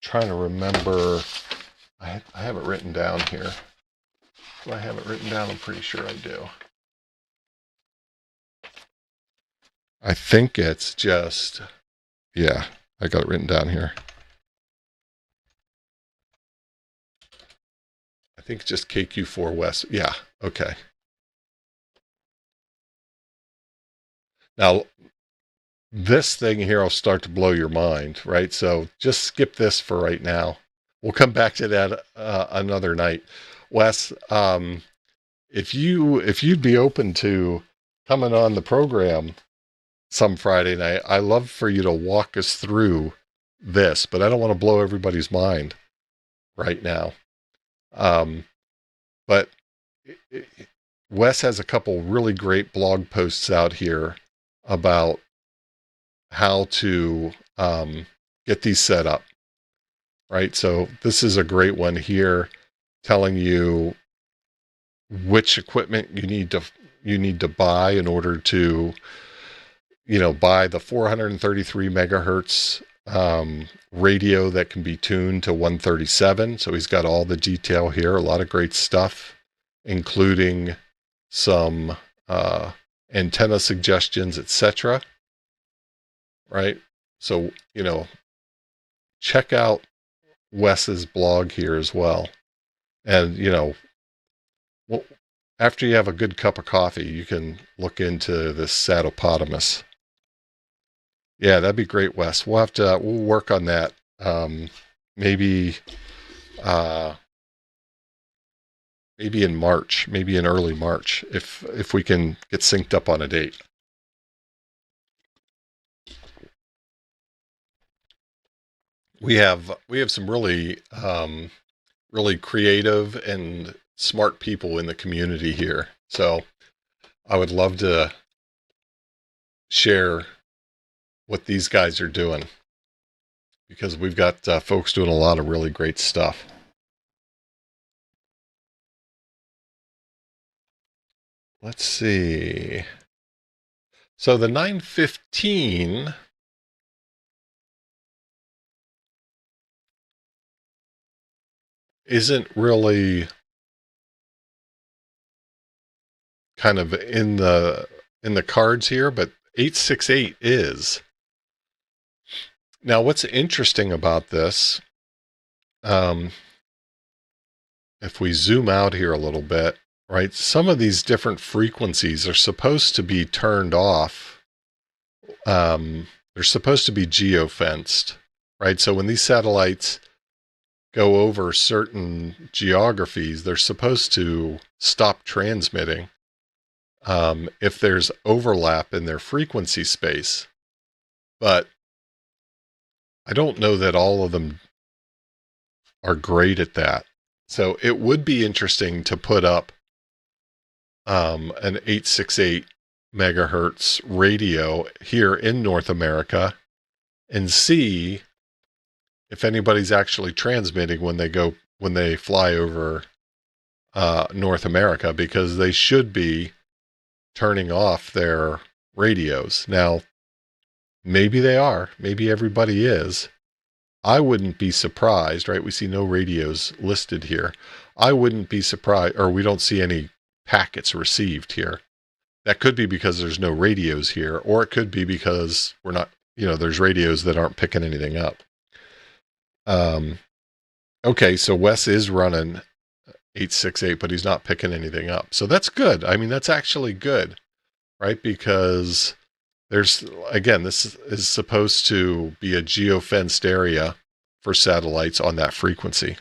Trying to remember. I have it written down here. Do I have it written down? I'm pretty sure I do. I think it's just, yeah, I got it written down here. I think it's just KQ4 West. Yeah, okay. Now, this thing here will start to blow your mind, right? So just skip this for right now. We'll come back to that another night. Wes, if you'd be open to coming on the program some Friday night, I'd love for you to walk us through this, but I don't want to blow everybody's mind right now. But Wes has a couple really great blog posts out here about how to get these set up, right? So this is a great one here, telling you which equipment you need to buy in order to, buy the 433 megahertz radio that can be tuned to 137. So he's got all the detail here, a lot of great stuff, including some antenna suggestions, etc. Right? So, check out Wes's blog here as well. And, you know, well, after you have a good cup of coffee, you can look into this Satopotamus. Yeah, that'd be great, Wes. We'll work on that. Maybe in March, maybe in early March, if we can get synced up on a date. We have some really really creative and smart people in the community here. So I would love to share what these guys are doing, because we've got folks doing a lot of really great stuff. Let's see. So the 915 isn't really kind of in the cards here, but 868 is. Now, what's interesting about this, if we zoom out here a little bit, right, some of these different frequencies are supposed to be turned off. They're supposed to be geofenced, right? So when these satellites go over certain geographies, they're supposed to stop transmitting if there's overlap in their frequency space. But I don't know that all of them are great at that. So it would be interesting to put up an 868 megahertz radio here in North America and see if anybody's actually transmitting when they fly over North America, because they should be turning off their radios. Now, maybe they are, maybe everybody is. I wouldn't be surprised, right? We see no radios listed here. I wouldn't be surprised, or we don't see any packets received here. That could be because there's no radios here, or it could be because we're not, there's radios that aren't picking anything up. Okay, so Wes is running 868, but he's not picking anything up. So that's good. I mean, that's actually good, right? Because this is supposed to be a geofenced area for satellites on that frequency.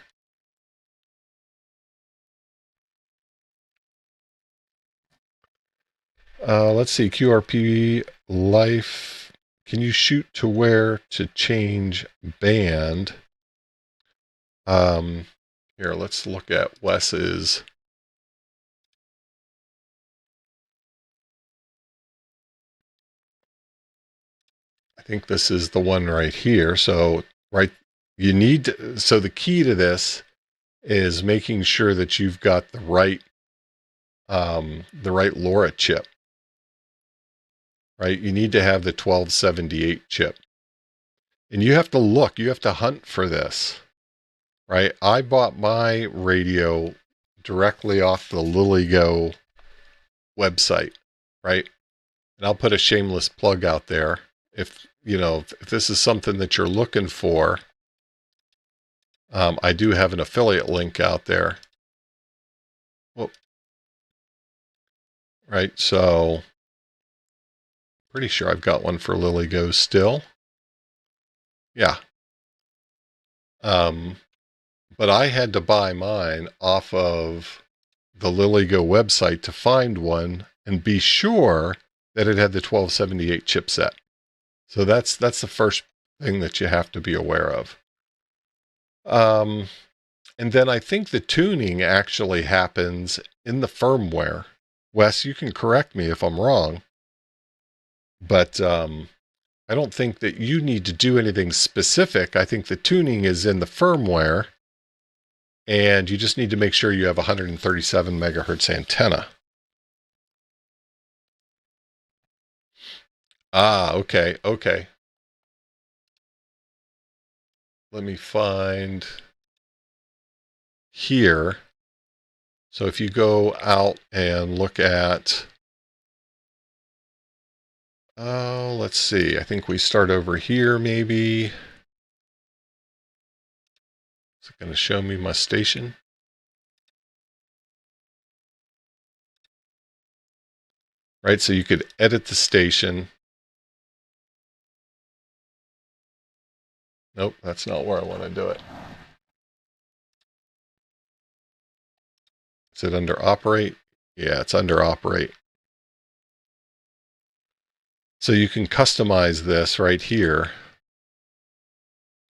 Let's see, QRP Life. Can you shoot to where to change band? Here, let's look at Wes's. I think this is the one right here. So, right, so the key to this is making sure that you've got the right LoRa chip, right? You need to have the 1278 chip, and you have to hunt for this, right? I bought my radio directly off the LilyGo website, right? And I'll put a shameless plug out there. If this is something that you're looking for, I do have an affiliate link out there. Well, right, so pretty sure I've got one for LilyGo still. Yeah. But I had to buy mine off of the LilyGo website to find one and be sure that it had the 1278 chipset. So that's the first thing that you have to be aware of. And then I think the tuning actually happens in the firmware. Wes, you can correct me if I'm wrong, but I don't think that you need to do anything specific. I think the tuning is in the firmware, and you just need to make sure you have a 137 megahertz antenna. Ah, okay. Let me find here. So if you go out and look at, let's see, I think we start over here maybe. Is it going to show me my station? Right, so you could edit the station. Nope, that's not where I want to do it. Is it under operate? Yeah, it's under operate. So you can customize this right here,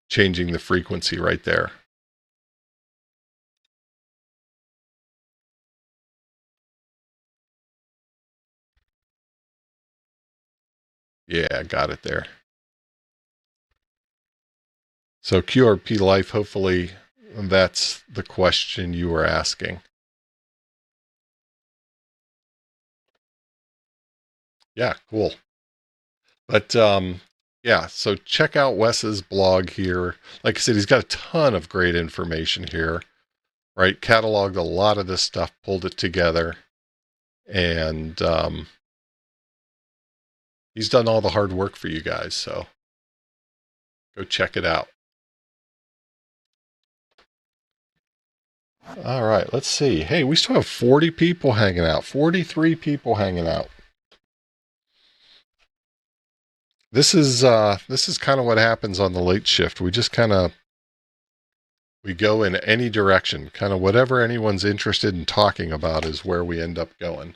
changing the frequency right there. Yeah, got it there. So QRP Life, hopefully that's the question you were asking. Yeah, cool. But yeah, so check out Wes's blog here. Like I said, he's got a ton of great information here, right? Cataloged a lot of this stuff, pulled it together, and he's done all the hard work for you guys. So go check it out. All right, let's see. Hey, we still have 40 people hanging out, 43 people hanging out. This is kind of what happens on the late shift. We just we go in any direction, kind of whatever anyone's interested in talking about is where we end up going.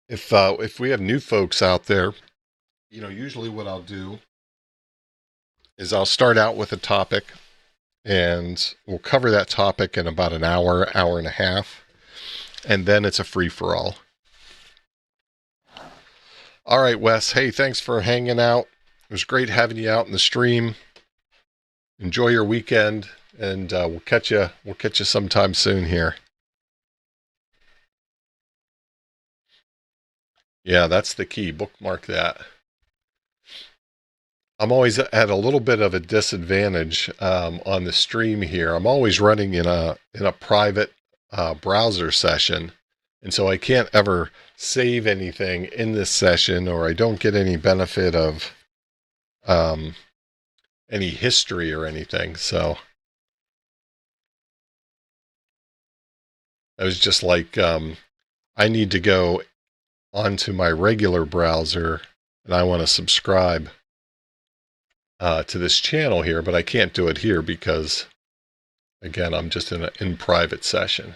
If we have new folks out there, you know, usually what I'll do is I'll start out with a topic, and we'll cover that topic in about an hour, hour and a half, and then it's a free-for-all. All right, Wes. Hey, thanks for hanging out. It was great having you out in the stream. Enjoy your weekend, and we'll catch you sometime soon here. Yeah, that's the key. Bookmark that. I'm always at a little bit of a disadvantage on the stream here. I'm always running in a private browser session, and so I can't ever save anything in this session, or I don't get any benefit of any history or anything. So I was just like, I need to go onto my regular browser, and I want to subscribe to this channel here, but I can't do it here because, again, I'm just in private session.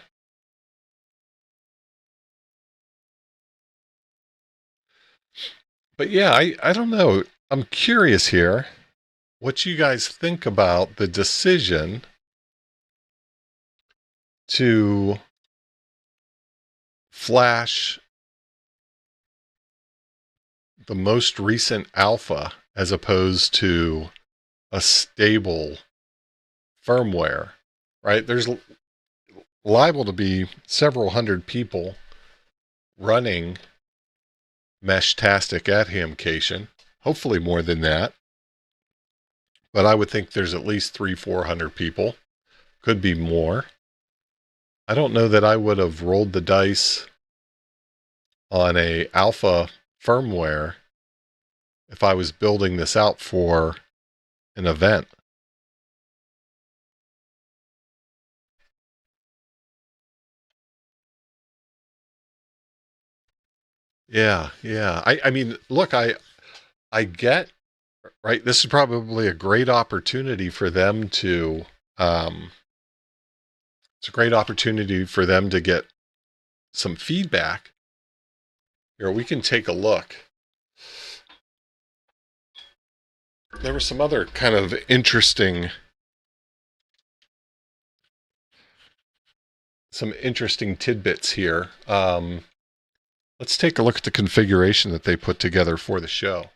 But yeah, I don't know. I'm curious here what you guys think about the decision to flash the most recent alpha as opposed to a stable firmware, right? There's liable to be several hundred people running Meshtastic at Hamcation, hopefully more than that. But I would think there's at least 300-400 people, could be more. I don't know that I would have rolled the dice on a alpha firmware if I was building this out for an event. Yeah. I mean, look, I get, right, this is probably a great opportunity for them to, it's a great opportunity for them to get some feedback. Here, we can take a look. There were some other kind of interesting tidbits here. Let's take a look at the configuration that they put together for the show.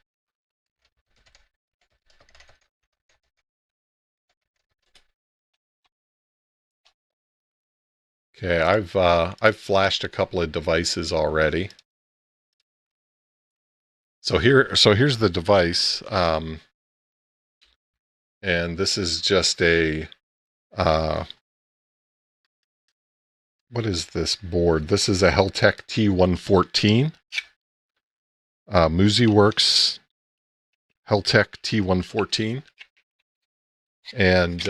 Okay, I've flashed a couple of devices already. So here's the device, and this is just a what is this board? This is a Heltec T114, MusiWorks Heltec T114. And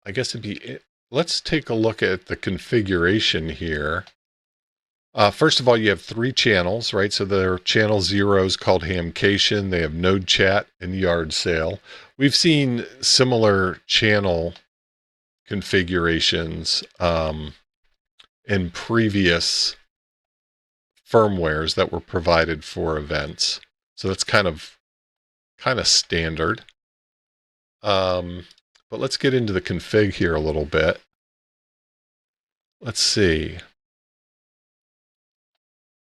I guess let's take a look at the configuration here. First of all, you have 3 channels, right? So their channel 0 is called Hamcation. They have Node Chat and Yard Sale. We've seen similar channel configurations in previous firmwares that were provided for events. So that's kind of standard. But let's get into the config here a little bit. Let's see.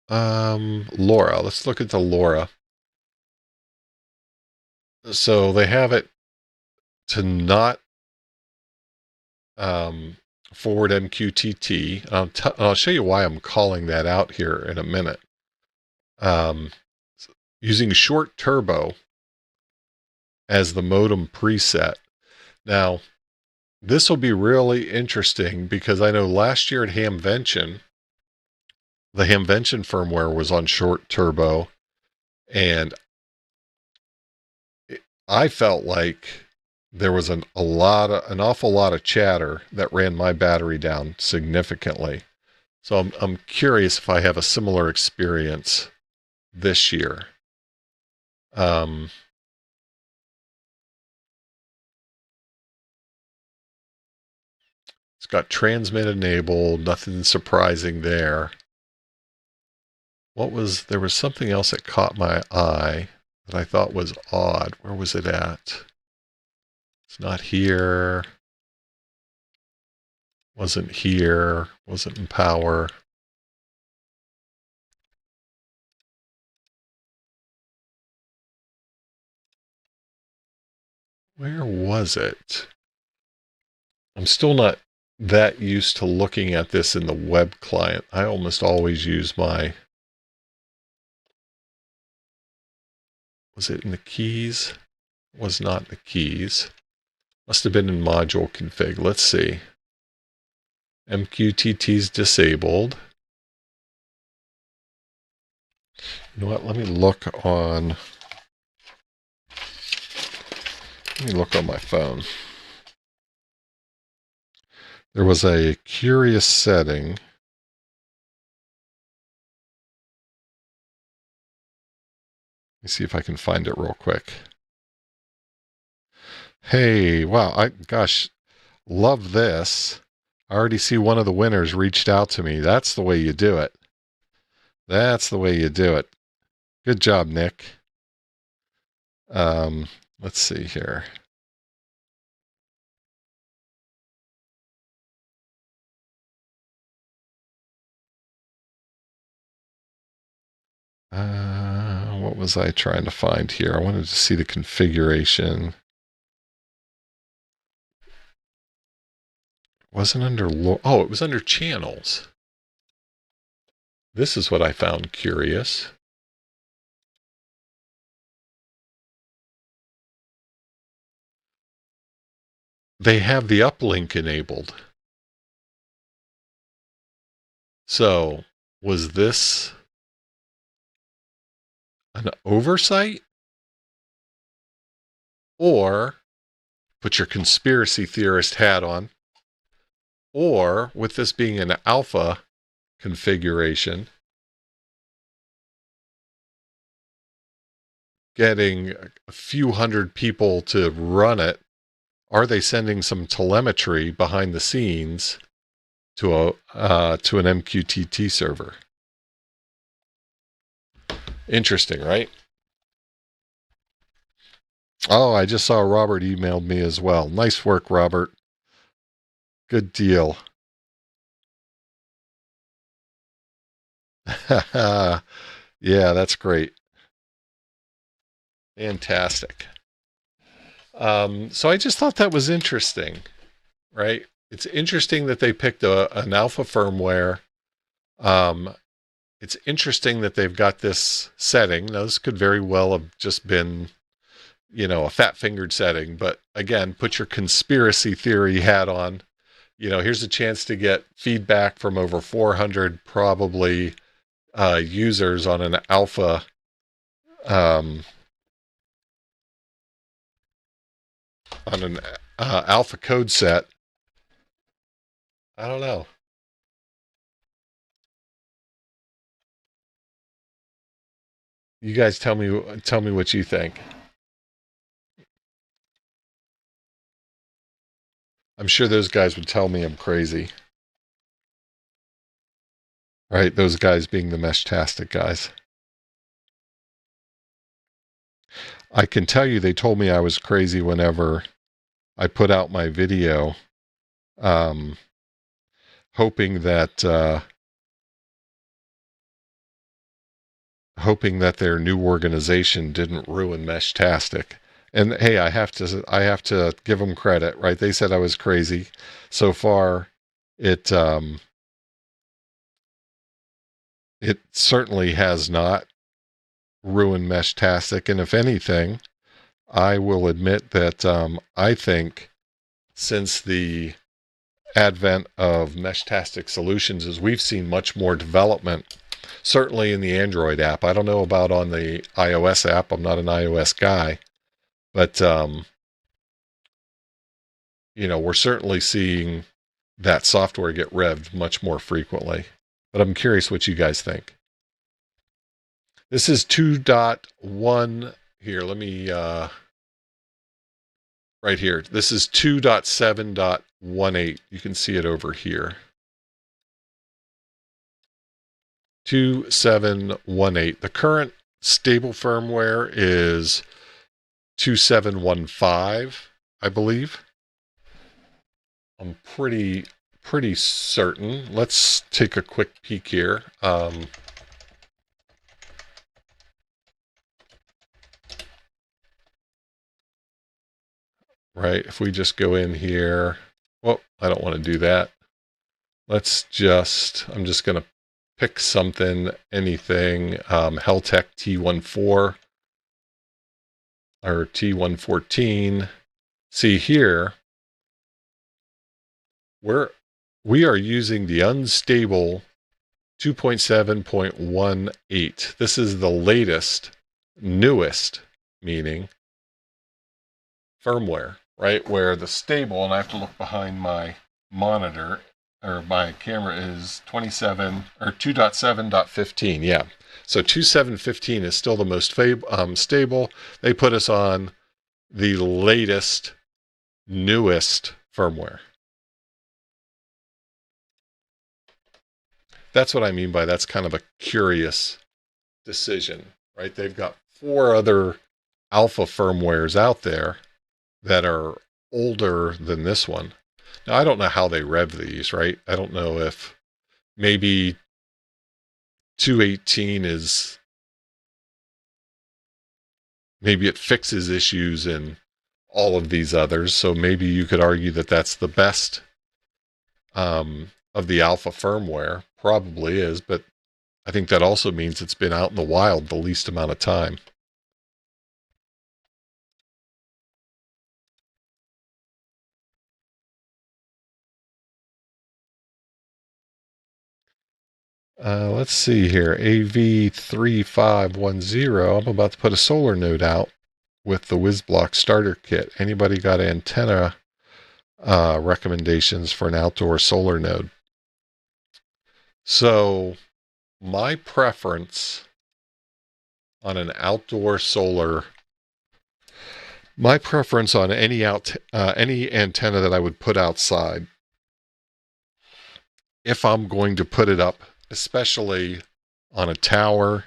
LoRa. Let's look at the LoRa. So they have it to not forward MQTT. I'll show you why I'm calling that out here in a minute. Using short turbo as the modem preset. Now, this will be really interesting because I know last year at Hamvention, the Hamvention firmware was on short turbo, and I felt like there was an awful lot of chatter that ran my battery down significantly. So I'm curious if I have a similar experience this year. It's got transmit enabled, nothing surprising there. There was something else that caught my eye that I thought was odd. Where was it at? It's not here. Wasn't here. Wasn't in power. Where was it? I'm still not that used to looking at this in the web client. I almost always use my... Was it in the keys? Was not in the keys. Must have been in module config. Let's see. MQTT's disabled. You know what? Let me look on my phone. There was a curious setting. Let me see if I can find it real quick. Hey, wow, gosh, love this. I already see one of the winners reached out to me. That's the way you do it. That's the way you do it. Good job, Nick. Let's see here. What was I trying to find here? I wanted to see the configuration. Wasn't under oh, it was under channels. This is what I found curious. They have the uplink enabled. So, was this an oversight? Or, put your conspiracy theorist hat on, or with this being an alpha configuration, getting a few hundred people to run it, are they sending some telemetry behind the scenes to an MQTT server? Interesting, right? Oh, I just saw Robert emailed me as well. Nice work, Robert. Good deal. Yeah, that's great. Fantastic. So I just thought that was interesting, right? It's interesting that they picked an alpha firmware. It's interesting that they've got this setting. Now, this could very well have just been, you know, a fat-fingered setting. But again, put your conspiracy theory hat on. You know, here's a chance to get feedback from over 400 probably users on an alpha alpha code set. I don't know. You guys tell me what you think. I'm sure those guys would tell me I'm crazy. Right? Those guys being the Meshtastic guys. I can tell you they told me I was crazy whenever I put out my video, hoping that their new organization didn't ruin Meshtastic. And hey, I have to give them credit, right? They said I was crazy. So far, it certainly has not ruined Meshtastic. And if anything, I will admit that I think since the advent of Meshtastic solutions is we've seen much more development, certainly in the Android app. I don't know about on the iOS app. I'm not an iOS guy. But, you know, we're certainly seeing that software get revved much more frequently. But I'm curious what you guys think. This is 2.1 here. Let me, right here. This is 2.7.18. You can see it over here. 2718. The current stable firmware is 2715, I believe. I'm pretty certain. Let's take a quick peek here. Right, if we just go in here, well, I don't want to do that. I'm just going to pick something, anything, Heltec T14 or T114. See here, we are using the unstable 2.7.18. This is the latest, newest, meaning firmware, right? Where the stable, and I have to look behind my monitor or my camera, is 2.7.15. Yeah. So 2.7.15 is still the most stable. They put us on the latest, newest firmware. That's what I mean by that's kind of a curious decision, right? They've got 4 other alpha firmwares out there that are older than this one. Now, I don't know how they rev these, right? I don't know if maybe 2.18 is, maybe it fixes issues in all of these others. So maybe you could argue that that's the best of the alpha firmware. Probably is, but I think that also means it's been out in the wild the least amount of time. Let's see here. AV3510. I'm about to put a solar node out with the BusBoard Starter Kit. Anybody got antenna recommendations for an outdoor solar node? So my preference on an outdoor solar, my preference on any antenna that I would put outside, if I'm going to put it up, especially on a tower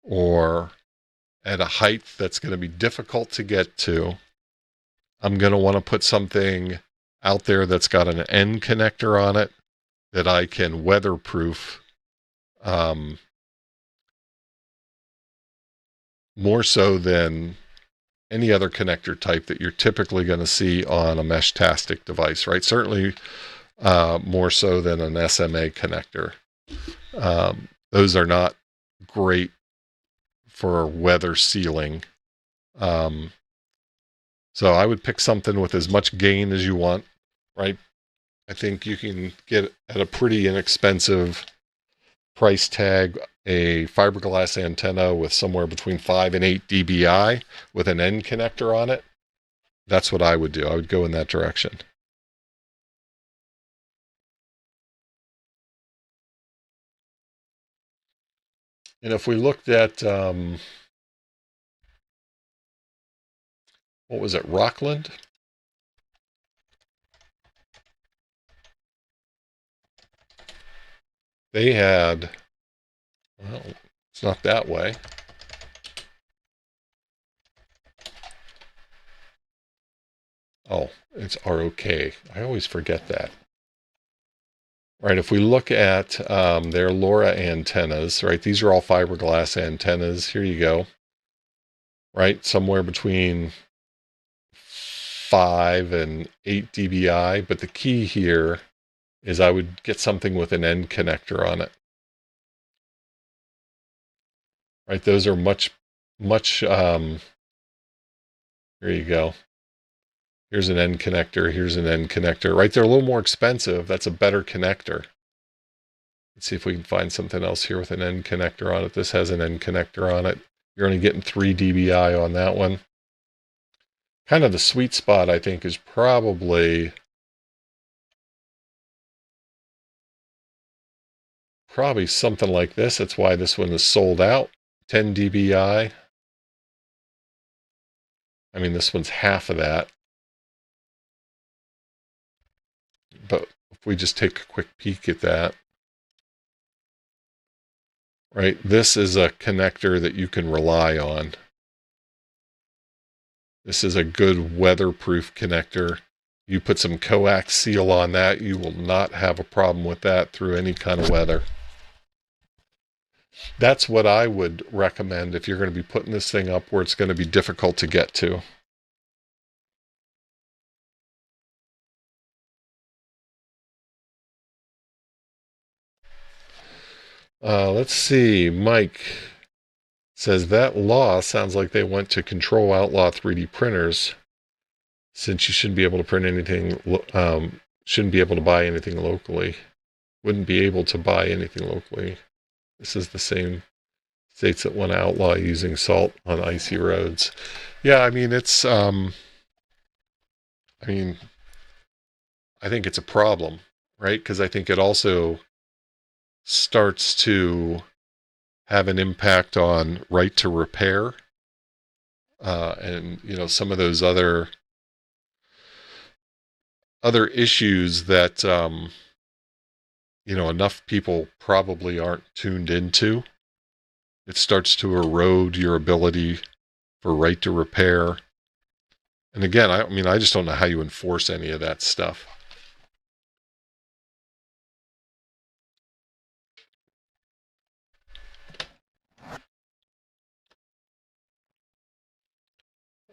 or at a height that's going to be difficult to get to, I'm going to want to put something out there that's got an N connector on it that I can weatherproof, more so than any other connector type that you're typically going to see on a Meshtastic device, right? Certainly more so than an SMA connector. Those are not great for weather sealing. So I would pick something with as much gain as you want, right? I think you can get at a pretty inexpensive price tag a fiberglass antenna with somewhere between 5 and 8 dBi with an end connector on it, that's what I would do. I would go in that direction. And if we looked at, what was it, Rockland? They had, well, it's not that way. Oh, it's ROK. I always forget that. Right, if we look at their LoRa antennas, right, these are all fiberglass antennas. Here you go. Right, somewhere between 5 and 8 dBi. But the key here is I would get something with an end connector on it. Right, those are much, here you go. Here's an end connector. Here's an end connector. Right, they're a little more expensive. That's a better connector. Let's see if we can find something else here with an end connector on it. This has an end connector on it. You're only getting 3 dBi on that one. Kind of the sweet spot, I think, is probably something like this. That's why this one is sold out. 10 dBi. I mean, this one's half of that. But if we just take a quick peek at that, right, this is a connector that you can rely on. This is a good weatherproof connector. You put some coax seal on that, you will not have a problem with that through any kind of weather. That's what I would recommend if you're going to be putting this thing up where it's going to be difficult to get to. Let's see. Mike says that law sounds like they want to control outlaw 3D printers, since you shouldn't be able to print anything, shouldn't be able to buy anything locally. Wouldn't be able to buy anything locally. This is the same states that want to outlaw using salt on icy roads. Yeah, I mean, it's, I think it's a problem, right? Because I think it also starts to have an impact on right to repair, and some of those other issues that enough people probably aren't tuned into. It starts to erode your ability for right to repair. And again, I just don't know how you enforce any of that stuff.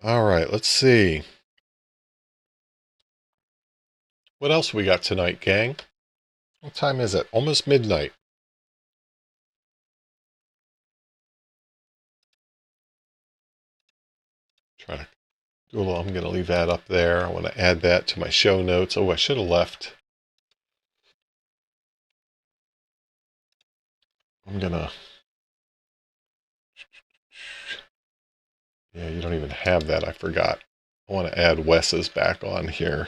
All right, let's see. What else we got tonight, gang? What time is it? Almost midnight. Try to do a little, I'm going to leave that up there. I want to add that to my show notes. Oh, I should have left. I'm going to... Yeah, you don't even have that. I forgot. I want to add Wes's back on here.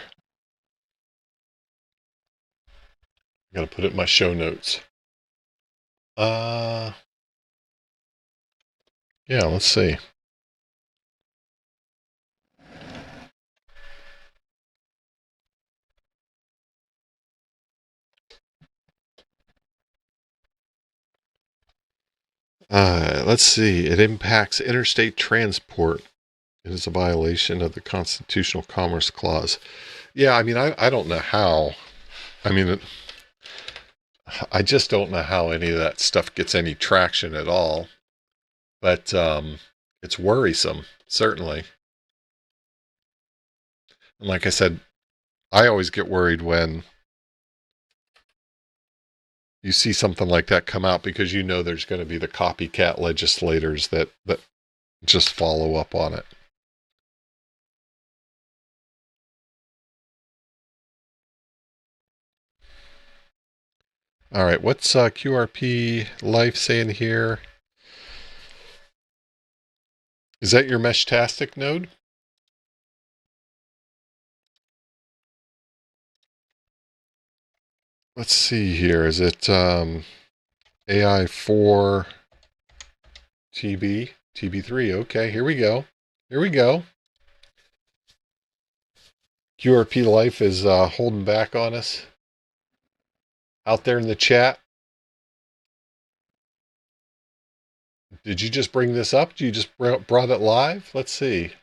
I got to put it in my show notes. Yeah, let's see. Let's see. It impacts interstate transport. It is a violation of the Constitutional Commerce Clause. Yeah, I don't know how. I just don't know how any of that stuff gets any traction at all. But it's worrisome, certainly. And like I said, I always get worried when you see something like that come out, because there's going to be the copycat legislators that just follow up on it. All right, what's QRP Life saying here? Is that your Meshtastic node? Let's see here. Is it AI4 TB3? Okay, here we go. Here we go. QRP Life is holding back on us out there in the chat. Did you just bring this up? You just brought it live? Let's see.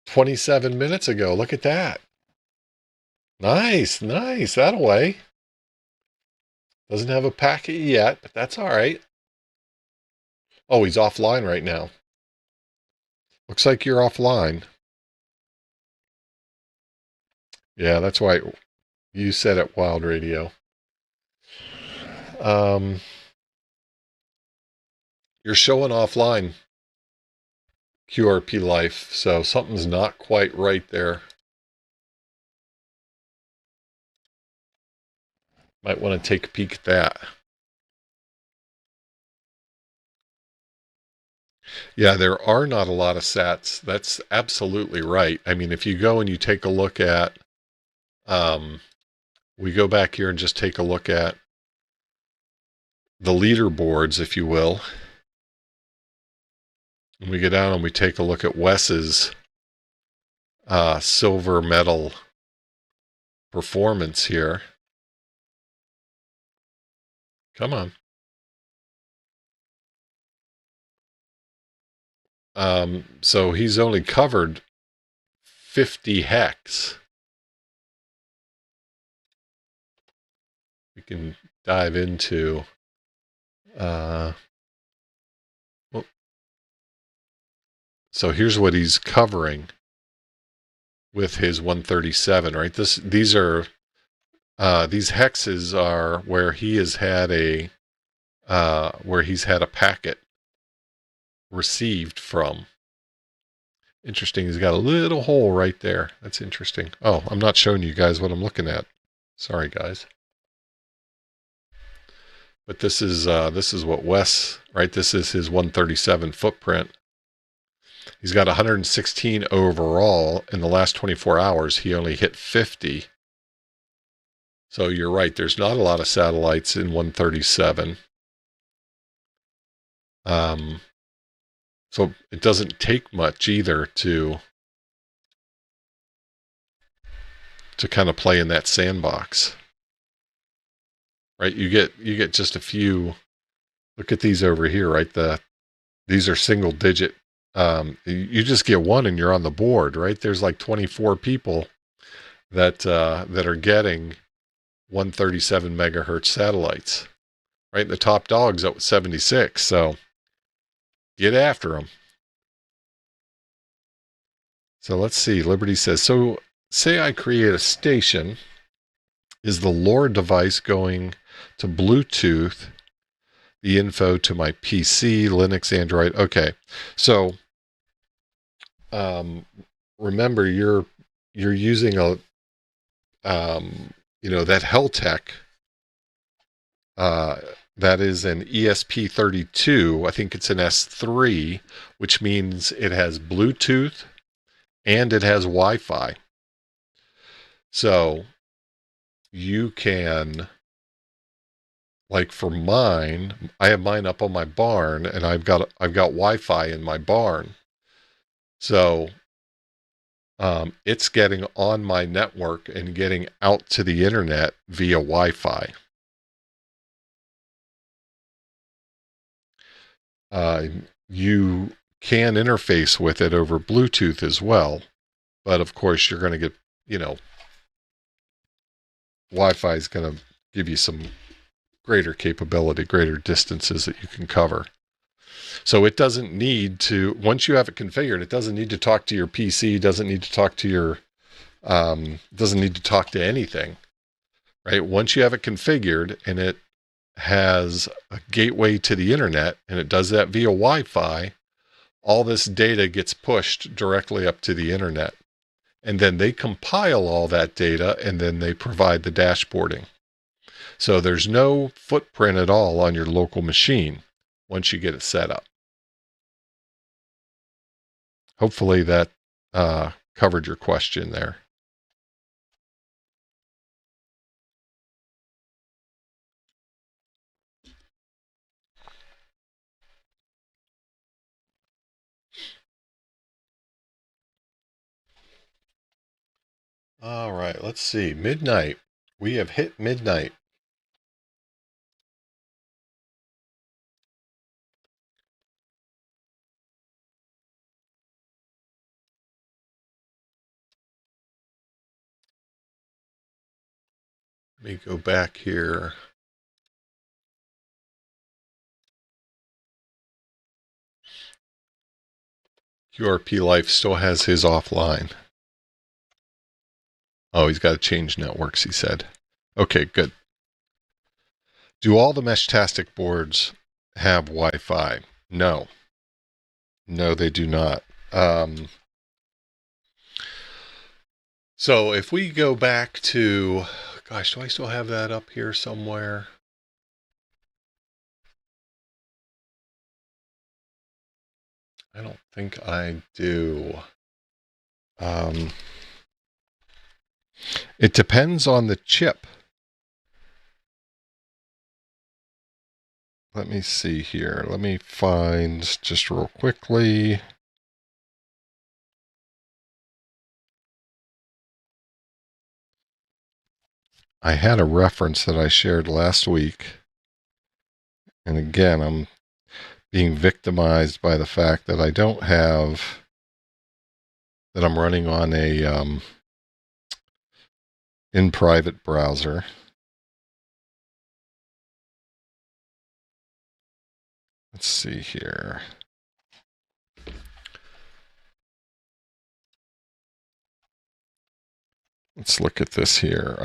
27 minutes ago. Look at that. Nice, nice. That away. Doesn't have a packet yet, but that's all right. Oh, he's offline right now. Looks like you're offline. Yeah, that's why you said it, Wild Radio. You're showing offline, QRP Life, so something's not quite right there. Might want to take a peek at that. Yeah, there are not a lot of sats. That's absolutely right. I mean, if you go and you take a look at, we go back here and just take a look at the leaderboards, if you will. And we go down and we take a look at Wes's silver medal performance here. Come on. So he's only covered 50 hex. We can dive into so here's what he's covering with his 137, right? These hexes are where he has had where he's had a packet received from. Interesting. He's got a little hole right there. That's interesting. Oh, I'm not showing you guys what I'm looking at. Sorry, guys. But this is what Wes, right? This is his 137 footprint. He's got 116 overall. In the last 24 hours, he only hit 50. So you're right. There's not a lot of satellites in 137. So it doesn't take much either to kind of play in that sandbox. Right? You get just a few. Look at these over here, right? These are single digit. You just get one and you're on the board, right? There's like 24 people that are getting 137 megahertz satellites, right? The top dog's at 76. So get after them. So let's see. Liberty says, so say I create a station. Is the LoRa device going to Bluetooth the info to my PC, Linux, Android? Okay. So remember you're using a that Heltec that is an ESP32. I think it's an S3, which means it has Bluetooth and it has Wi-Fi. So you can, like for mine, I have mine up on my barn and I've got Wi-Fi in my barn. So it's getting on my network and getting out to the internet via Wi-Fi. You can interface with it over Bluetooth as well, but of course you're going to get, Wi-Fi is going to give you some greater capability, greater distances that you can cover. So it doesn't need to, once you have it configured, it doesn't need to talk to your PC, doesn't need to talk to your, doesn't need to talk to anything, right? Once you have it configured and it has a gateway to the internet and it does that via Wi-Fi, all this data gets pushed directly up to the internet. And then they compile all that data and then they provide the dashboarding. So there's no footprint at all on your local machine once you get it set up. Hopefully that covered your question there. All right, let's see. Midnight. We have hit midnight. Let me go back here. QRP Life still has his offline. Oh, he's got to change networks, he said. Okay, good. Do all the Meshtastic boards have Wi-Fi? No. No, they do not. So if we go back to, gosh, do I still have that up here somewhere? I don't think I do. It depends on the chip. Let me see here. Let me find just real quickly. I had a reference that I shared last week. And again, I'm being victimized by the fact that I don't have, that I'm running on a in private browser. Let's see here. Let's look at this here.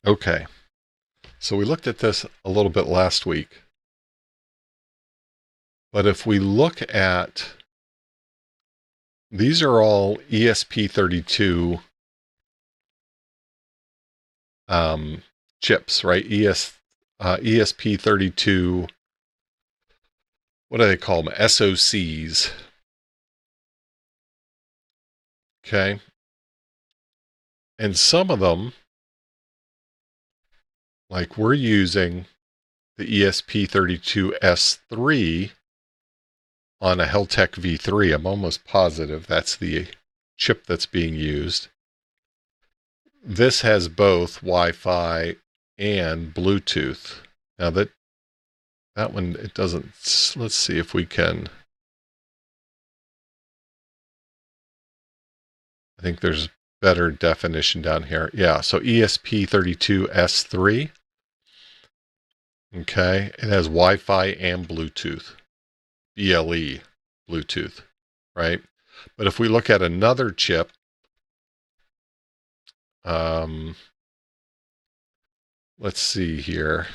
Okay. So we looked at this a little bit last week. But if we look at, these are all ESP32 chips, right? ESP32, what do they call them? SoCs. Okay. And some of them, like we're using the ESP32S3 on a Heltec V3. I'm almost positive that's the chip that's being used. This has both Wi-Fi and Bluetooth. Now that one, it doesn't, let's see if we can. I think there's better definition down here. Yeah, so ESP32S3. Okay, it has Wi-Fi and Bluetooth. BLE Bluetooth, right? But if we look at another chip, let's see here.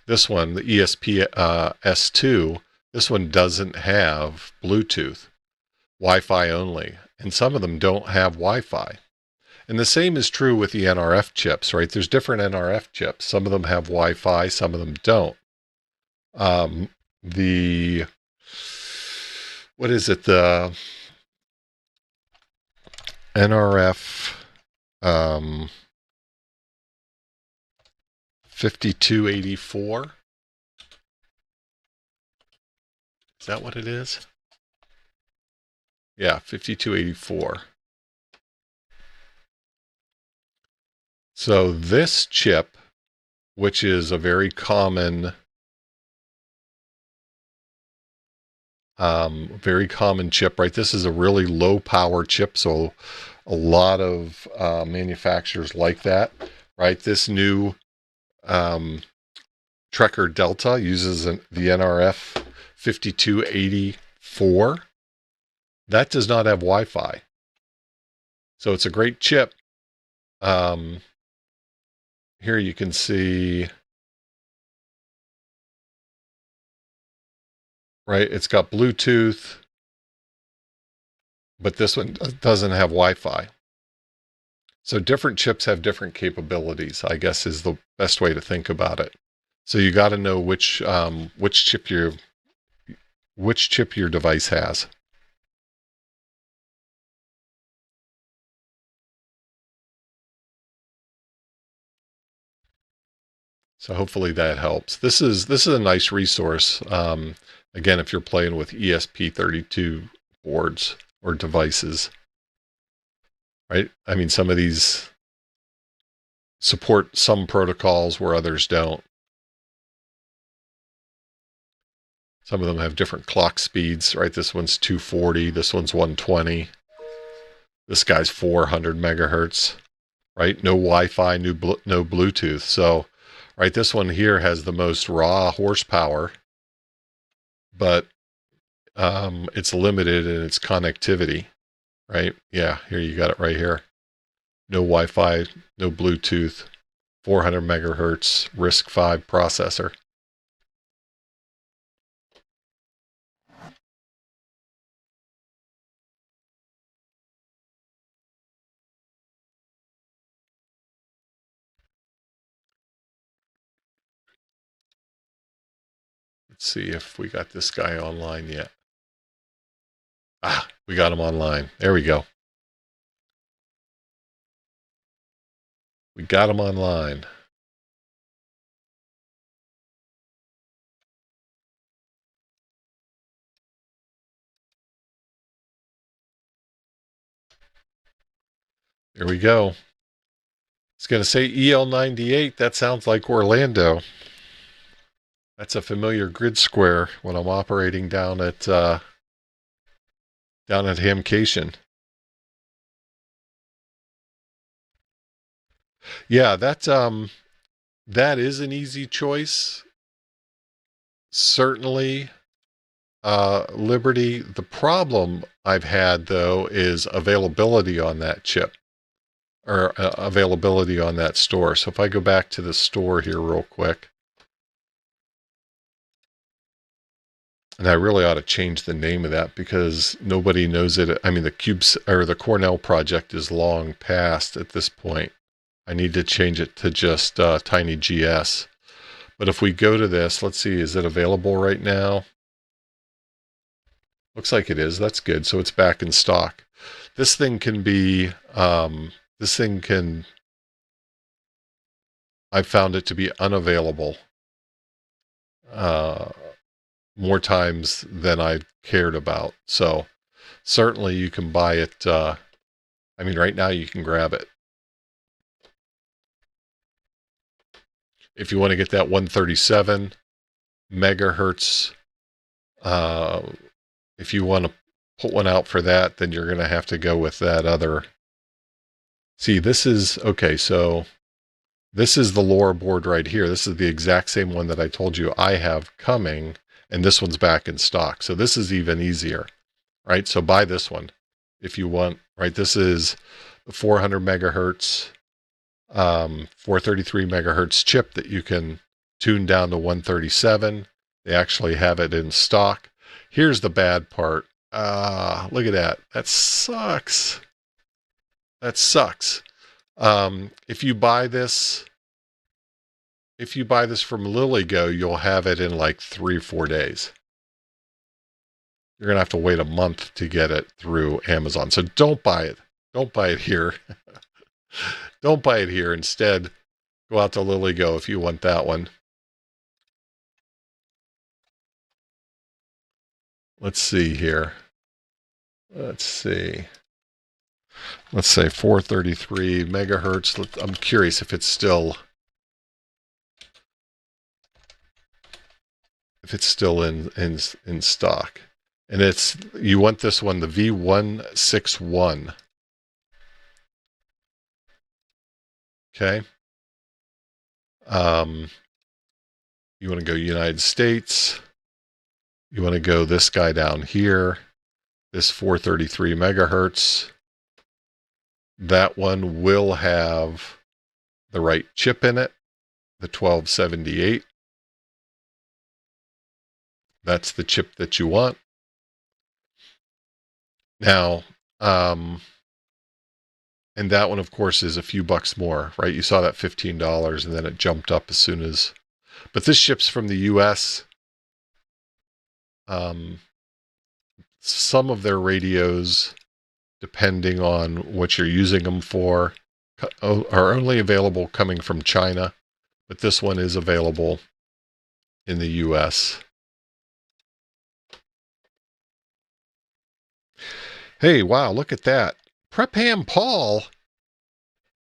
This one, the ESP S2, this one doesn't have Bluetooth, Wi-Fi only. And some of them don't have Wi-Fi. And the same is true with the NRF chips, right? There's different NRF chips. Some of them have Wi-Fi, some of them don't. What is it? The NRF 5284. Is that what it is? Yeah, 5284. So this chip, which is a very common chip, right? This is a really low power chip, so a lot of manufacturers like that, right? This new Trekker Delta uses the NRF 5284. That does not have Wi-Fi. So it's a great chip. here you can see, right, it's got Bluetooth, but this one doesn't have Wi-Fi. So different chips have different capabilities, I guess, is the best way to think about it. So you got to know which chip your device has. So hopefully that helps. This is a nice resource. Again, if you're playing with ESP32 boards or devices, right? I mean, some of these support some protocols where others don't. Some of them have different clock speeds, right? This one's 240, this one's 120. This guy's 400 megahertz, right? No Wi-Fi, no Bluetooth. So, right, this one here has the most raw horsepower, but it's limited in its connectivity, right? Yeah, here you got it right here. No Wi-Fi, no Bluetooth, 400 megahertz, RISC-V processor. Let's see if we got this guy online yet. Ah, we got him online. There we go. We got him online. There we go. It's going to say EL98. That sounds like Orlando. That's a familiar grid square when I'm operating down at Hamcation. Yeah, that is an easy choice. Certainly, Liberty. The problem I've had though is availability on that chip, or availability on that store. So if I go back to the store here real quick, and I really ought to change the name of that because nobody knows it. I mean, the Cornell project is long past at this point. I need to change it to just TinyGS. But if we go to this, let's see, is it available right now? Looks like it is. That's good. So it's back in stock. This thing can be, I found it to be unavailable more times than I cared about. So certainly you can buy it. I mean, right now you can grab it. If you want to get that 137 megahertz, if you want to put one out for that, then you're going to have to go with that other. See, this is, okay, so this is the LoRa board right here. This is the exact same one that I told you I have coming, and this one's back in stock. So this is even easier, right? So buy this one if you want, right? This is the 400 megahertz, 433 megahertz chip that you can tune down to 137. They actually have it in stock. Here's the bad part. Look at that. That sucks. That sucks. If you buy this from LilyGo, you'll have it in like 3 or 4 days. You're going to have to wait a month to get it through Amazon. So don't buy it. Don't buy it here. Don't buy it here. Instead, go out to LilyGo if you want that one. Let's see here. Let's see. Let's say 433 megahertz. I'm curious if it's still in stock. And you want this one, the V161. Okay. You want to go United States. You want to go this guy down here, this 433 megahertz. That one will have the right chip in it, the 1278. That's the chip that you want. Now, and that one, of course, is a few bucks more, right? You saw that $15 and then it jumped up as soon as, but this ships from the US. Some of their radios, depending on what you're using them for, are only available coming from China, but this one is available in the US. Hey, wow, look at that. Prep Ham Paul.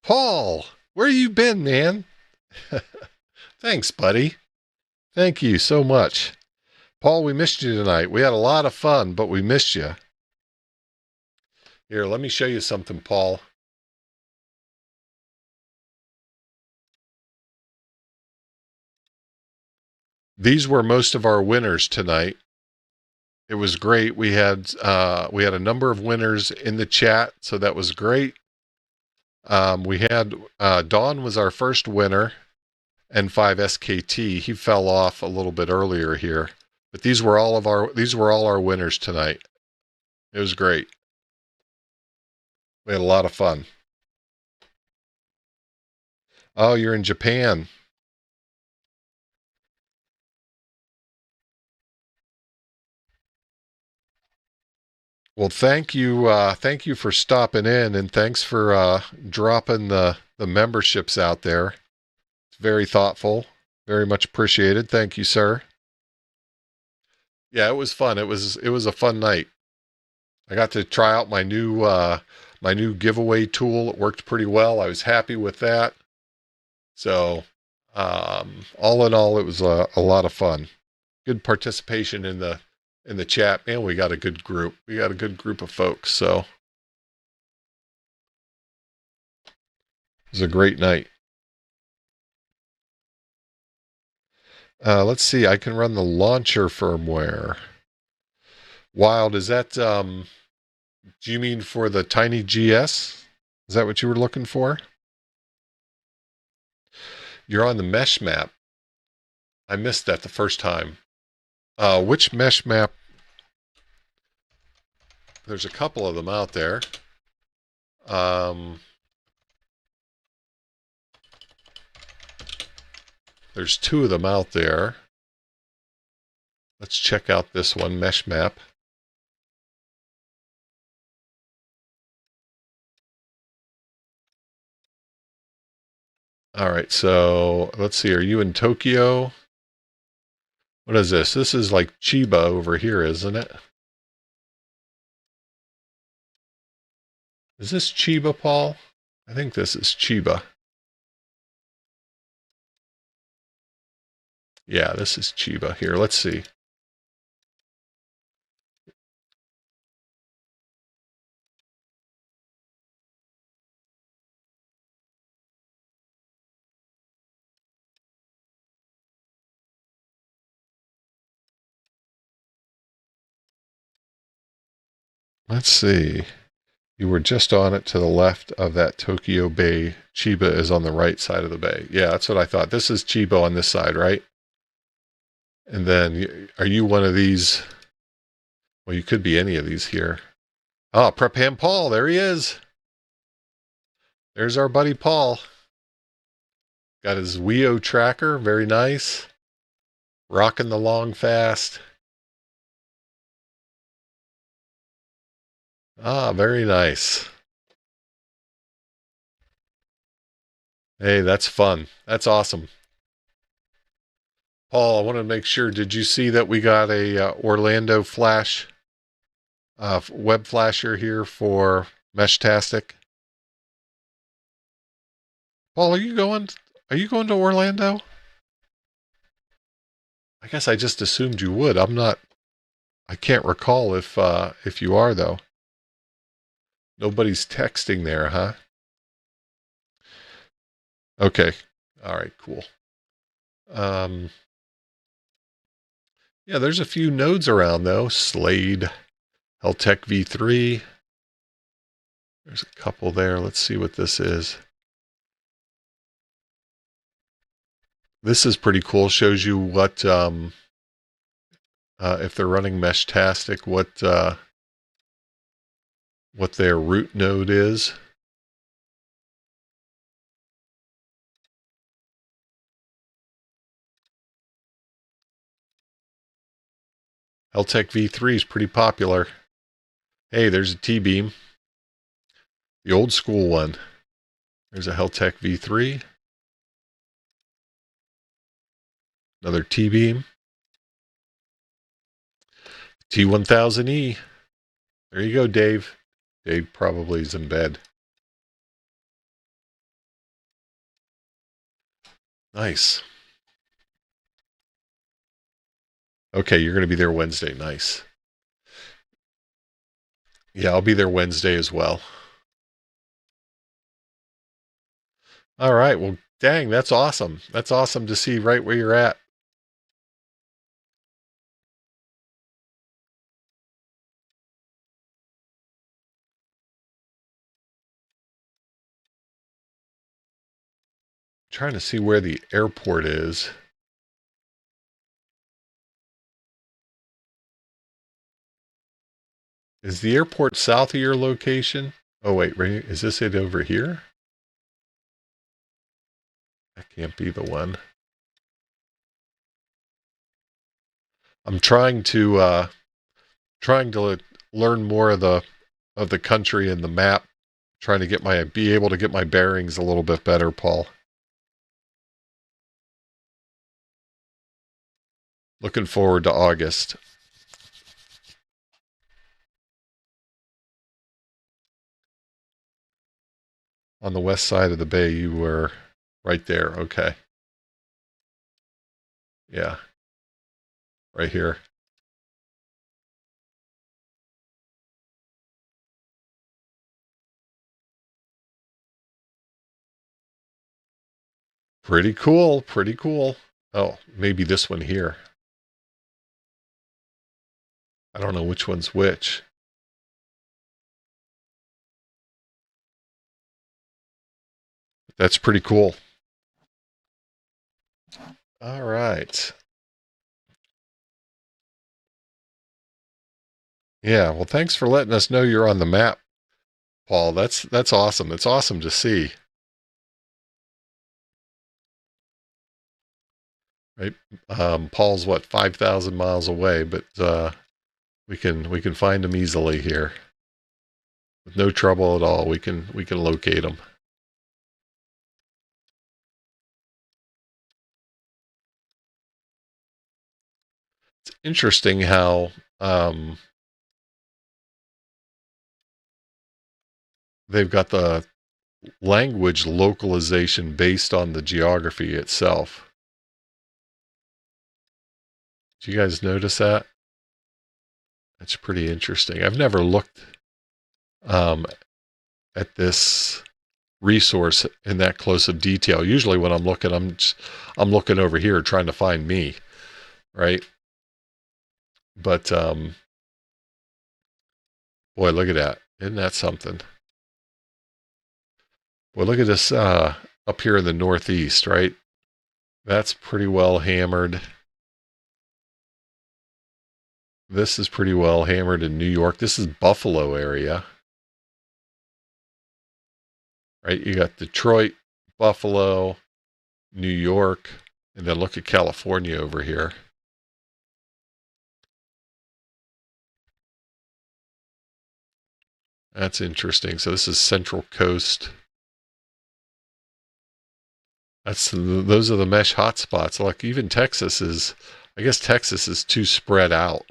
Paul, where you been, man? Thanks, buddy. Thank you so much. Paul, we missed you tonight. We had a lot of fun, but we missed you. Here, let me show you something, Paul. These were most of our winners tonight. It was great. We had a number of winners in the chat, so that was great. We had Dawn was our first winner, N5SKT. He fell off a little bit earlier here, but these were all our winners tonight. It was great. We had a lot of fun. Oh, you're in Japan. Well, thank you for stopping in, and thanks for dropping the memberships out there. It's very thoughtful, very much appreciated. Thank you, sir. Yeah, it was fun. It was a fun night. I got to try out my new giveaway tool. It worked pretty well. I was happy with that. So, all in all, it was a lot of fun. Good participation in the chat. Man, we got a good group. We got a good group of folks. So, it was a great night. Let's see. I can run the launcher firmware. Wild, is that, do you mean for the TinyGS? Is that what you were looking for? You're on the mesh map. I missed that the first time. Which mesh map? There's a couple of them out there. There's two of them out there. Let's check out this one, mesh map. All right, so let's see. Are you in Tokyo? What is this? This is like Chiba over here, isn't it? Is this Chiba, Paul? I think this is Chiba. Yeah, this is Chiba. Here, let's see. Let's see. You were just on it to the left of that Tokyo Bay. Chiba is on the right side of the bay. Yeah, that's what I thought. This is Chiba on this side, right? And then, are you one of these? Well, you could be any of these here. Oh, Prep Ham Paul, there he is. There's our buddy Paul. Got his Wio tracker, very nice. Rocking the long fast. Ah, very nice. Hey, that's fun. That's awesome. Paul, I want to make sure, did you see that we got a Orlando flash, web flasher here for Meshtastic? Paul, are you going to Orlando? I guess I just assumed you would. I can't recall if you are, though. Nobody's texting there, huh? Okay. All right, cool. Yeah, there's a few nodes around, though. Slade, Heltec V3. There's a couple there. Let's see what this is. This is pretty cool. Shows you what, if they're running Meshtastic, what their root node is. Heltec V3 is pretty popular. Hey, there's a T-beam. The old school one. There's a Heltec V3. Another T-beam. T1000E. There you go, Dave. Dave probably is in bed. Nice. Okay, you're going to be there Wednesday. Nice. Yeah, I'll be there Wednesday as well. All right. Well, dang, that's awesome. That's awesome to see right where you're at. Trying to see where the airport is. Is the airport south of your location? Oh, wait, right, is this it over here? That can't be the one. I'm trying to learn more of the country and the map. Trying to be able to get my bearings a little bit better, Paul. Looking forward to August. On the west side of the bay, you were right there. Okay. Yeah. Right here. Pretty cool. Pretty cool. Oh, maybe this one here. I don't know which one's which. That's pretty cool. All right. Yeah, well, thanks for letting us know you're on the map, Paul. That's awesome. It's awesome to see. Right? Paul's what, 5,000 miles away, but we can find him easily here. With no trouble at all. We can locate him. It's interesting how they've got the language localization based on the geography itself. Did you guys notice that? That's pretty interesting. I've never looked at this resource in that close of detail. Usually when I'm looking, I'm looking over here trying to find me, right? But boy, look at that. Isn't that something? Well, look at this up here in the Northeast, right? That's pretty well hammered. This is pretty well hammered in New York. This is Buffalo area. Right? You got Detroit, Buffalo, New York, and then look at California over here. That's interesting. So this is Central Coast. Those are the mesh hotspots. Like even Texas is, I guess Texas is too spread out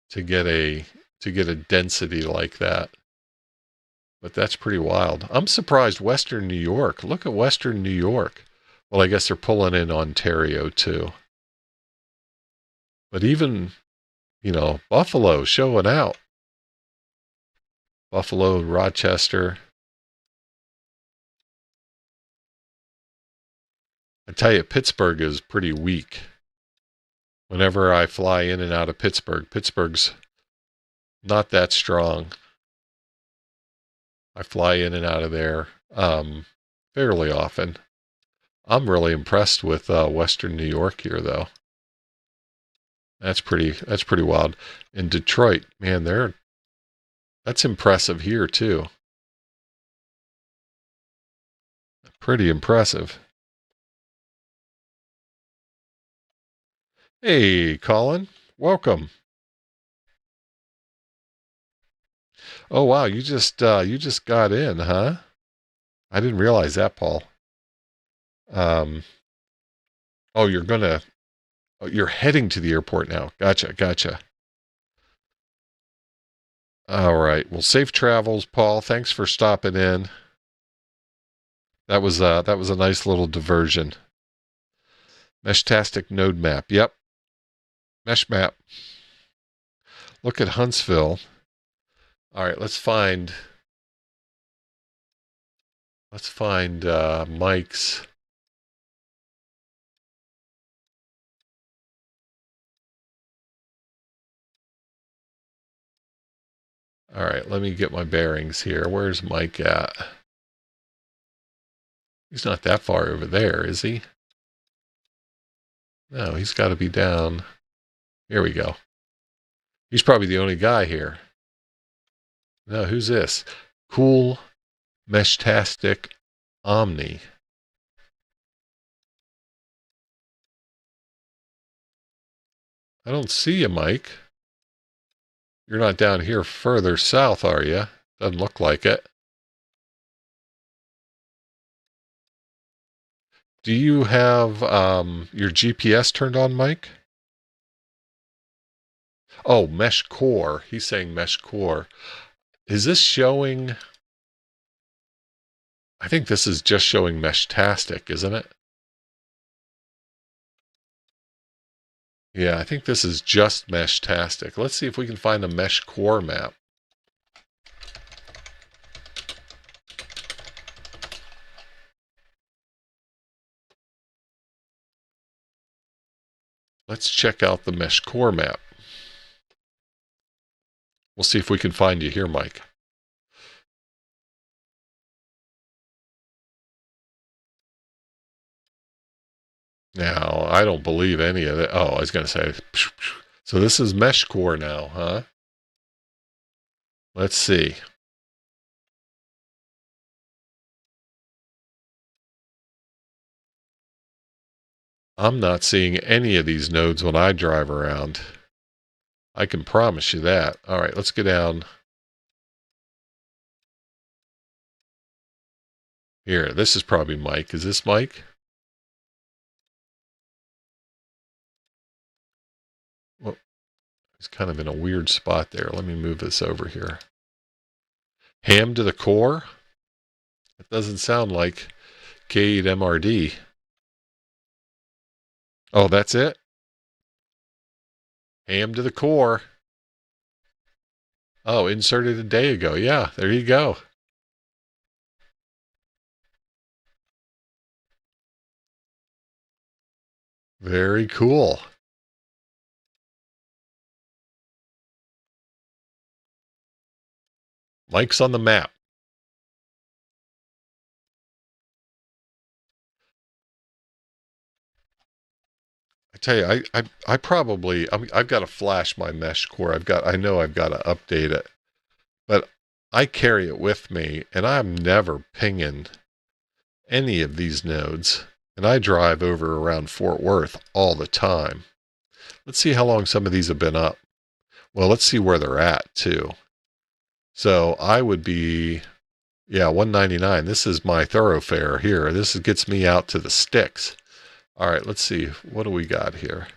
to get a density like that. But that's pretty wild. I'm surprised Western New York. Look at Western New York. Well, I guess they're pulling in Ontario too. But even, Buffalo showing out. Buffalo, Rochester. I tell you, Pittsburgh is pretty weak. Whenever I fly in and out of Pittsburgh's not that strong. I fly in and out of there fairly often. I'm really impressed with Western New York here, though. That's pretty wild. In Detroit, man, that's impressive here too. Pretty impressive. Hey, Colin, welcome. Oh wow, you just got in, huh? I didn't realize that, Paul. Oh, you're heading to the airport now. Gotcha. All right. Well, safe travels, Paul. Thanks for stopping in. That was a nice little diversion. Meshtastic node map. Yep. Mesh map. Look at Huntsville. All right, let's find Mike's. All right, let me get my bearings here. Where's Mike at? He's not that far over there, is he? No, he's got to be down. Here we go. He's probably the only guy here. No, who's this? Cool Meshtastic Omni. I don't see you, Mike. You're not down here further south, are you? Doesn't look like it. Do you have your GPS turned on, Mike? Oh, Meshcore. He's saying Meshcore. Is this showing? I think this is just showing Meshtastic, isn't it? Yeah, I think this is just Meshtastic. Let's see if we can find a Meshcore map. Let's check out the Meshcore map. We'll see if we can find you here, Mike. Now, I don't believe any of it. Oh, I was going to say. So this is Meshcore now, huh? Let's see. I'm not seeing any of these nodes when I drive around. I can promise you that. All right, let's go down. Here, this is probably Mike. Is this Mike? Well, he's kind of in a weird spot there. Let me move this over here. Ham to the core? It doesn't sound like K8MRD. Oh, that's it? Ham to the core. Oh, inserted a day ago. Yeah, there you go. Very cool. Mike's on the map. I tell you, I probably, I've got to flash my Meshcore. I know I've got to update it, but I carry it with me and I'm never pinging any of these nodes. And I drive over around Fort Worth all the time. Let's see how long some of these have been up. Well, let's see where they're at too. So I would be, yeah, 199. This is my thoroughfare here. This gets me out to the sticks. All right, let's see. What do we got here?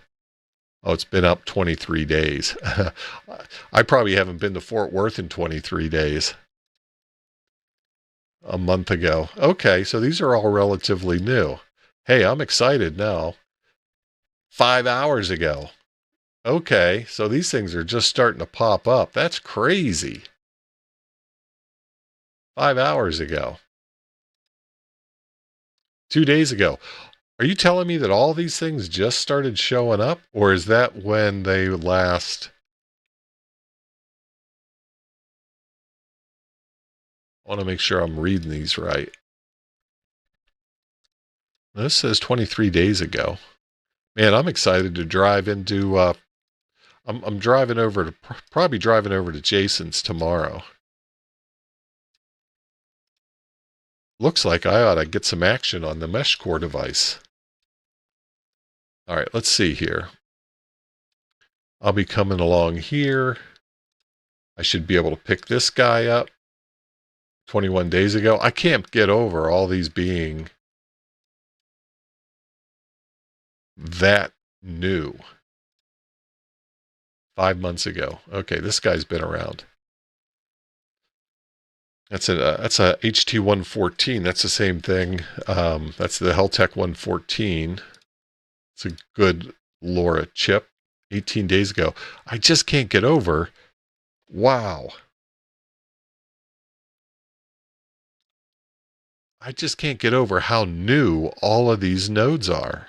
Oh, it's been up 23 days. I probably haven't been to Fort Worth in 23 days. A month ago. Okay, so these are all relatively new. Hey, I'm excited now. 5 hours ago. Okay, so these things are just starting to pop up. That's crazy. 5 hours ago. 2 days ago. Are you telling me that all these things just started showing up? Or is that when they last? I want to make sure I'm reading these right. This says 23 days ago. Man, I'm excited to drive into, I'm driving over to, probably driving over to Jason's tomorrow. Looks like I ought to get some action on the Meshcore device. All right, let's see here. I'll be coming along here. I should be able to pick this guy up 21 days ago. I can't get over all these being that new. 5 months ago. Okay, this guy's been around. That's a HT114. That's the same thing. That's the Heltec 114. It's a good LoRa chip. 18 days ago. I just can't get over. Wow. I just can't get over how new all of these nodes are.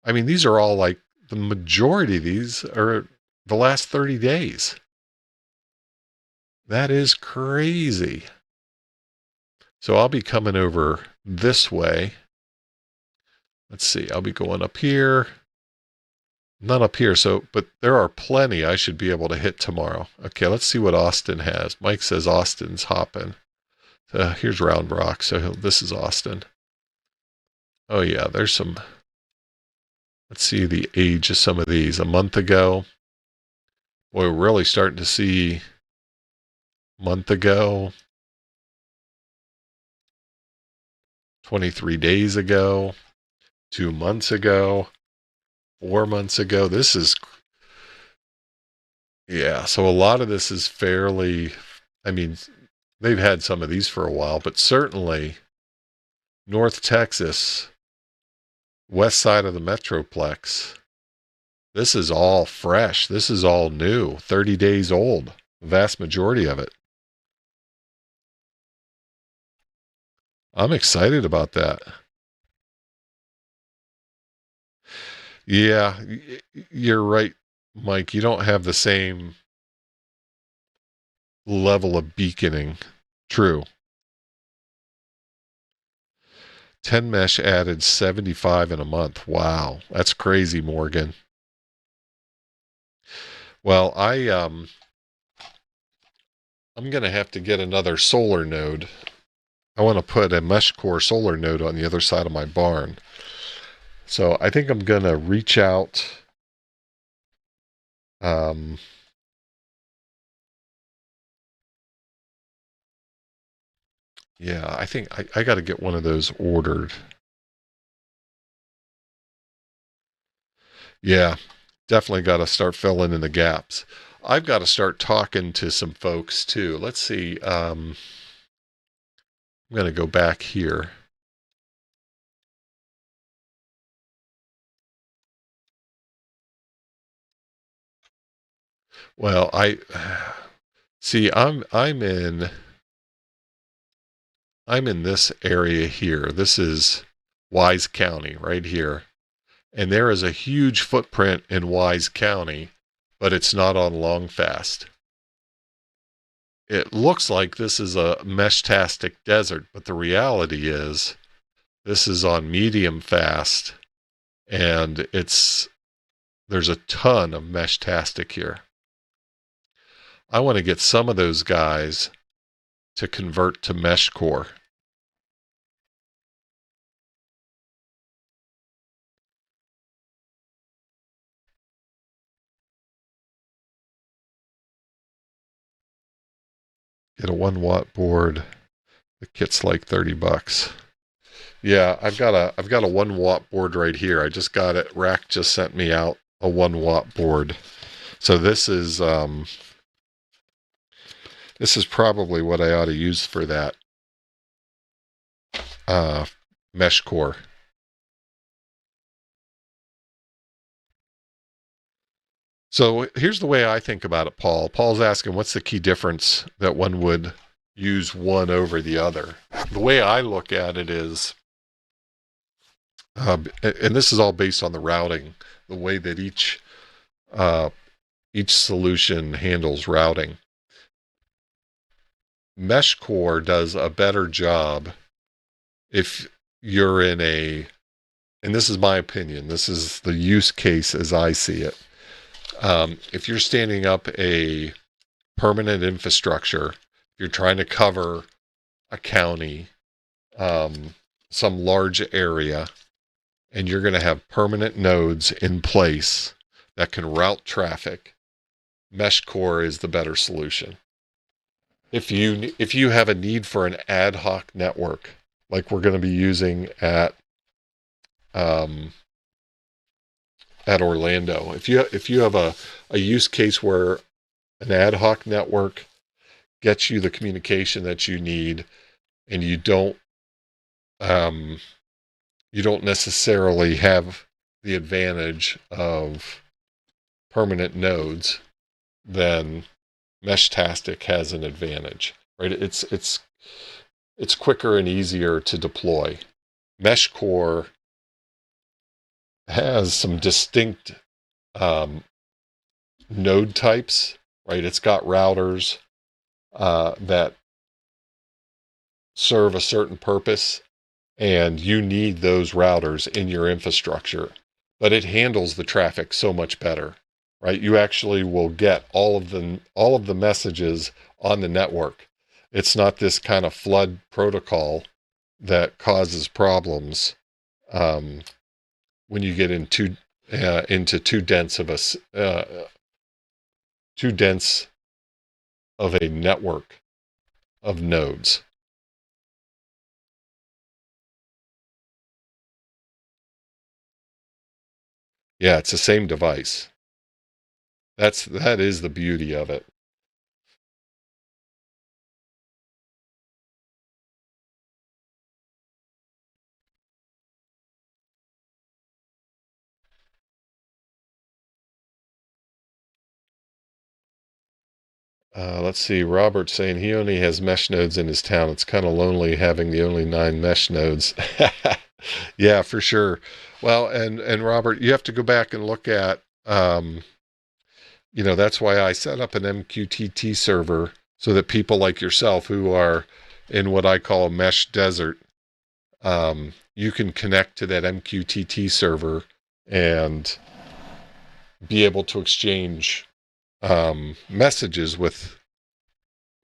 I mean, these are all like, the majority of these are the last 30 days. That is crazy. So I'll be coming over this way. Let's see, I'll be going up here. Not up here, so, but there are plenty I should be able to hit tomorrow. Okay, let's see what Austin has. Mike says Austin's hopping. Here's Round Rock, so this is Austin. Oh yeah, there's some, let's see the age of some of these. A month ago. Boy, we're really starting to see month ago. 23 days ago. 2 months ago. 4 months ago. This is, yeah, so a lot of this is fairly, I mean, they've had some of these for a while, but certainly North Texas, west side of the Metroplex, this is all fresh. This is all new, 30 days old, the vast majority of it. I'm excited about that. Yeah, you're right, Mike. You don't have the same level of beaconing. True. 10 mesh added 75 in a month. Wow, that's crazy, Morgan. Well, I'm going to have to get another solar node. I want to put a Meshcore solar node on the other side of my barn. So I think I'm going to reach out. Yeah, I think I got to get one of those ordered. Yeah, definitely got to start filling in the gaps. I've got to start talking to some folks too. Let's see. I'm going to go back here. Well, I see. I'm in this area here. This is Wise County right here. And there is a huge footprint in Wise County, but it's not on long fast. It looks like this is a Meshtastic desert, but the reality is this is on medium fast, and there's a ton of Meshtastic here. I want to get some of those guys to convert to Meshcore. Get a 1 watt board. The kit's like $30. Yeah, I've got a 1 watt board right here. I just got it. Rack just sent me out a 1 watt board. So this is probably what I ought to use for that Meshcore. So here's the way I think about it, Paul. Paul's asking, what's the key difference that one would use one over the other? The way I look at it is, and this is all based on the routing, the way that each solution handles routing. Meshcore does a better job if you're in a and this is my opinion, this is the use case as I see it. If you're standing up a permanent infrastructure, if you're trying to cover a county, some large area, and you're going to have permanent nodes in place that can route traffic, Meshcore is the better solution. If you have a need for an ad hoc network, like we're going to be using at Orlando, if you have a use case where an ad hoc network gets you the communication that you need, and you don't necessarily have the advantage of permanent nodes, then Meshtastic has an advantage, right? It's quicker and easier to deploy. Meshcore has some distinct node types, right? It's got routers that serve a certain purpose, and you need those routers in your infrastructure, but it handles the traffic so much better, right? You actually will get all of the messages on the network. It's not this kind of flood protocol that causes problems when you get into too dense of a network of nodes. Yeah, it's the same device. That is the beauty of it. Let's see. Robert's saying he only has mesh nodes in his town. It's kind of lonely having the only 9 mesh nodes. Yeah, for sure. Well, and Robert, you have to go back and look at, that's why I set up an MQTT server so that people like yourself who are in what I call a mesh desert, you can connect to that MQTT server and be able to exchange messages with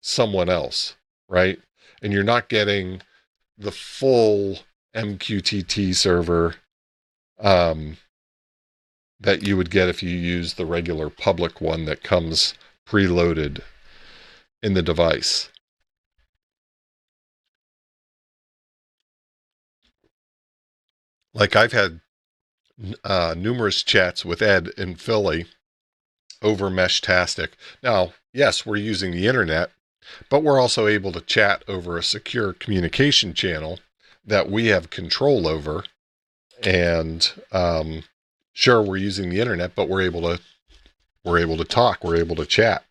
someone else, right? And you're not getting the full MQTT server that you would get if you use the regular public one that comes preloaded in the device. Like I've had numerous chats with Ed in Philly over Meshtastic. Now, yes, we're using the internet, but we're also able to chat over a secure communication channel that we have control over. And sure, we're using the internet, but we're able to talk, we're able to chat.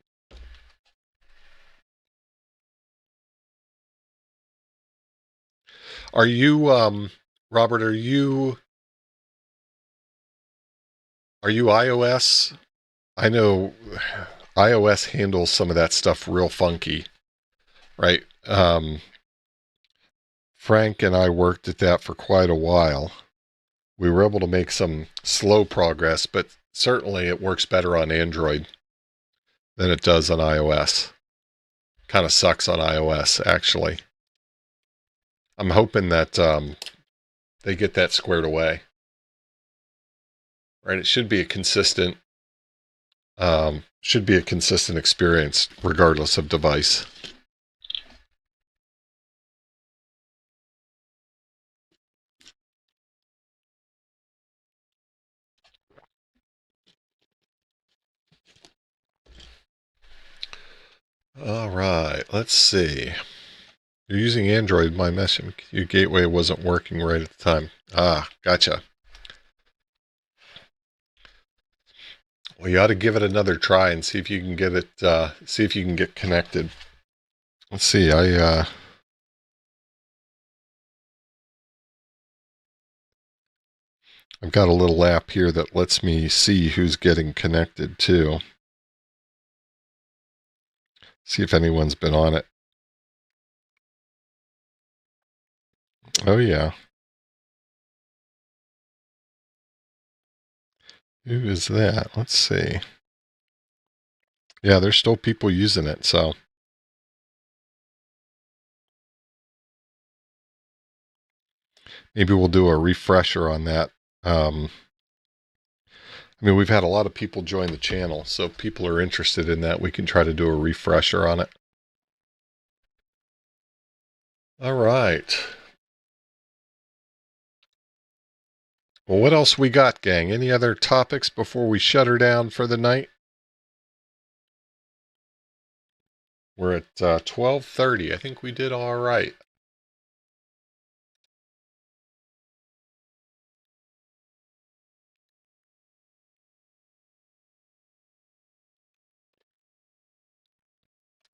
Are you, Robert, are you iOS? I know iOS handles some of that stuff real funky, right? Frank and I worked at that for quite a while. We were able to make some slow progress, but certainly it works better on Android than it does on iOS. Kind of sucks on iOS, actually. I'm hoping that they get that squared away. Right? It should be a consistent experience regardless of device. All right, let's see. You're using Android. My your gateway wasn't working right at the time. Ah, gotcha. Well, you ought to give it another try and see if you can get it. See if you can get connected. Let's see. I've got a little app here that lets me see who's getting connected too. See if anyone's been on it. Oh yeah. Who is that? Let's see. Yeah, there's still people using it, so. Maybe we'll do a refresher on that. I mean, we've had a lot of people join the channel, so if people are interested in that, we can try to do a refresher on it. All right. Well, what else we got, gang? Any other topics before we shut her down for the night? We're at 12:30. I think we did all right.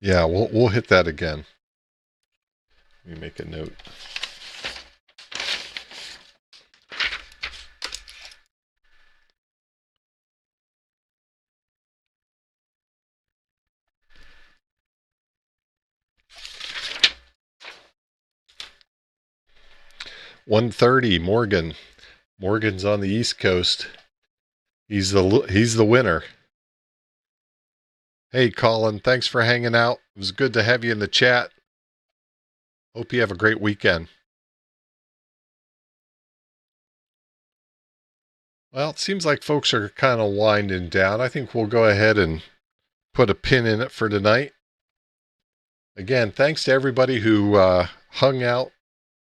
Yeah, we'll hit that again. Let me make a note. $130, Morgan. Morgan's on the East Coast. He's the winner. Hey, Colin, thanks for hanging out. It was good to have you in the chat. Hope you have a great weekend. Well, it seems like folks are kind of winding down. I think we'll go ahead and put a pin in it for tonight. Again, thanks to everybody who hung out,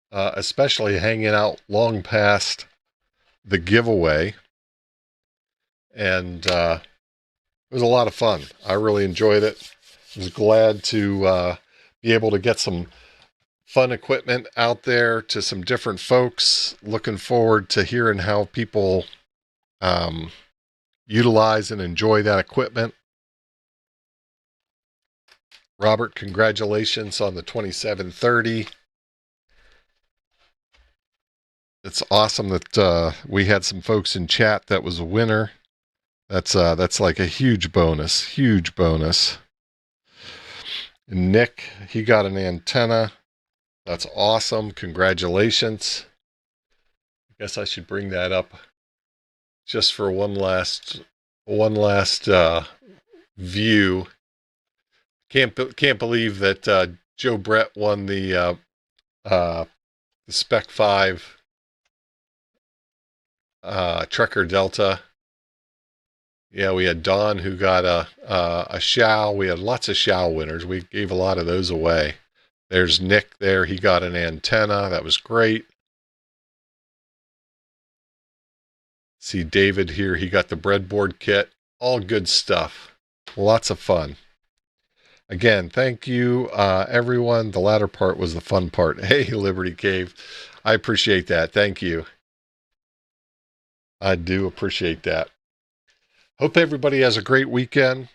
especially hanging out long past the giveaway. And it was a lot of fun. I really enjoyed it. I was glad to be able to get some fun equipment out there to some different folks. Looking forward to hearing how people utilize and enjoy that equipment. Robert, congratulations on the 2730. It's awesome that we had some folks in chat that was a winner. That's like a huge bonus, huge bonus. And Nick, he got an antenna. That's awesome. Congratulations. I guess I should bring that up just for one last view. Can't believe that Joe Brett won the Spec 5 Trekker Delta. Yeah, we had Don who got a Xiao. We had lots of Xiao winners. We gave a lot of those away. There's Nick there. He got an antenna. That was great. See David here. He got the breadboard kit. All good stuff. Lots of fun. Again, thank you, everyone. The latter part was the fun part. Hey, Liberty Cave. I appreciate that. Thank you. I do appreciate that. Hope everybody has a great weekend.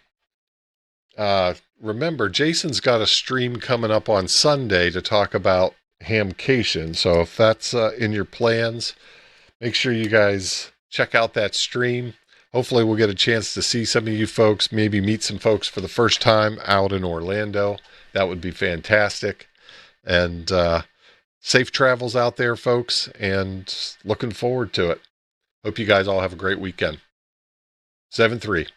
Remember, Jason's got a stream coming up on Sunday to talk about Hamcation. So if that's in your plans, make sure you guys check out that stream. Hopefully we'll get a chance to see some of you folks, maybe meet some folks for the first time out in Orlando. That would be fantastic. And safe travels out there, folks, and looking forward to it. Hope you guys all have a great weekend. 7-3.